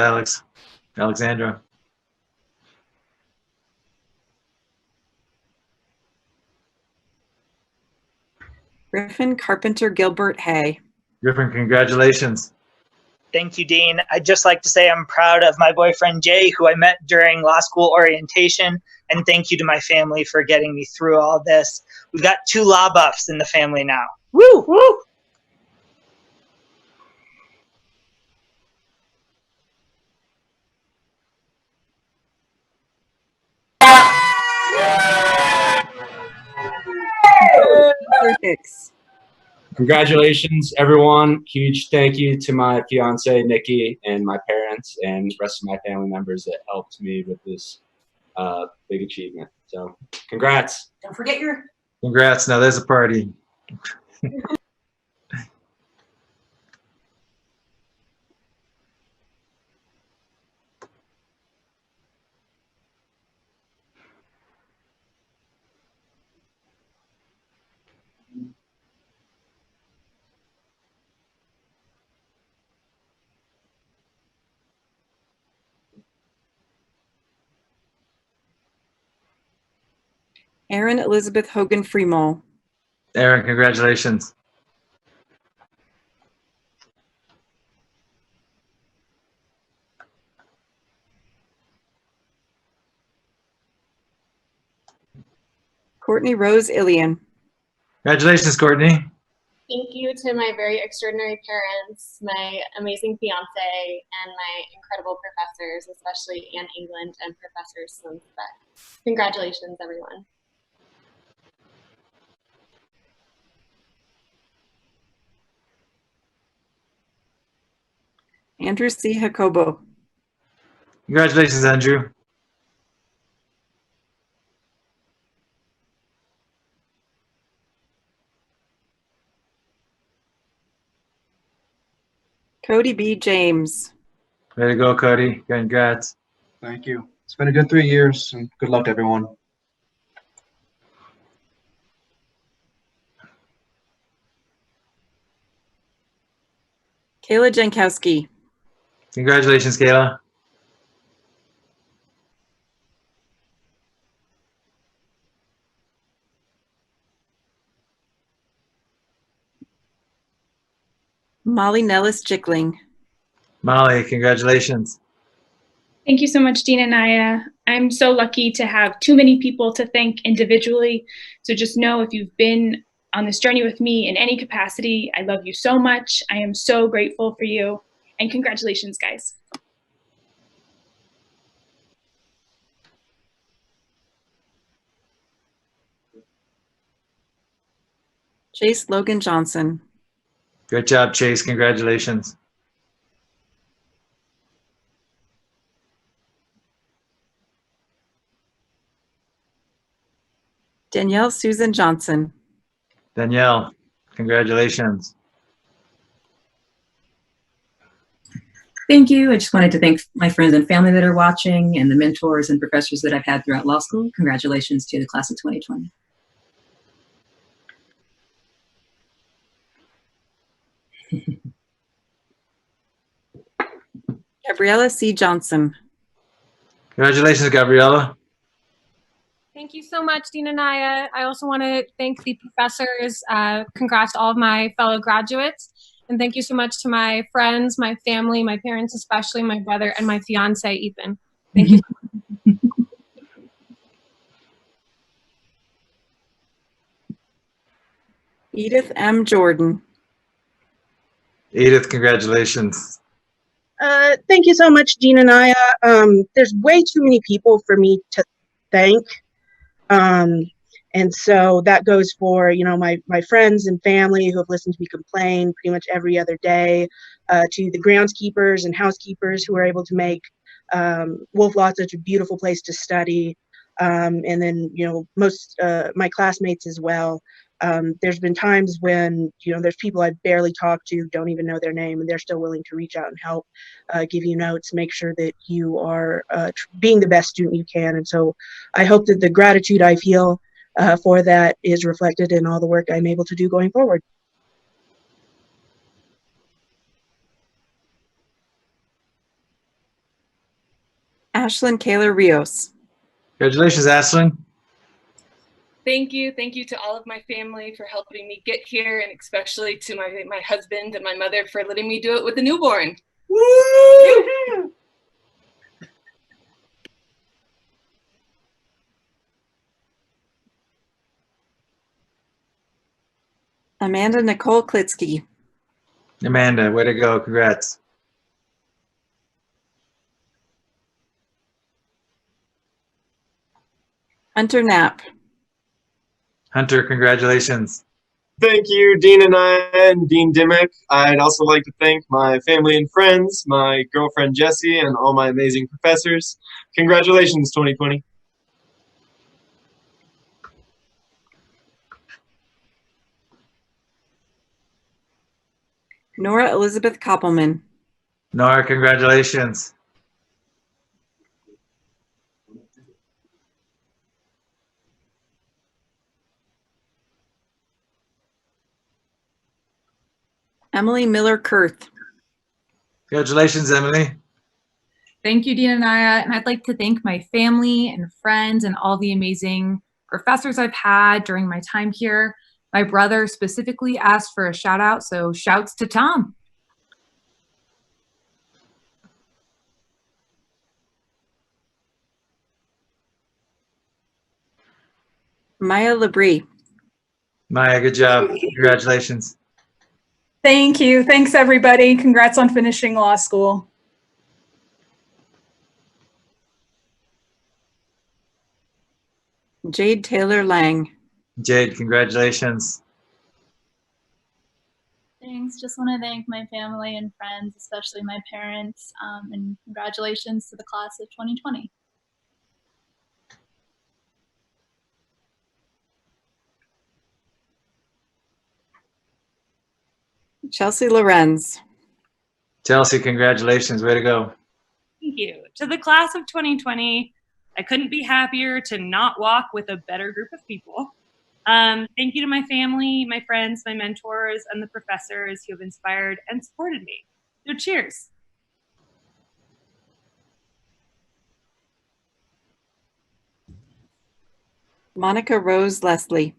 Speaker 1: Alexandra.
Speaker 10: Griffin Carpenter Gilbert Hay.
Speaker 1: Griffin, congratulations.
Speaker 29: Thank you, Dean. I'd just like to say I'm proud of my boyfriend, Jay, who I met during law school orientation, and thank you to my family for getting me through all this. We've got 2 law buffs in the family now. Woo! Woo!
Speaker 10: Hicks.
Speaker 27: Congratulations, everyone. Huge thank you to my fiance, Nikki, and my parents and the rest of my family members that helped me with this big achievement. So congrats.
Speaker 25: Don't forget your...
Speaker 1: Congrats. Now there's a party.
Speaker 10: Erin Elizabeth Hogan Fremol.
Speaker 1: Erin, congratulations.
Speaker 10: Courtney Rose Ilian.
Speaker 1: Congratulations, Courtney.
Speaker 4: Thank you to my very extraordinary parents, my amazing fiance, and my incredible professors, especially Anne England and Professor Slimsbeck. Congratulations, everyone.
Speaker 10: Andrew C. Jacobo.
Speaker 1: Congratulations, Andrew.
Speaker 10: Cody B. James.
Speaker 1: Way to go, Cody. Congrats.
Speaker 5: Thank you. It's been a good 3 years, and good luck to everyone.
Speaker 10: Kayla Jankowski.
Speaker 1: Congratulations, Kayla.
Speaker 10: Molly Nellis Jickling.
Speaker 1: Molly, congratulations.
Speaker 16: Thank you so much, Dean and Naya. I'm so lucky to have too many people to thank individually. So just know if you've been on this journey with me in any capacity, I love you so much. I am so grateful for you. And congratulations, guys.
Speaker 10: Chase Logan Johnson.
Speaker 1: Good job, Chase. Congratulations.
Speaker 10: Danielle Susan Johnson.
Speaker 1: Danielle, congratulations.
Speaker 6: Thank you. I just wanted to thank my friends and family that are watching and the mentors and professors that I've had throughout law school. Congratulations to the class of 2020.
Speaker 10: Gabriella C. Johnson.
Speaker 1: Congratulations, Gabriella.
Speaker 7: Thank you so much, Dean and Naya. I also want to thank the professors. Congrats to all of my fellow graduates. And thank you so much to my friends, my family, my parents, especially my brother, and my fiance, Ethan. Thank you.
Speaker 10: Edith M. Jordan.
Speaker 1: Edith, congratulations.
Speaker 8: Thank you so much, Dean and Naya. There's way too many people for me to thank. And so that goes for, my friends and family who have listened to me complain pretty much every other day, to the groundskeepers and housekeepers who are able to make Wolf Law such a beautiful place to study. And then, most my classmates as well. There's been times when, there's people I barely talk to, don't even know their name, and they're still willing to reach out and help, give you notes, make sure that you are being the best student you can. And so I hope that the gratitude I feel for that is reflected in all the work I'm able to do going forward.
Speaker 10: Ashlyn Kayla Rios.
Speaker 1: Congratulations, Ashlyn.
Speaker 9: Thank you. Thank you to all of my family for helping me get here, and especially to my husband and my mother for letting me do it with a newborn. Woo!
Speaker 10: Amanda Nicole Klitsky.
Speaker 1: Amanda, way to go. Congrats.
Speaker 10: Hunter Knapp.
Speaker 1: Hunter, congratulations.
Speaker 11: Thank you, Dean and I and Dean Dimmick. I'd also like to thank my family and friends, my girlfriend Jessie, and all my amazing professors. Congratulations, 2020.
Speaker 10: Nora Elizabeth Koppelman.
Speaker 1: Nora, congratulations.
Speaker 10: Emily Miller Kurth.
Speaker 1: Congratulations, Emily.
Speaker 12: Thank you, Dean and Naya. And I'd like to thank my family and friends and all the amazing professors I've had during my time here. My brother specifically asked for a shout out, so shouts to Tom.
Speaker 10: Maya Labrie.
Speaker 1: Maya, good job. Congratulations.
Speaker 13: Thank you. Thanks, everybody. Congrats on finishing law school.
Speaker 10: Jade Taylor Lang.
Speaker 1: Jade, congratulations.
Speaker 14: Thanks. Just want to thank my family and friends, especially my parents, and congratulations to the class of 2020.
Speaker 10: Chelsea Lorenz.
Speaker 1: Chelsea, congratulations. Way to go.
Speaker 15: Thank you. To the class of 2020, I couldn't be happier to not walk with a better group of people. Thank you to my family, my friends, my mentors, and the professors who have inspired and supported me. So cheers.
Speaker 10: Monica Rose Leslie.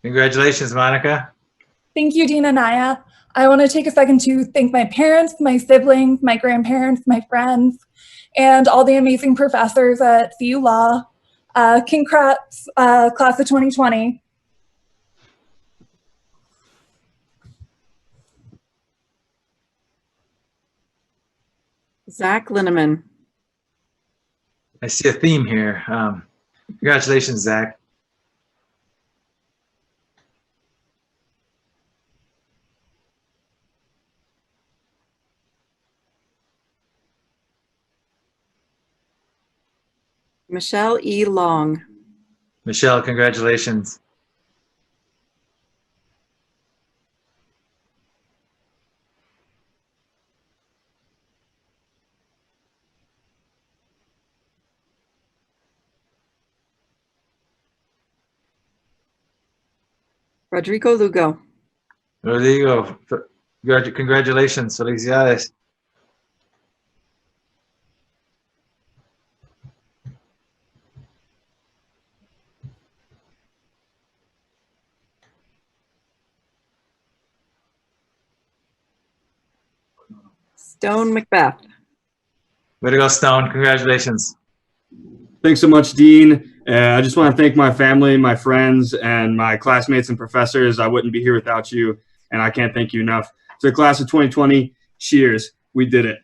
Speaker 1: Congratulations, Monica.
Speaker 13: Thank you, Dean and Naya. I want to take a second to thank my parents, my siblings, my grandparents, my friends, and all the amazing professors at CU Law. Congrats, class of 2020.
Speaker 10: Zach Linneman.
Speaker 1: I see a theme here. Congratulations, Zach.
Speaker 10: Michelle E. Long.
Speaker 1: Michelle, congratulations.
Speaker 10: Rodrigo Lugo.
Speaker 1: Rodrigo, congratulations. Felicidades.
Speaker 10: Stone Macbeth.
Speaker 1: Way to go, Stone. Congratulations.
Speaker 27: Thanks so much, Dean. I just want to thank my family, my friends, and my classmates and professors. I wouldn't be here without you, and I can't thank you enough. To the class of 2020, cheers. We did it.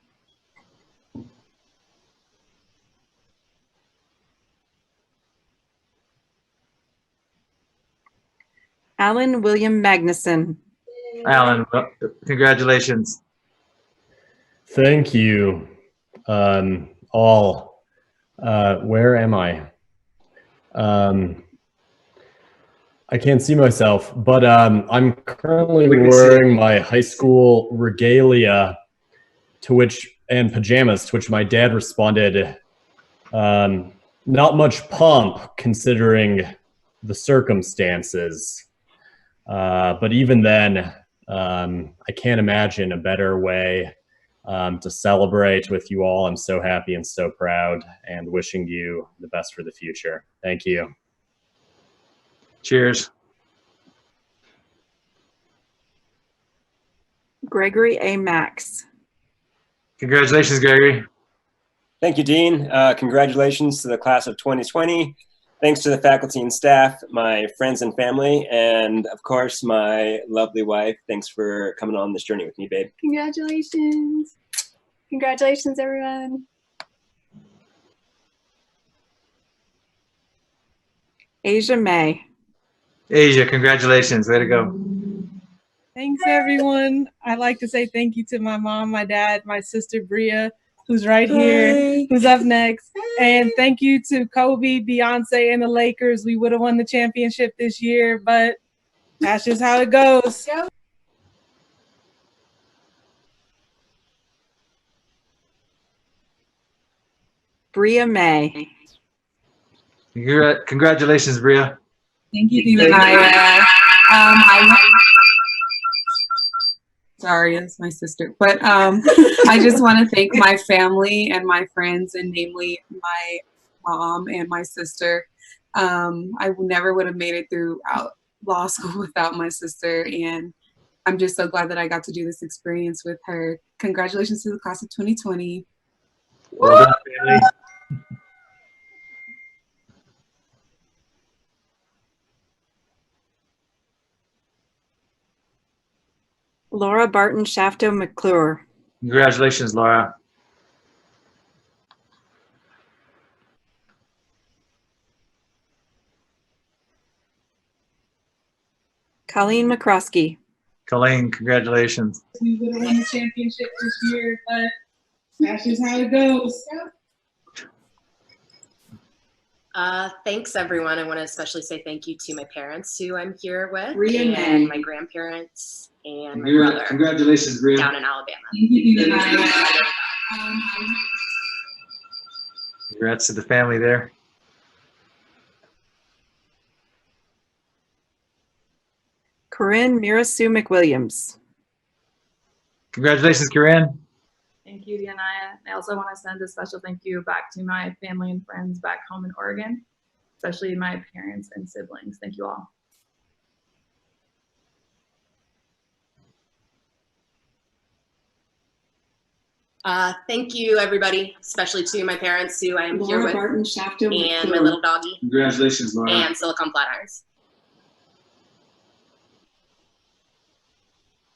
Speaker 10: Alan William Magnuson.
Speaker 1: Alan, congratulations.
Speaker 17: Thank you, all. Where am I? I can't see myself, but I'm currently wearing my high school regalia, and pajamas, to which my dad responded, not much pomp considering the circumstances. But even then, I can't imagine a better way to celebrate with you all. I'm so happy and so proud, and wishing you the best for the future. Thank you.
Speaker 1: Cheers.
Speaker 10: Gregory A. Max.
Speaker 1: Congratulations, Gregory.
Speaker 18: Thank you, Dean. Congratulations to the class of 2020. Thanks to the faculty and staff, my friends and family, and of course, my lovely wife. Thanks for coming on this journey with me, babe.
Speaker 14: Congratulations. Congratulations, everyone.
Speaker 10: Asia May.
Speaker 1: Asia, congratulations. Way to go.
Speaker 19: Thanks, everyone. I'd like to say thank you to my mom, my dad, my sister, Bria, who's right here, who's up next. And thank you to Kobe, Beyonce, and the Lakers. We would have won the championship this year, but that's just how it goes.
Speaker 10: Bria May.
Speaker 1: Congratulations, Bria.
Speaker 20: Thank you, Dean and Naya. Sorry, that's my sister. But I just want to thank my family and my friends, and namely my mom and my sister. I never would have made it throughout law school without my sister, and I'm just so glad that I got to do this experience with her. Congratulations to the class of 2020.
Speaker 1: Well done, family.
Speaker 10: Laura Barton Shafto McClure.
Speaker 1: Congratulations, Laura.
Speaker 10: Colleen McCroskey.
Speaker 1: Colleen, congratulations.
Speaker 19: We would have won the championship this year, but that's just how it goes.
Speaker 2: Thanks, everyone. I want to especially say thank you to my parents who I'm here with,
Speaker 10: Bria
Speaker 2: and
Speaker 10: May.
Speaker 2: my grandparents, and my brother
Speaker 11: Congratulations, Bria.
Speaker 2: down in Alabama.
Speaker 1: Congrats to the family there.
Speaker 10: Corinne Mirasu McWilliams.
Speaker 1: Congratulations, Corinne.
Speaker 3: Thank you, Dianaya. I also want to send a special thank you back to my family and friends back home in Oregon, especially my parents and siblings. Thank you all.
Speaker 2: Thank you, everybody, especially to my parents who I am here
Speaker 10: Laura
Speaker 2: with,
Speaker 10: Barton Shafto
Speaker 2: and my
Speaker 10: McClure.
Speaker 2: little doggy,
Speaker 11: Congratulations, Laura.
Speaker 2: and Silicon Flatirons.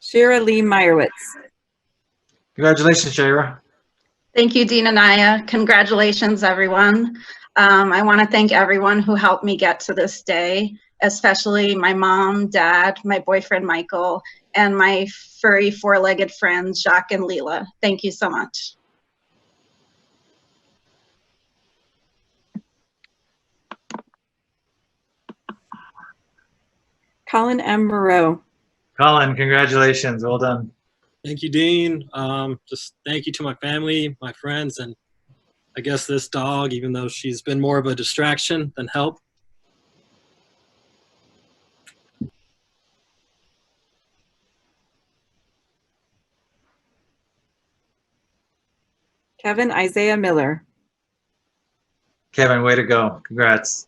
Speaker 10: Shira Lee Meyerowitz.
Speaker 1: Congratulations, Shira.
Speaker 21: Thank you, Dean and Aya. Congratulations, everyone. I want to thank everyone who helped me get to this day, especially my mom, dad, my boyfriend, Michael, and my furry four-legged friends, Jacques and Leela. Thank you so much.
Speaker 10: Colin M. Moreau.
Speaker 1: Colin, congratulations. Well done.
Speaker 22: Thank you, Dean. Just thank you to my family, my friends, and I guess this dog, even though she's been more of a distraction than help.
Speaker 10: Kevin Isaiah Miller.
Speaker 1: Kevin, way to go. Congrats.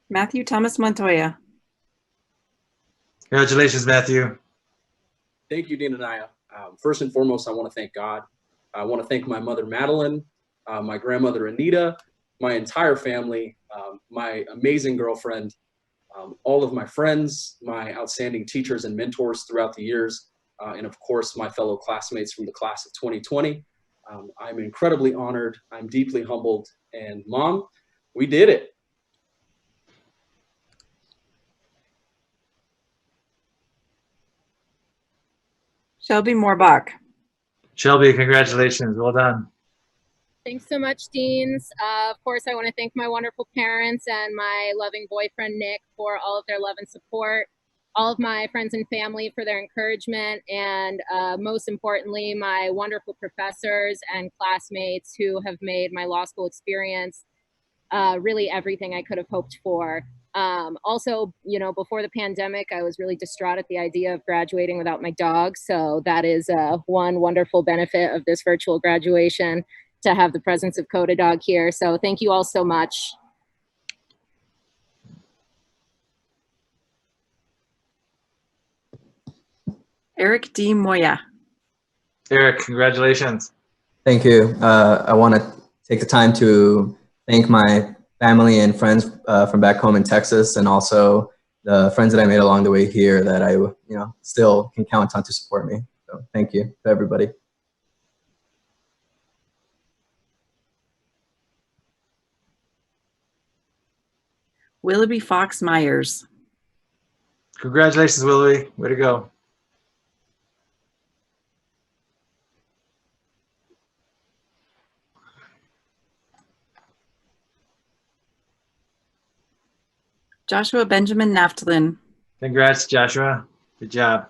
Speaker 10: Matthew Thomas Montoya.
Speaker 1: Congratulations, Matthew.
Speaker 23: Thank you, Dean and Aya. First and foremost, I want to thank God. I want to thank my mother, Madeline, my grandmother, Anita, my entire family, my amazing girlfriend, all of my friends, my outstanding teachers and mentors throughout the years, and of course, my fellow classmates from the class of 2020. I'm incredibly honored. I'm deeply humbled. And Mom, we did it.
Speaker 10: Shelby Moorbach.
Speaker 1: Shelby, congratulations. Well done.
Speaker 24: Thanks so much, Deans. Of course, I want to thank my wonderful parents and my loving boyfriend, Nick, for all of their love and support, all of my friends and family for their encouragement, and most importantly, my wonderful professors and classmates who have made my law school experience really everything I could have hoped for. Also, you know, before the pandemic, I was really distraught at the idea of graduating without my dog. So that is one wonderful benefit of this virtual graduation, to have the presence of Coda Dog here. So thank you all so much.
Speaker 10: Eric D. Moya.
Speaker 1: Eric, congratulations.
Speaker 26: Thank you. I want to take the time to thank my family and friends from back home in Texas, and also the friends that I made along the way here that I, still can count on to support me. So thank you to everybody.
Speaker 10: Willoughby Fox Myers.
Speaker 1: Congratulations, Willoughby. Way to go.
Speaker 10: Joshua Benjamin Naftalin.
Speaker 1: Congrats, Joshua. Good job.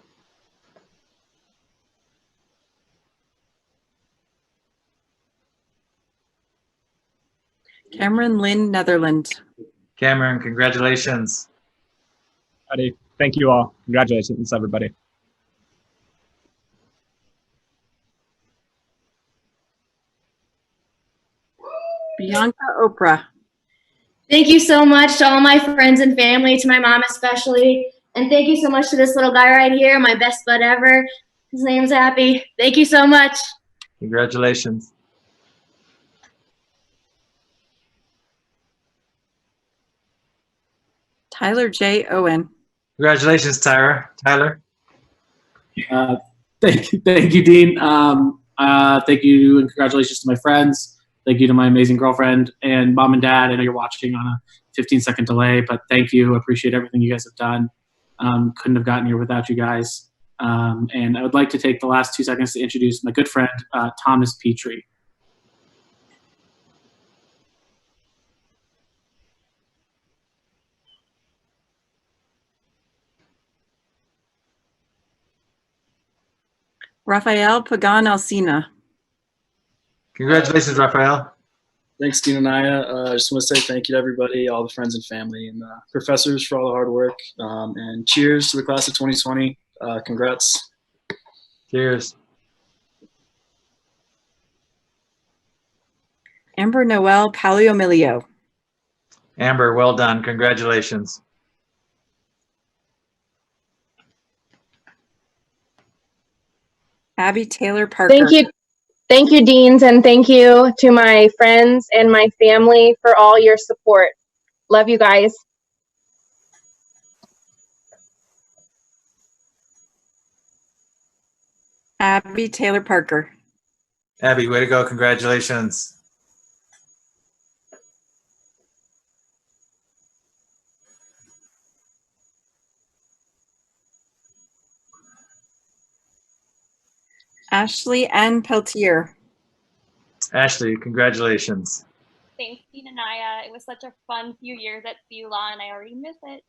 Speaker 10: Cameron Lynn Netherland.
Speaker 1: Cameron, congratulations.
Speaker 28: Howdy. Thank you all. Congratulations, everybody.
Speaker 10: Bianca Oprah.
Speaker 4: Thank you so much to all my friends and family, to my mom especially. And thank you so much to this little guy right here, my best bud ever. His name's Happy. Thank you so much.
Speaker 1: Congratulations.
Speaker 10: Tyler J. Owen.
Speaker 1: Congratulations, Tyler.
Speaker 5: Thank you, Dean. Thank you and congratulations to my friends. Thank you to my amazing girlfriend and mom and dad. I know you're watching on a 15-second delay, but thank you. Appreciate everything you guys have done. Couldn't have gotten here without you guys. And I would like to take the last 2 seconds to introduce my good friend, Thomas Petrie.
Speaker 10: Rafael Pagan Alcina.
Speaker 1: Congratulations, Rafael.
Speaker 6: Thanks, Dean and I just want to say thank you to everybody, all the friends and family, and professors for all the hard work. And cheers to the class of 2020. Congrats.
Speaker 1: Cheers.
Speaker 10: Amber Noel Paleomilio.
Speaker 1: Amber, well done. Congratulations.
Speaker 10: Abby Taylor Parker.
Speaker 7: Thank you, deans, and thank you to my friends and my family for all your support. Love you guys.
Speaker 10: Abby Taylor Parker.
Speaker 1: Abby, way to go. Congratulations.
Speaker 10: Ashley N. Peltier.
Speaker 1: Ashley, congratulations.
Speaker 8: Thanks, Dean and Naya. It was such a fun few years at CU Law, and I already miss it.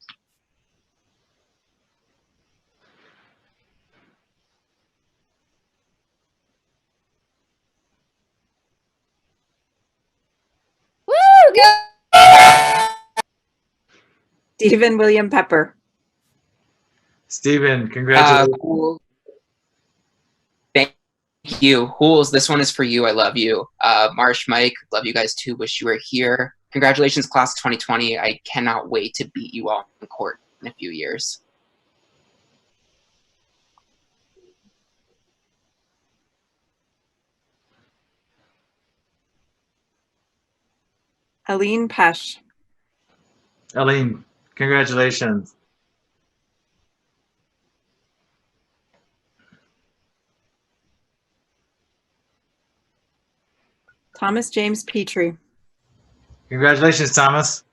Speaker 7: Woo! Go!
Speaker 10: Stephen William Pepper.
Speaker 1: Stephen, congratulations.
Speaker 16: Cool. Thank you. Hools, this one is for you. I love you. Marsh, Mike, love you guys too. Wish you were here. Congratulations, class of 2020. I cannot wait to beat you all in court in a few years.
Speaker 10: Aline Pesh.
Speaker 1: Aline, congratulations.
Speaker 10: Thomas James Petrie.
Speaker 1: Congratulations, Thomas.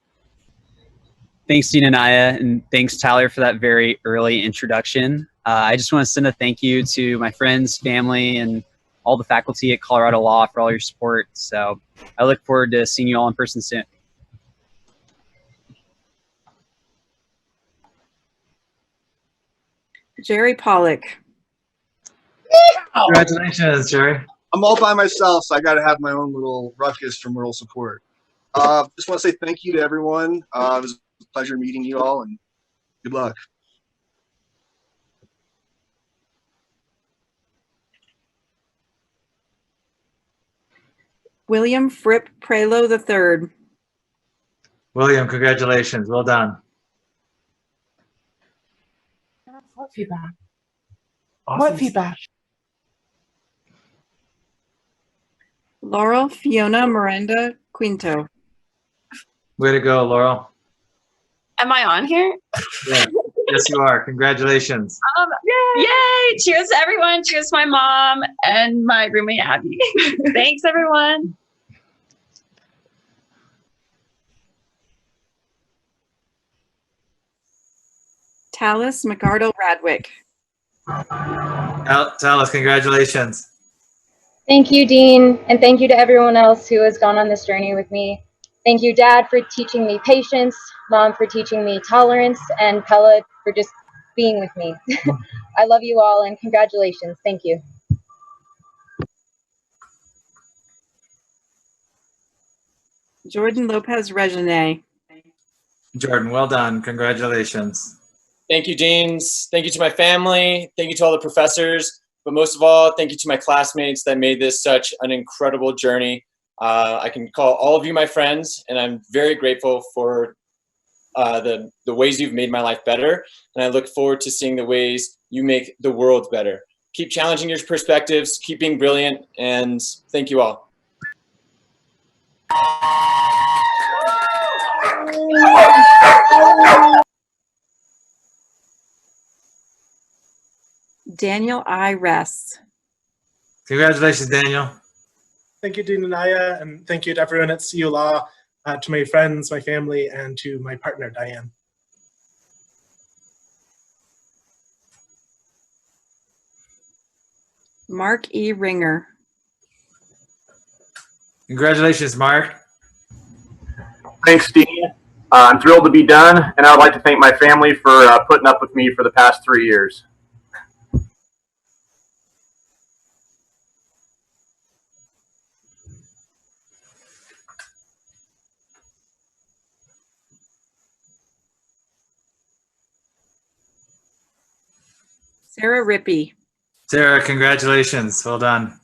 Speaker 25: Thanks, Dean and Naya, and thanks, Tyler, for that very early introduction. I just want to send a thank you to my friends, family, and all the faculty at Colorado Law for all your support. So I look forward to seeing you all in person soon.
Speaker 10: Jerry Pollock.
Speaker 1: Congratulations, Jerry.
Speaker 28: I'm all by myself, so I got to have my own little ruckus for moral support. Just want to say thank you to everyone. It was a pleasure meeting you all, and good luck.
Speaker 10: William Fripp Prelo III.
Speaker 1: William, congratulations. Well done.
Speaker 29: What feedback?
Speaker 1: Awesome.
Speaker 29: What feedback?
Speaker 10: Laurel Fiona Miranda Quinto.
Speaker 1: Way to go, Laurel.
Speaker 30: Am I on here?
Speaker 1: Yeah. Yes, you are. Congratulations.
Speaker 30: Yay! Cheers to everyone. Cheers to my mom and my roommate Abby. Thanks, everyone.
Speaker 10: Tallis McArdle Radwick.
Speaker 1: Tallis, congratulations.
Speaker 7: Thank you, Dean, and thank you to everyone else who has gone on this journey with me. Thank you, Dad, for teaching me patience, Mom for teaching me tolerance, and Pella for just being with me. I love you all, and congratulations. Thank you.
Speaker 10: Jordan Lopez Regine.
Speaker 1: Jordan, well done. Congratulations.
Speaker 31: Thank you, deans. Thank you to my family. Thank you to all the professors. But most of all, thank you to my classmates that made this such an incredible journey. I can call all of you my friends, and I'm very grateful for the ways you've made my life better. And I look forward to seeing the ways you make the world better. Keep challenging your perspectives, keep being brilliant, and thank you all.
Speaker 10: Daniel I. Ress.
Speaker 1: Congratulations, Daniel.
Speaker 3: Thank you, Dean Anaya, and thank you to everyone at CU Law, to my friends, my family, and to my partner, Diane.
Speaker 10: Mark E. Ringer.
Speaker 1: Congratulations, Mark.
Speaker 9: Thanks, Dean. I'm thrilled to be done, and I would like to thank my family for putting up with me for the past 3 years.
Speaker 10: Sarah Rippey.
Speaker 1: Sarah, congratulations. Well done.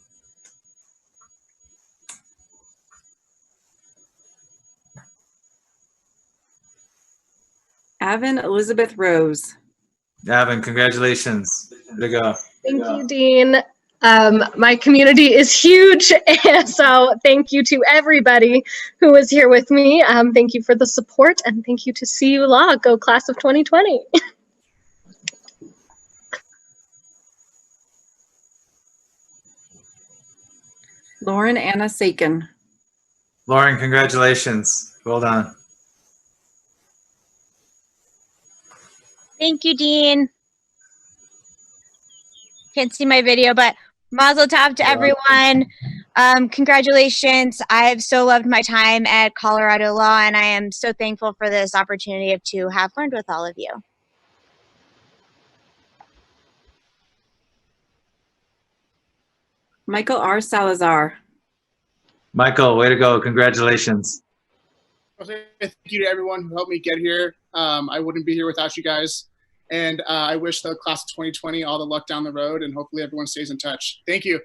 Speaker 10: Avon Elizabeth Rose.
Speaker 1: Gavin, congratulations. Way to go.
Speaker 12: Thank you, Dean. My community is huge, and so thank you to everybody who is here with me. Thank you for the support, and thank you to CU Law. Go class of 2020.
Speaker 10: Lauren Anna Sakin.
Speaker 1: Lauren, congratulations. Well done.
Speaker 13: Thank you, Dean. Can't see my video, but mazel tov to everyone. Congratulations. I've so loved my time at Colorado Law, and I am so thankful for this opportunity to have learned with all of you.
Speaker 10: Michael R. Salazar.
Speaker 1: Michael, way to go. Congratulations.
Speaker 14: Thank you to everyone who helped me get here. I wouldn't be here without you guys. And I wish the class of 2020 all the luck down the road, and hopefully everyone stays in touch. Thank you.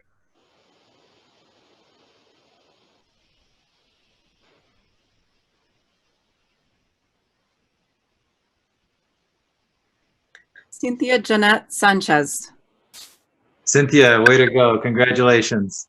Speaker 10: Cynthia Jeanette Sanchez.
Speaker 1: Cynthia, way to go. Congratulations.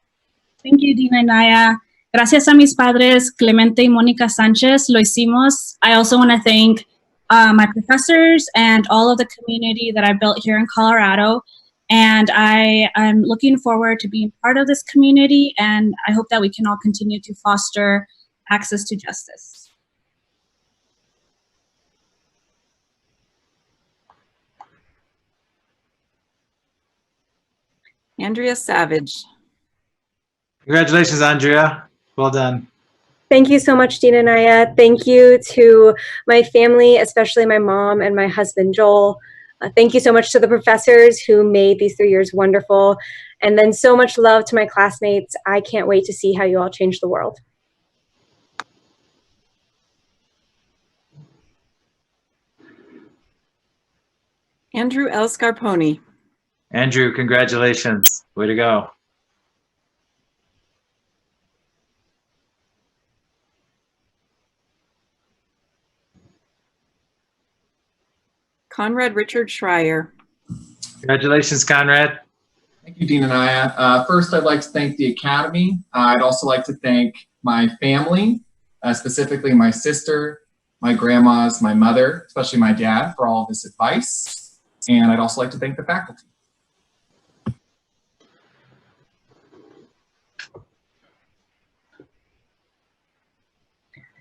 Speaker 15: Thank you, Dina Naya. Gracias a mis padres, Clemente y Mónica Sánchez, lo hicimos. I also want to thank my professors and all of the community that I built here in Colorado. And I am looking forward to being part of this community, and I hope that we can all continue to foster access to justice.
Speaker 10: Andrea Savage.
Speaker 1: Congratulations, Andrea. Well done.
Speaker 17: Thank you so much, Dean and Naya. Thank you to my family, especially my mom and my husband, Joel. Thank you so much to the professors who made these 3 years wonderful. And then so much love to my classmates. I can't wait to see how you all change the world.
Speaker 10: Andrew L. Scarponi.
Speaker 1: Andrew, congratulations. Way to go.
Speaker 10: Conrad Richard Schreier.
Speaker 1: Congratulations, Conrad.
Speaker 18: Thank you, Dean Anaya. First, I'd like to thank the Academy. I'd also like to thank my family, specifically my sister, my grandmas, my mother, especially my dad, for all of this advice. And I'd also like to thank the faculty.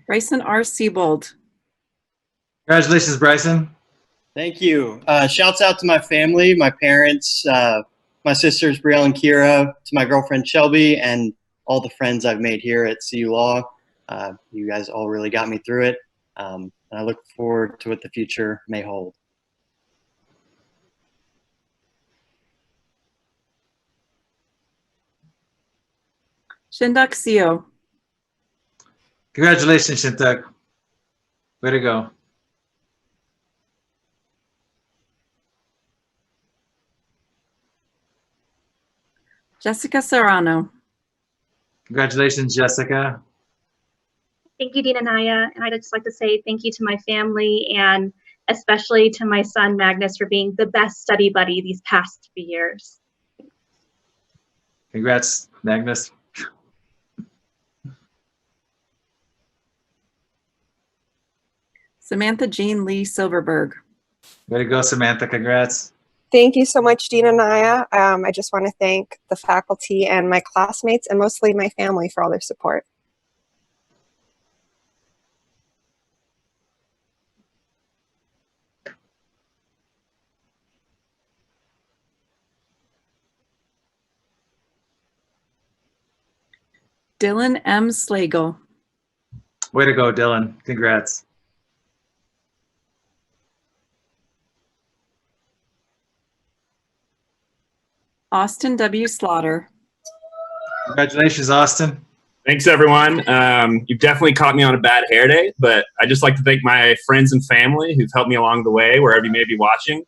Speaker 10: Bryson R. Siebold.
Speaker 1: Congratulations, Bryson.
Speaker 19: Thank you. Shouts out to my family, my parents, my sisters, Brielle and Kira, to my girlfriend, Shelby, and all the friends I've made here at CU Law. You guys all really got me through it. And I look forward to what the future may hold.
Speaker 10: Shinduk Seo.
Speaker 1: Congratulations, Shintuk. Way to go.
Speaker 10: Jessica Serrano.
Speaker 1: Congratulations, Jessica.
Speaker 2: Thank you, Dean and Naya. And I'd just like to say thank you to my family and especially to my son, Magnus, for being the best study buddy these past 3 years.
Speaker 1: Congrats, Magnus.
Speaker 10: Samantha Jean Lee Silverberg.
Speaker 1: Way to go, Samantha. Congrats.
Speaker 4: Thank you so much, Dean and Naya. I just want to thank the faculty and my classmates and mostly my family for all their support.
Speaker 10: Dylan M. Slagle.
Speaker 1: Way to go, Dylan. Congrats.
Speaker 10: Austin W. Slaughter.
Speaker 1: Congratulations, Austin.
Speaker 5: Thanks, everyone. You've definitely caught me on a bad hair day, but I'd just like to thank my friends and family who've helped me along the way, wherever you may be watching.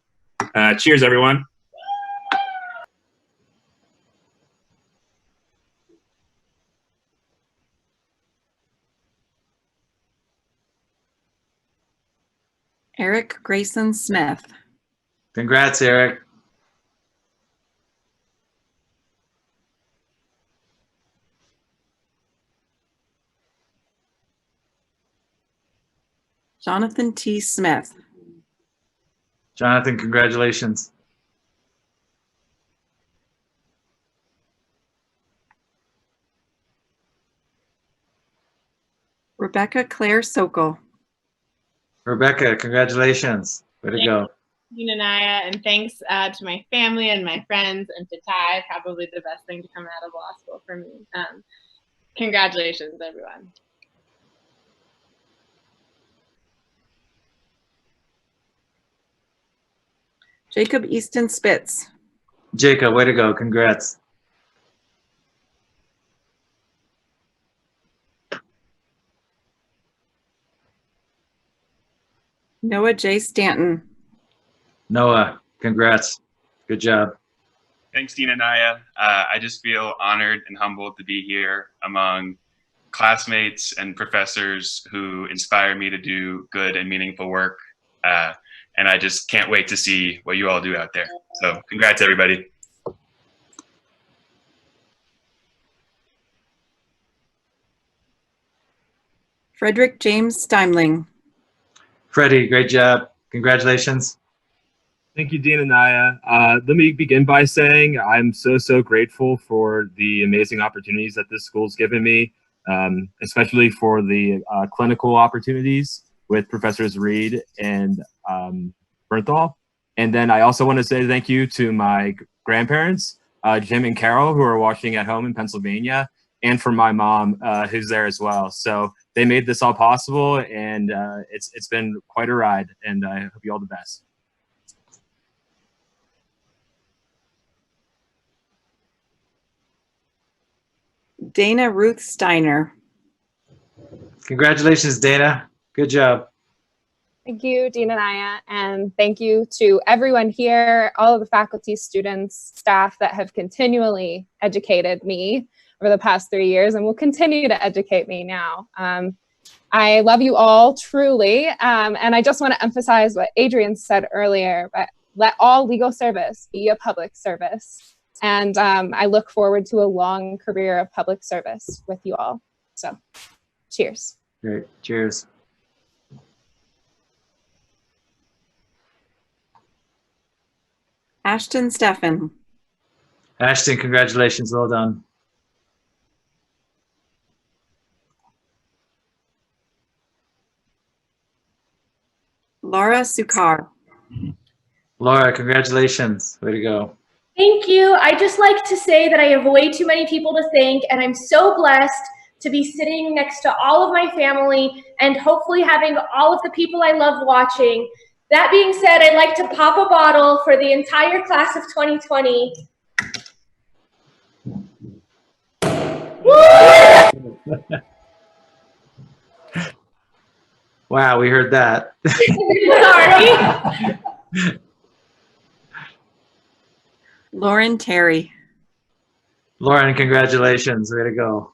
Speaker 5: Cheers, everyone.
Speaker 10: Eric Grayson Smith.
Speaker 1: Congrats, Eric.
Speaker 10: Jonathan T. Smith.
Speaker 1: Jonathan, congratulations.
Speaker 10: Rebecca Claire Sokol.
Speaker 1: Rebecca, congratulations. Way to go.
Speaker 11: Dean and Naya, and thanks to my family and my friends and to Ty, probably the best thing to come out of law school for me. Congratulations, everyone.
Speaker 10: Jacob Easton Spitz.
Speaker 1: Jacob, way to go. Congrats.
Speaker 10: Noah J. Stanton.
Speaker 1: Noah, congrats. Good job.
Speaker 20: Thanks, Dean and Naya. I just feel honored and humbled to be here among classmates and professors who inspire me to do good and meaningful work. And I just can't wait to see what you all do out there. So congrats, everybody.
Speaker 10: Frederick James Steimling.
Speaker 1: Freddie, great job. Congratulations.
Speaker 21: Thank you, Dean and Naya. Let me begin by saying I'm so grateful for the amazing opportunities that this school's given me, especially for the clinical opportunities with Professors Reed and Bernthal. And then I also want to say thank you to my grandparents, Jim and Carol, who are watching at home in Pennsylvania, and for my mom, who's there as well. So they made this all possible, and it's been quite a ride, and I hope you all the best.
Speaker 10: Dana Ruth Steiner.
Speaker 1: Congratulations, Dana. Good job.
Speaker 22: Thank you, Dean and Naya, and thank you to everyone here, all of the faculty, students, staff that have continually educated me over the past 3 years and will continue to educate me now. I love you all truly, and I just want to emphasize what Adrian said earlier, but let all legal service be a public service. And I look forward to a long career of public service with you all. So, cheers.
Speaker 1: Great. Cheers.
Speaker 10: Ashton Steffen.
Speaker 1: Ashton, congratulations. Well done.
Speaker 10: Laura Sukar.
Speaker 1: Laura, congratulations. Way to go.
Speaker 23: Thank you. I just like to say that I have way too many people to thank, and I'm so blessed to be sitting next to all of my family and hopefully having all of the people I love watching. That being said, I'd like to pop a bottle for the entire class of 2020.
Speaker 1: Wow, we heard that.
Speaker 23: Sorry.
Speaker 10: Lauren Terry.
Speaker 1: Lauren, congratulations. Way to go.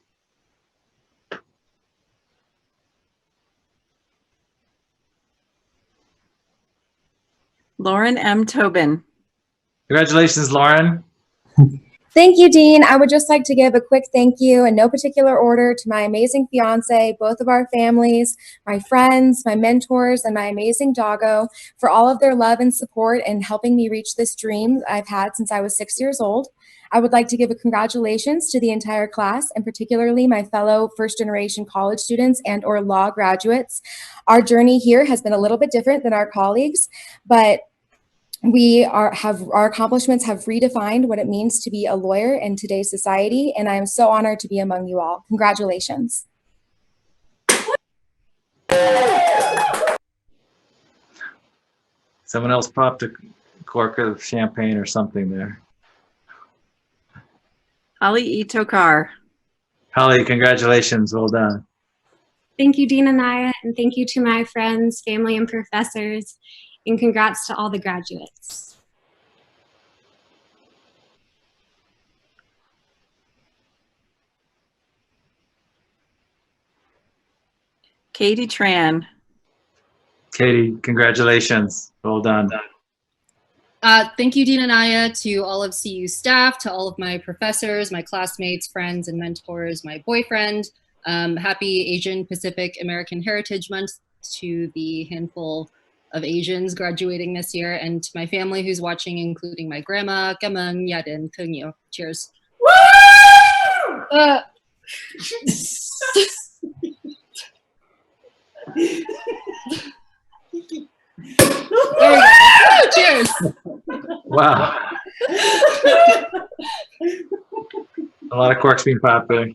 Speaker 10: Lauren M. Tobin.
Speaker 1: Congratulations, Lauren.
Speaker 6: Thank you, Dean. I would just like to give a quick thank you in no particular order to my amazing fiance, both of our families, my friends, my mentors, and my amazing doggo for all of their love and support in helping me reach this dream I've had since I was 6 years old. I would like to give a congratulations to the entire class, and particularly my fellow first-generation college students and/or law graduates. Our journey here has been a little bit different than our colleagues, but our accomplishments have redefined what it means to be a lawyer in today's society, and I am so honored to be among you all. Congratulations.
Speaker 1: Someone else popped a cork of champagne or something there.
Speaker 10: Holly E. Tokar.
Speaker 1: Holly, congratulations. Well done.
Speaker 7: Thank you, Dean and Naya, and thank you to my friends, family, and professors, and congrats to all the graduates.
Speaker 10: Katie Tran.
Speaker 1: Katie, congratulations. Well done.
Speaker 8: Thank you, Dean and Naya, to all of CU staff, to all of my professors, my classmates, friends, and mentors, my boyfriend. Happy Asian Pacific American Heritage Month to the handful of Asians graduating this year, and to my family who's watching, including my grandma, Gamang, Yadin, Kungyo. Cheers. There we go. Cheers.
Speaker 1: Wow. A lot of corks being popped there.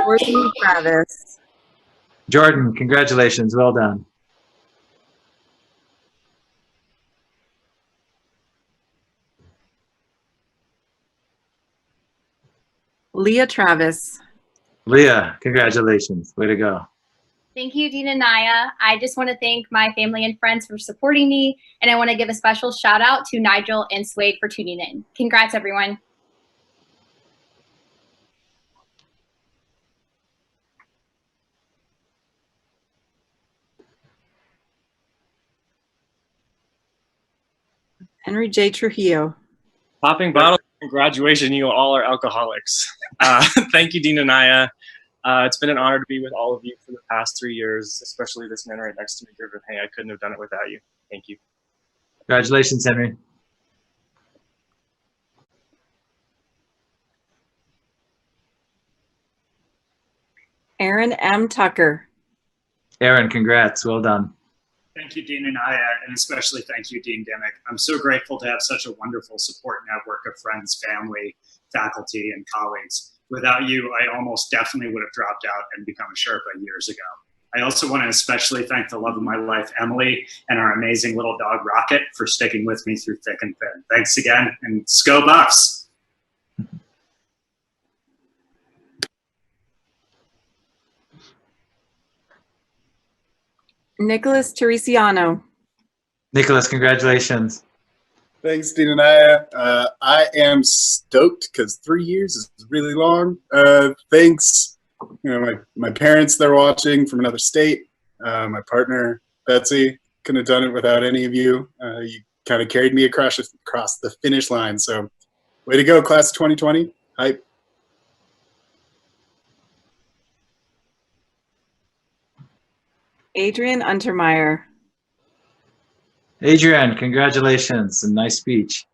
Speaker 10: Jordan Travis.
Speaker 1: Jordan, congratulations. Well done.
Speaker 10: Leah Travis.
Speaker 1: Leah, congratulations. Way to go.
Speaker 16: Thank you, Dean and Naya. I just want to thank my family and friends for supporting me, and I want to give a special shout out to Nigel and Swade for tuning in. Congrats, everyone.
Speaker 10: Henry J. Trujillo.
Speaker 24: Popping bottles and graduation, you all are alcoholics. Thank you, Dean and Naya. It's been an honor to be with all of you for the past 3 years, especially this man right next to me, Griffin. Hey, I couldn't have done it without you. Thank you.
Speaker 1: Congratulations, Henry.
Speaker 10: Aaron M. Tucker.
Speaker 1: Aaron, congrats. Well done.
Speaker 25: Thank you, Dean and Naya, and especially thank you, Dean Dimick. I'm so grateful to have such a wonderful support network of friends, family, faculty, and colleagues. Without you, I almost definitely would have dropped out and become a Sherpa years ago. I also want to especially thank the love of my life, Emily, and our amazing little dog, Rocket, for sticking with me through thick and thin. Thanks again, and Sco Buffs!
Speaker 10: Nicholas Teresiano.
Speaker 1: Nicholas, congratulations.
Speaker 26: Thanks, Dean and Naya. I am stoked because 3 years is really long. Thanks, my parents, they're watching from another state. My partner, Betsy, couldn't have done it without any of you. You kind of carried me across the finish line. So way to go, class of 2020. Hype.
Speaker 10: Adrian Untermeyer.
Speaker 1: Adrian, congratulations and nice speech.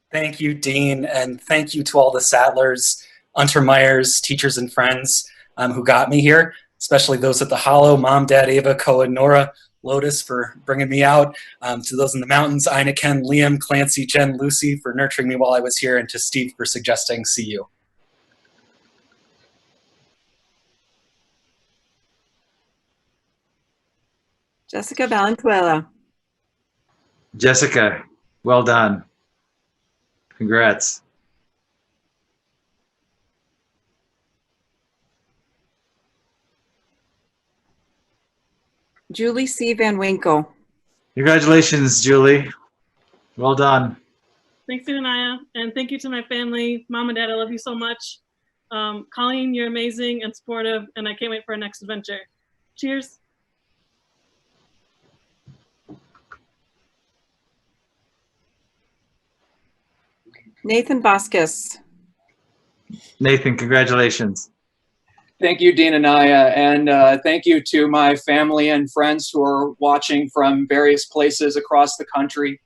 Speaker 27: Thank you, Dean, and thank you to all the Sattlers, Untermeyers, teachers and friends who got me here, especially those at the Hollow, Mom, Dad, Ava, Koa, Nora, Lotus for bringing me out, to those in the mountains, Ina, Ken, Liam, Clancy, Jen, Lucy for nurturing me while I was here, and to Steve for suggesting CU.
Speaker 10: Jessica Valenzuela.
Speaker 1: Jessica, well done. Congrats.
Speaker 10: Julie C. Van Winkle.
Speaker 1: Congratulations, Julie. Well done.
Speaker 28: Thanks, Dean and Naya, and thank you to my family. Mom and Dad, I love you so much. Colleen, you're amazing and supportive, and I can't wait for our next adventure. Cheers.
Speaker 10: Nathan Vasquez.
Speaker 1: Nathan, congratulations.
Speaker 3: Thank you, Dean Anaya, and thank you to my family and friends who are watching from various places across the country.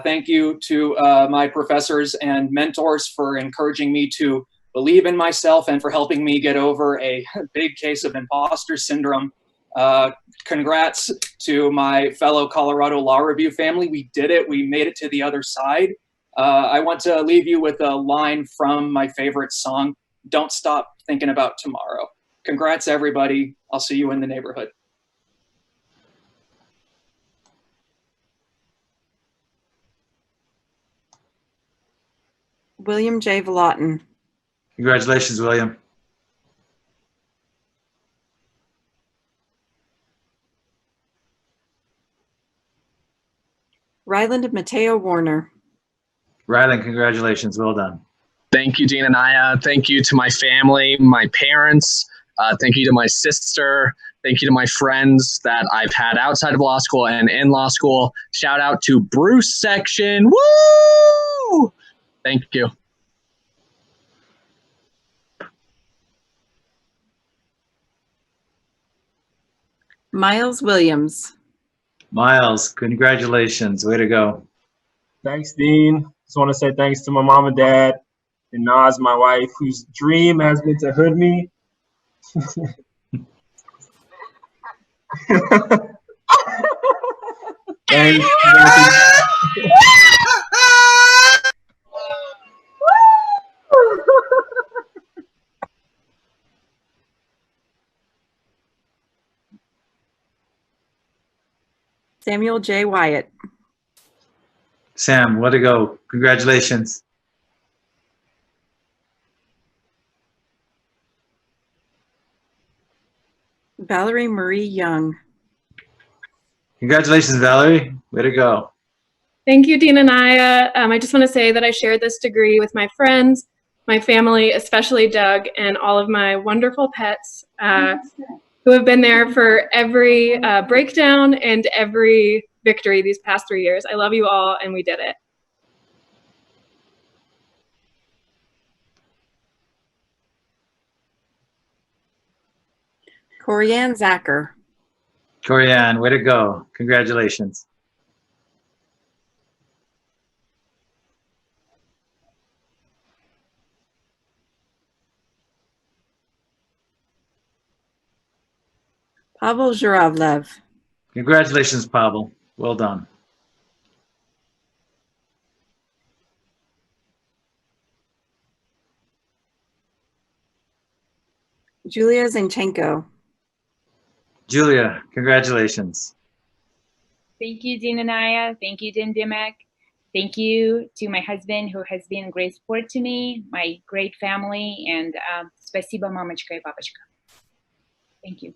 Speaker 3: Thank you to my professors and mentors for encouraging me to believe in myself and for helping me get over a big case of imposter syndrome. Congrats to my fellow Colorado Law Review family. We did it. We made it to the other side. I want to leave you with a line from my favorite song, "Don't Stop Thinking About Tomorrow." Congrats, everybody. I'll see you in the neighborhood.
Speaker 10: William J. Vallotton.
Speaker 1: Congratulations, William.
Speaker 10: Ryland Mateo Warner.
Speaker 1: Ryland, congratulations. Well done.
Speaker 9: Thank you, Dean Anaya. Thank you to my family, my parents. Thank you to my sister. Thank you to my friends that I've had outside of law school and in law school. Shout out to Bruce Section. Woo! Thank you.
Speaker 10: Miles Williams.
Speaker 1: Miles, congratulations. Way to go.
Speaker 21: Thanks, Dean. Just want to say thanks to my mom and dad and Naz, my wife, whose dream has been to hood me. And
Speaker 10: Samuel J. Wyatt.
Speaker 1: Sam, way to go. Congratulations.
Speaker 10: Valerie Marie Young.
Speaker 1: Congratulations, Valerie. Way to go.
Speaker 23: Thank you, Dean Anaya. I just want to say that I shared this degree with my friends, my family, especially Doug, and all of my wonderful pets who have been there for every breakdown and every victory these past 3 years. I love you all, and we did it.
Speaker 10: Corianne Zacher.
Speaker 1: Corianne, way to go. Congratulations.
Speaker 10: Pavel Zhuravlev.
Speaker 1: Congratulations, Pavel. Well done.
Speaker 10: Julia Zinchenko.
Speaker 1: Julia, congratulations.
Speaker 12: Thank you, Dean Anaya. Thank you, Dean Dimek. Thank you to my husband, who has been a great support to me, my great family, and спасибо, мамочка и папочка. Thank you.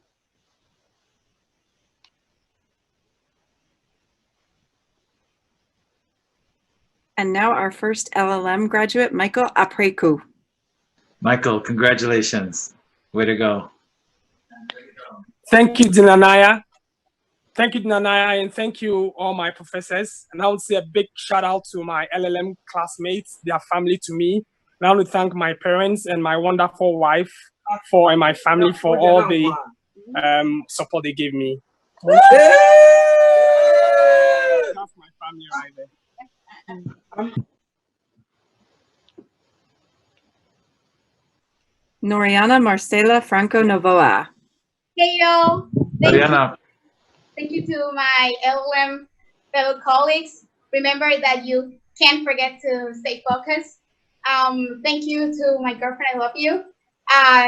Speaker 10: And now our first LLM graduate, Michael Apreku.
Speaker 1: Michael, congratulations. Way to go.
Speaker 13: Thank you, Dean Anaya. Thank you, Dean Anaya, and thank you all my professors. And I would say a big shout out to my LLM classmates, their family to me. And I want to thank my parents and my wonderful wife and my family for all the support they gave me. That's my family right there.
Speaker 10: Noriana Marcela Franco Novoa.
Speaker 14: Hey, y'all.
Speaker 1: Noriana.
Speaker 14: Thank you to my LLM fellow colleagues. Remember that you can't forget to stay focused. Thank you to my girlfriend. I love you.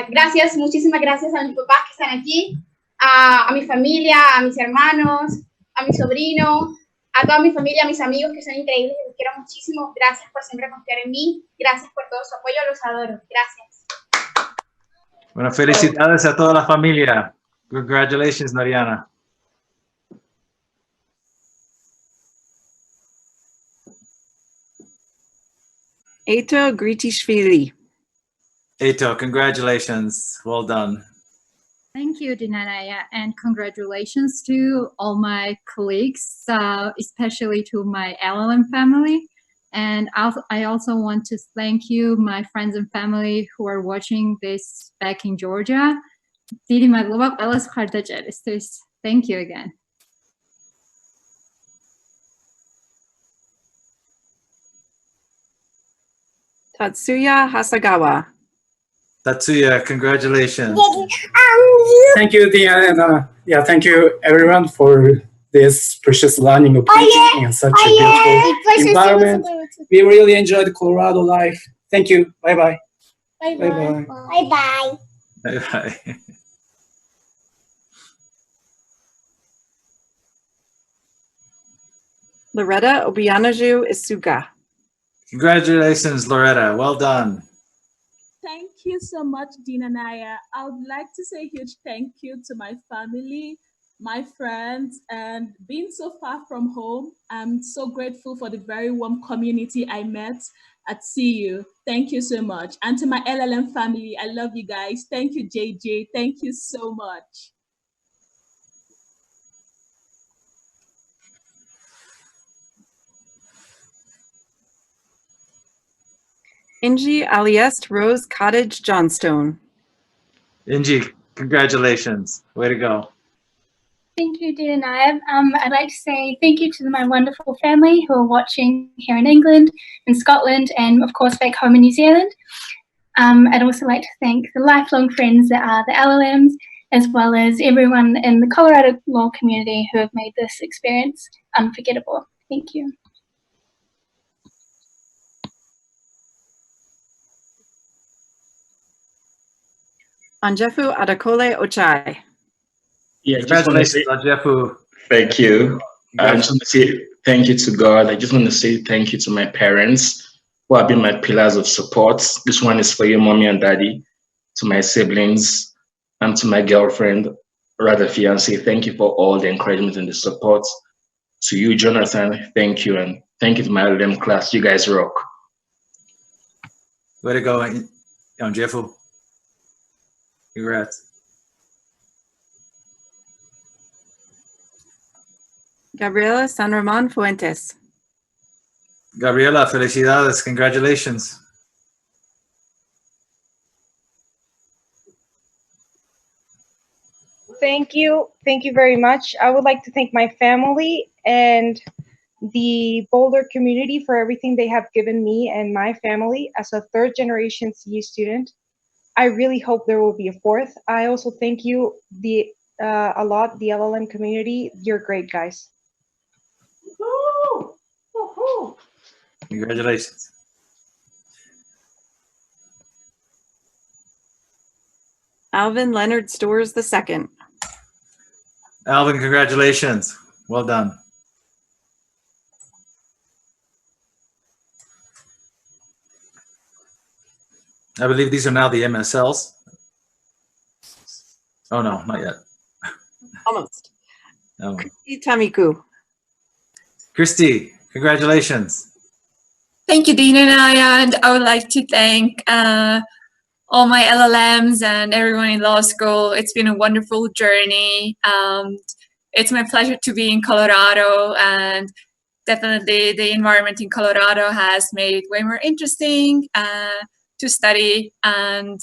Speaker 14: Gracias, muchísimas gracias a mis papás que están aquí, a mi familia, a mis hermanos, a mi sobrino, a toda mi familia, a mis amigos que son increíbles, los quiero muchísimo. Gracias por siempre confiar en mí. Gracias por todo su apoyo, los adoro. Gracias.
Speaker 1: Bueno, felicidades a toda la familia. Congratulations, Noriana.
Speaker 10: Eito Gritishvili.
Speaker 1: Eito, congratulations. Well done.
Speaker 15: Thank you, Dean Anaya, and congratulations to all my colleagues, especially to my LLM family. And I also want to thank you, my friends and family who are watching this back in Georgia. Didi madlubak alas khardajaristis. Thank you again.
Speaker 10: Tatsuya Hasagawa.
Speaker 1: Tatsuya, congratulations.
Speaker 2: Thank you, Dean, and yeah, thank you everyone for this precious learning opportunity in such a beautiful environment. We really enjoyed Colorado life. Thank you. Bye bye.
Speaker 14: Bye
Speaker 2: Bye
Speaker 14: bye.
Speaker 2: bye.
Speaker 14: Bye bye.
Speaker 1: Bye-bye.
Speaker 10: Loretta Obianaju Isuga.
Speaker 1: Congratulations, Loretta. Well done.
Speaker 4: Thank you so much, Dean and I would like to say a huge thank you to my family, my friends, and being so far from home. I'm so grateful for the very warm community I met at CU. Thank you so much. And to my LLM family, I love you guys. Thank you, JJ. Thank you so much.
Speaker 10: Inji Aliest Rose Cottage Johnstone.
Speaker 1: Inji, congratulations. Way to go.
Speaker 5: Thank you, Dean and I. I'd like to say thank you to my wonderful family who are watching here in England, in Scotland, and of course back home in New Zealand. I'd also like to thank the lifelong friends that are the LLMs, as well as everyone in the Colorado law community who have made this experience unforgettable. Thank you.
Speaker 10: Anjefu Adakole Ochai.
Speaker 11: Yeah,
Speaker 1: Congratulations, Jefu.
Speaker 11: Thank you. I just want to say thank you to God. I just want to say thank you to my parents who have been my pillars of support. This one is for you, mommy and daddy, to my siblings, and to my girlfriend, rather fiance. Thank you for all the encouragement and the support. To you, Jonathan, thank you. And thank you to my LLM class. You guys rock.
Speaker 1: Way to go, Jefu. Congrats.
Speaker 10: Gabriela San Ramon Fuentes.
Speaker 1: Gabriela, felicidades. Congratulations.
Speaker 17: Thank you. Thank you very much. I would like to thank my family and the Boulder community for everything they have given me and my family as a third-generation CU student. I really hope there will be a fourth. I also thank you a lot, the LLM community. You're great, guys.
Speaker 1: Congratulations.
Speaker 10: Alvin Leonard Stores II.
Speaker 1: Alvin, congratulations. Well done. I believe these are now the MSLs. Oh, no, not yet.
Speaker 10: Almost.
Speaker 1: Oh.
Speaker 10: Christy Tamiku.
Speaker 1: Christy, congratulations.
Speaker 18: Thank you, Dean and I would like to thank all my LLMs and everyone in law school. It's been a wonderful journey. It's my pleasure to be in Colorado, and definitely the environment in Colorado has made it way more interesting to study. And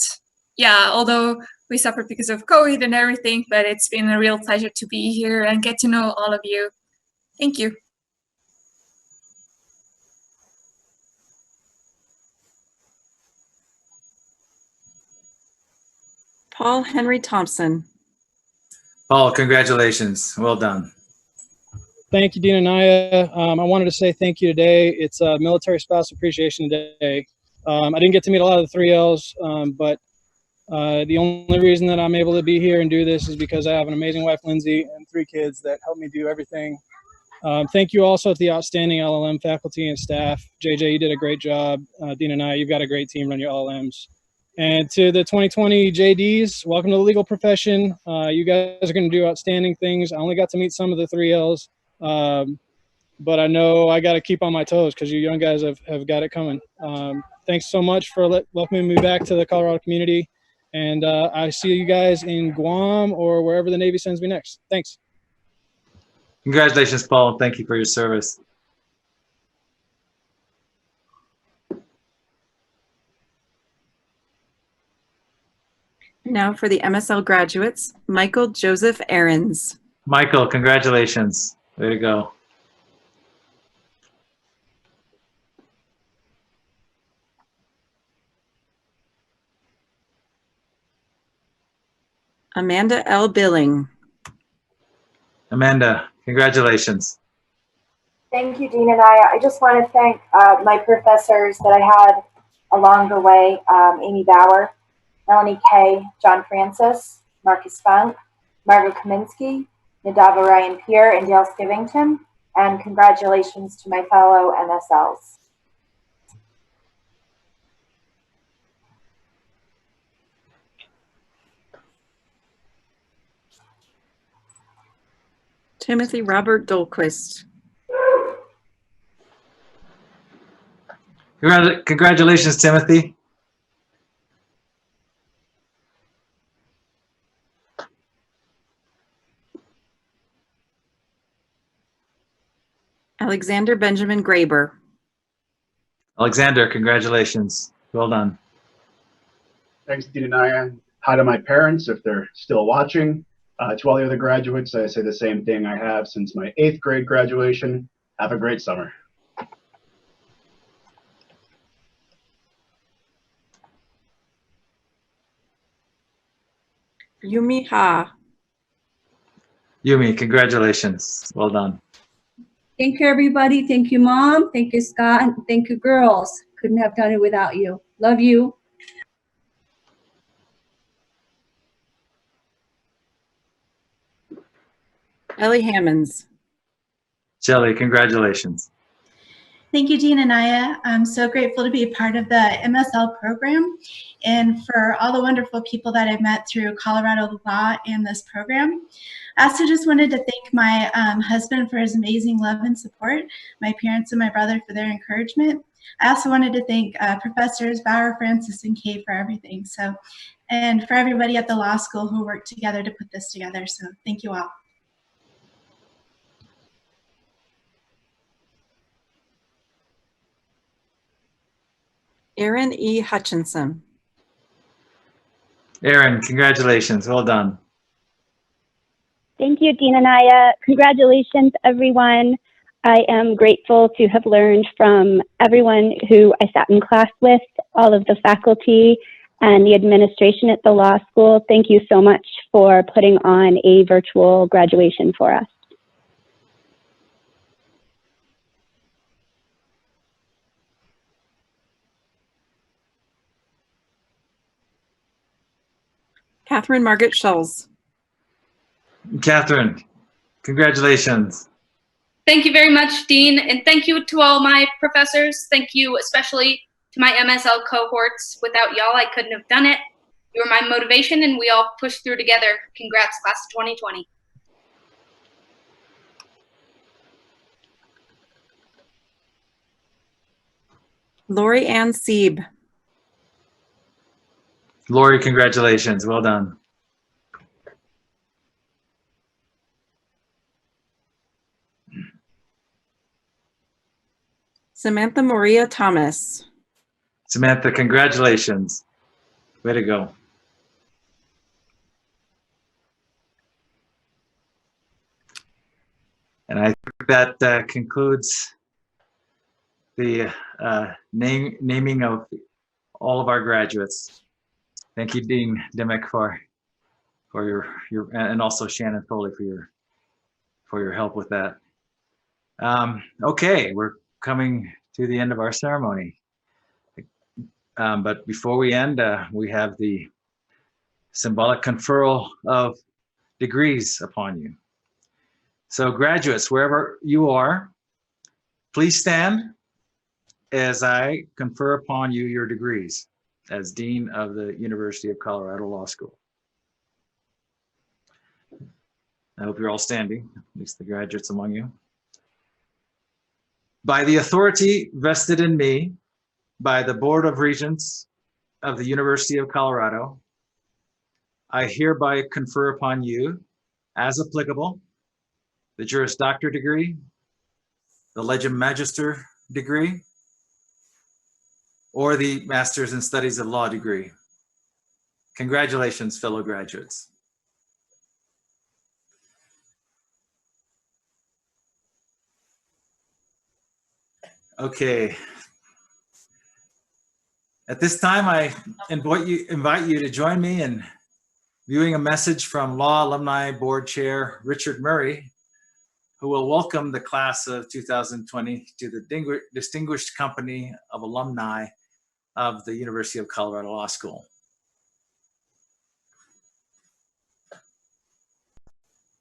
Speaker 18: yeah, although we suffered because of COVID and everything, but it's been a real pleasure to be here and get to know all of you. Thank you.
Speaker 10: Paul Henry Thompson.
Speaker 1: Paul, congratulations. Well done.
Speaker 19: Thank you, Dean and Naya. I wanted to say thank you today. It's Military Spouse Appreciation Day. I didn't get to meet a lot of the 3Ls, but the only reason that I'm able to be here and do this is because I have an amazing wife, Lindsay, and 3 kids that help me do everything. Thank you also to the outstanding LLM faculty and staff. JJ, you did a great job. Dean and I, you've got a great team run your LLMs. And to the 2020 JDs, welcome to the legal profession. You guys are going to do outstanding things. I only got to meet some of the 3Ls, but I know I got to keep on my toes because you young guys have got it coming. Thanks so much for welcoming me back to the Colorado community. And I see you guys in Guam or wherever the Navy sends me next. Thanks.
Speaker 1: Congratulations, Paul. Thank you for your service.
Speaker 10: Now for the MSL graduates, Michael Joseph Ahrens.
Speaker 1: Michael, congratulations. Way to go.
Speaker 10: Amanda L. Billing.
Speaker 1: Amanda, congratulations.
Speaker 6: Thank you, Dean and I just want to thank my professors that I had along the way, Amy Bauer, Melanie Kay, John Francis, Marcus Funk, Margaret Kaminsky, Nadava Ryan Pierre, and Dale Skivington. And congratulations to my fellow MSLs.
Speaker 10: Timothy Robert Dolquist.
Speaker 1: Congratulations, Timothy.
Speaker 10: Alexander Benjamin Graber.
Speaker 1: Alexander, congratulations. Well done.
Speaker 7: Thanks, Dean and I. Hi to my parents, if they're still watching. To all the other graduates, I say the same thing I have since my 8th grade graduation. Have a great summer.
Speaker 10: Yumi Ha.
Speaker 1: Yumi, congratulations. Well done.
Speaker 8: Thank you, everybody. Thank you, Mom. Thank you, Scott. And thank you, girls. Couldn't have done it without you. Love you.
Speaker 10: Ellie Hammonds.
Speaker 1: Shelley, congratulations.
Speaker 16: Thank you, Dean and Naya. I'm so grateful to be a part of the MSL program and for all the wonderful people that I've met through Colorado Law and this program. I also just wanted to thank my husband for his amazing love and support, my parents and my brother for their encouragement. I also wanted to thank Professors Bauer, Francis, and Kay for everything. And for everybody at the law school who worked together to put this together. So thank you all.
Speaker 10: Aaron E. Hutchinson.
Speaker 1: Aaron, congratulations. Well done.
Speaker 20: Thank you, Dean and Naya. Congratulations, everyone. I am grateful to have learned from everyone who I sat in class with, all of the faculty and the administration at the law school. Thank you so much for putting on a virtual graduation for us.
Speaker 10: Catherine Margaret Schulz.
Speaker 1: Catherine, congratulations.
Speaker 22: Thank you very much, Dean, and thank you to all my professors. Thank you especially to my MSL cohorts. Without y'all, I couldn't have done it. You were my motivation, and we all pushed through together. Congrats, class of 2020.
Speaker 10: Lori Ann Sieb.
Speaker 1: Lori, congratulations. Well done.
Speaker 10: Samantha Maria Thomas.
Speaker 1: Samantha, congratulations. Way to go. And I think that concludes the naming of all of our graduates. Thank you, Dean Dimick, for your and also Shannon Foley for your help with that. Okay, we're coming to the end of our ceremony. But before we end, we have the symbolic conferral of degrees upon you. So graduates, wherever you are, please stand as I confer upon you your degrees as Dean of the University of Colorado Law School. I hope you're all standing, at least the graduates among you. By the authority vested in me by the Board of Regents of the University of Colorado, I hereby confer upon you, as applicable, the Juris Doctor degree, the Legum Magister degree, or the Master's in Studies of Law degree. Congratulations, fellow graduates. Okay. At this time, I invite you to join me in viewing a message from Law Alumni Board Chair Richard Murray, who will welcome the class of 2020 to the distinguished company of alumni of the University of Colorado Law School.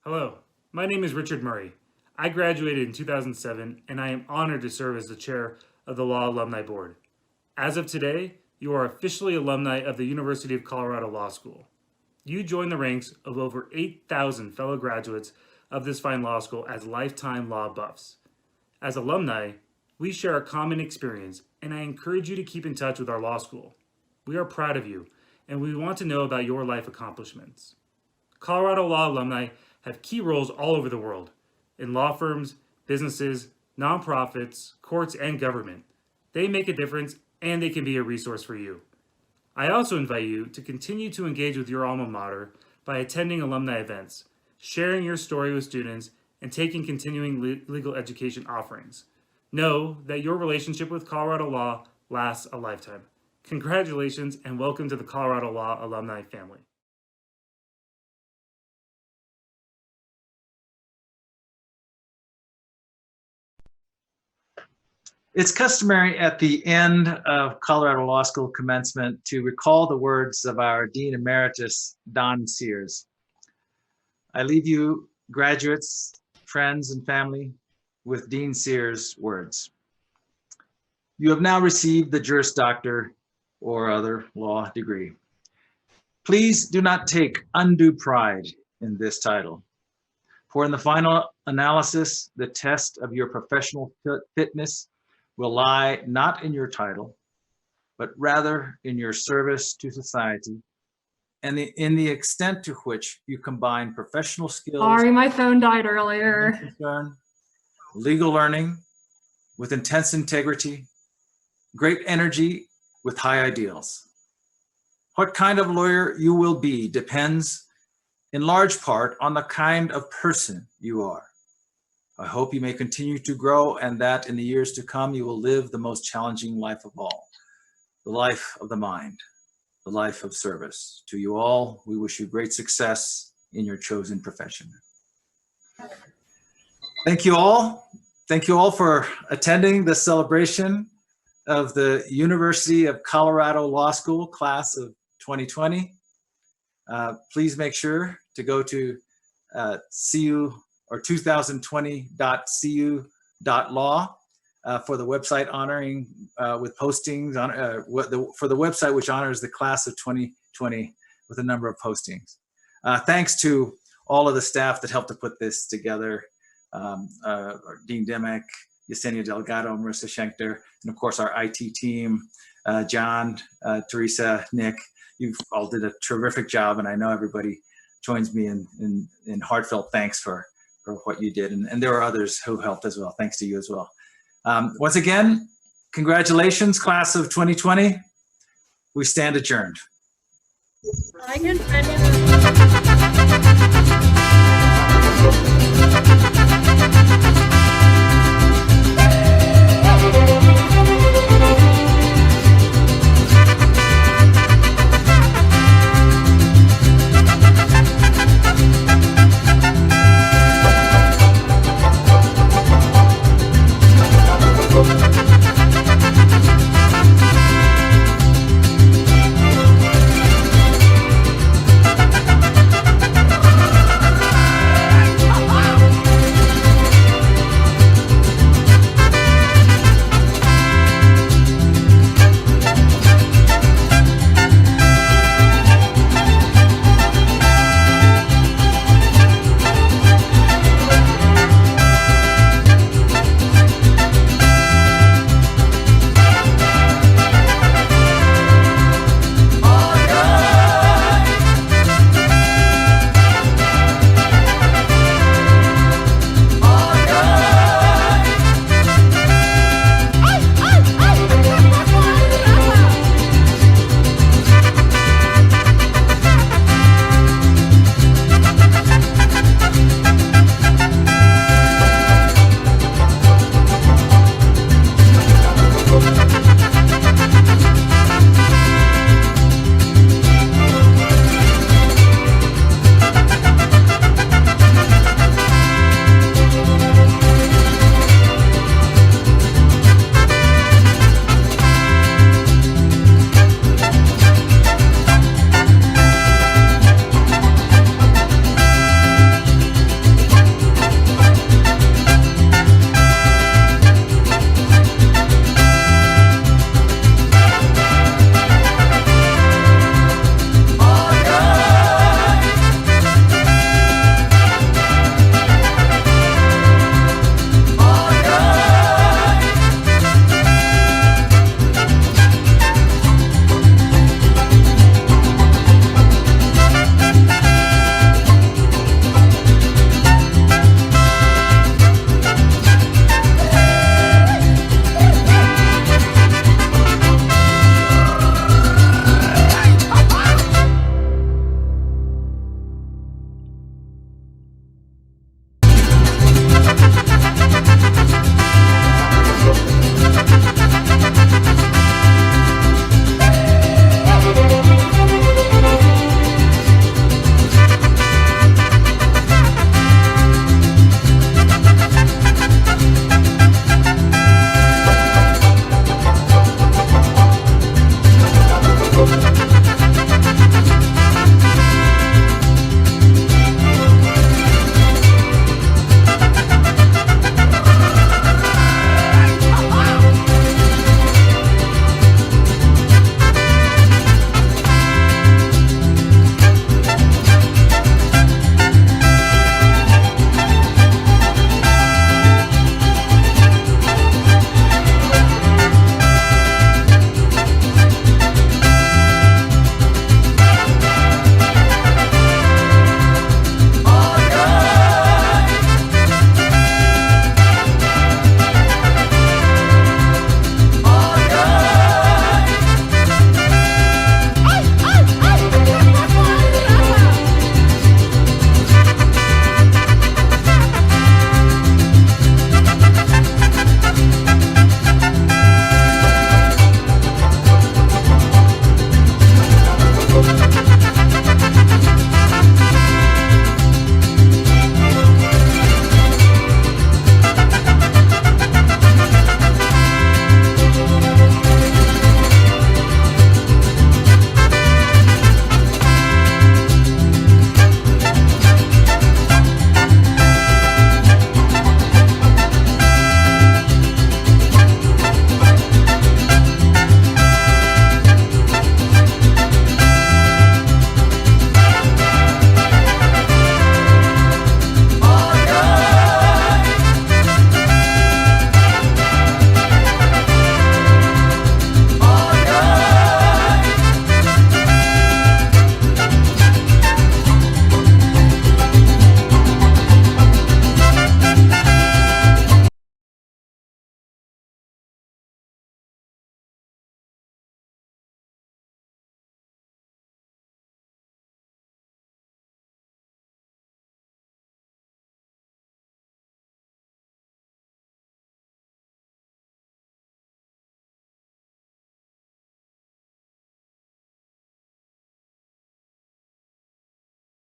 Speaker 3: Hello, my name is Richard Murray. I graduated in 2007, and I am honored to serve as the chair of the Law Alumni Board. As of today, you are officially alumni of the University of Colorado Law School. You join the ranks of over 8,000 fellow graduates of this fine law school as lifetime law buffs. As alumni, we share a common experience, and I encourage you to keep in touch with our law school. We are proud of you, and we want to know about your life accomplishments. Colorado Law alumni have key roles all over the world, in law firms, businesses, nonprofits, courts, and government. They make a difference, and they can be a resource for you. I also invite you to continue to engage with your alma mater by attending alumni events, sharing your story with students, and taking continuing legal education offerings. Know that your relationship with Colorado Law lasts a lifetime. Congratulations and welcome to the Colorado Law alumni family.
Speaker 1: It's customary at the end of Colorado Law School commencement to recall the words of our Dean Emeritus, Don Sears. I leave you, graduates, friends, and family, with Dean Sears' words. You have now received the Juris Doctor or other law degree. Please do not take undue pride in this title, for in the final analysis, the test of your professional fitness will lie not in your title, but rather in your service to society and in the extent to which you combine professional skills.
Speaker 9: Sorry, my phone died earlier.
Speaker 1: Concern, legal learning with intense integrity, great energy with high ideals. What kind of lawyer you will be depends in large part on the kind of person you are. I hope you may continue to grow and that in the years to come, you will live the most challenging life of all, the life of the mind, the life of service. To you all, we wish you great success in your chosen profession. Thank you all. Thank you all for attending the celebration of the University of Colorado Law School class of 2020. Please make sure to go to CU or 2020.cu.law for the website honoring with postings on for the website which honors the class of 2020 with a number of postings. Thanks to all of the staff that helped to put this together, Dean Dimick, Yesenia Delgado, Marissa Schenkter, and of course our IT team, John, Teresa, Nick. You all did a terrific job, and I know everybody joins me in heartfelt thanks for what you did. And there are others who helped as well. Thanks to you as well. Once again, congratulations, class of 2020. We stand adjourned.
Speaker 23: I can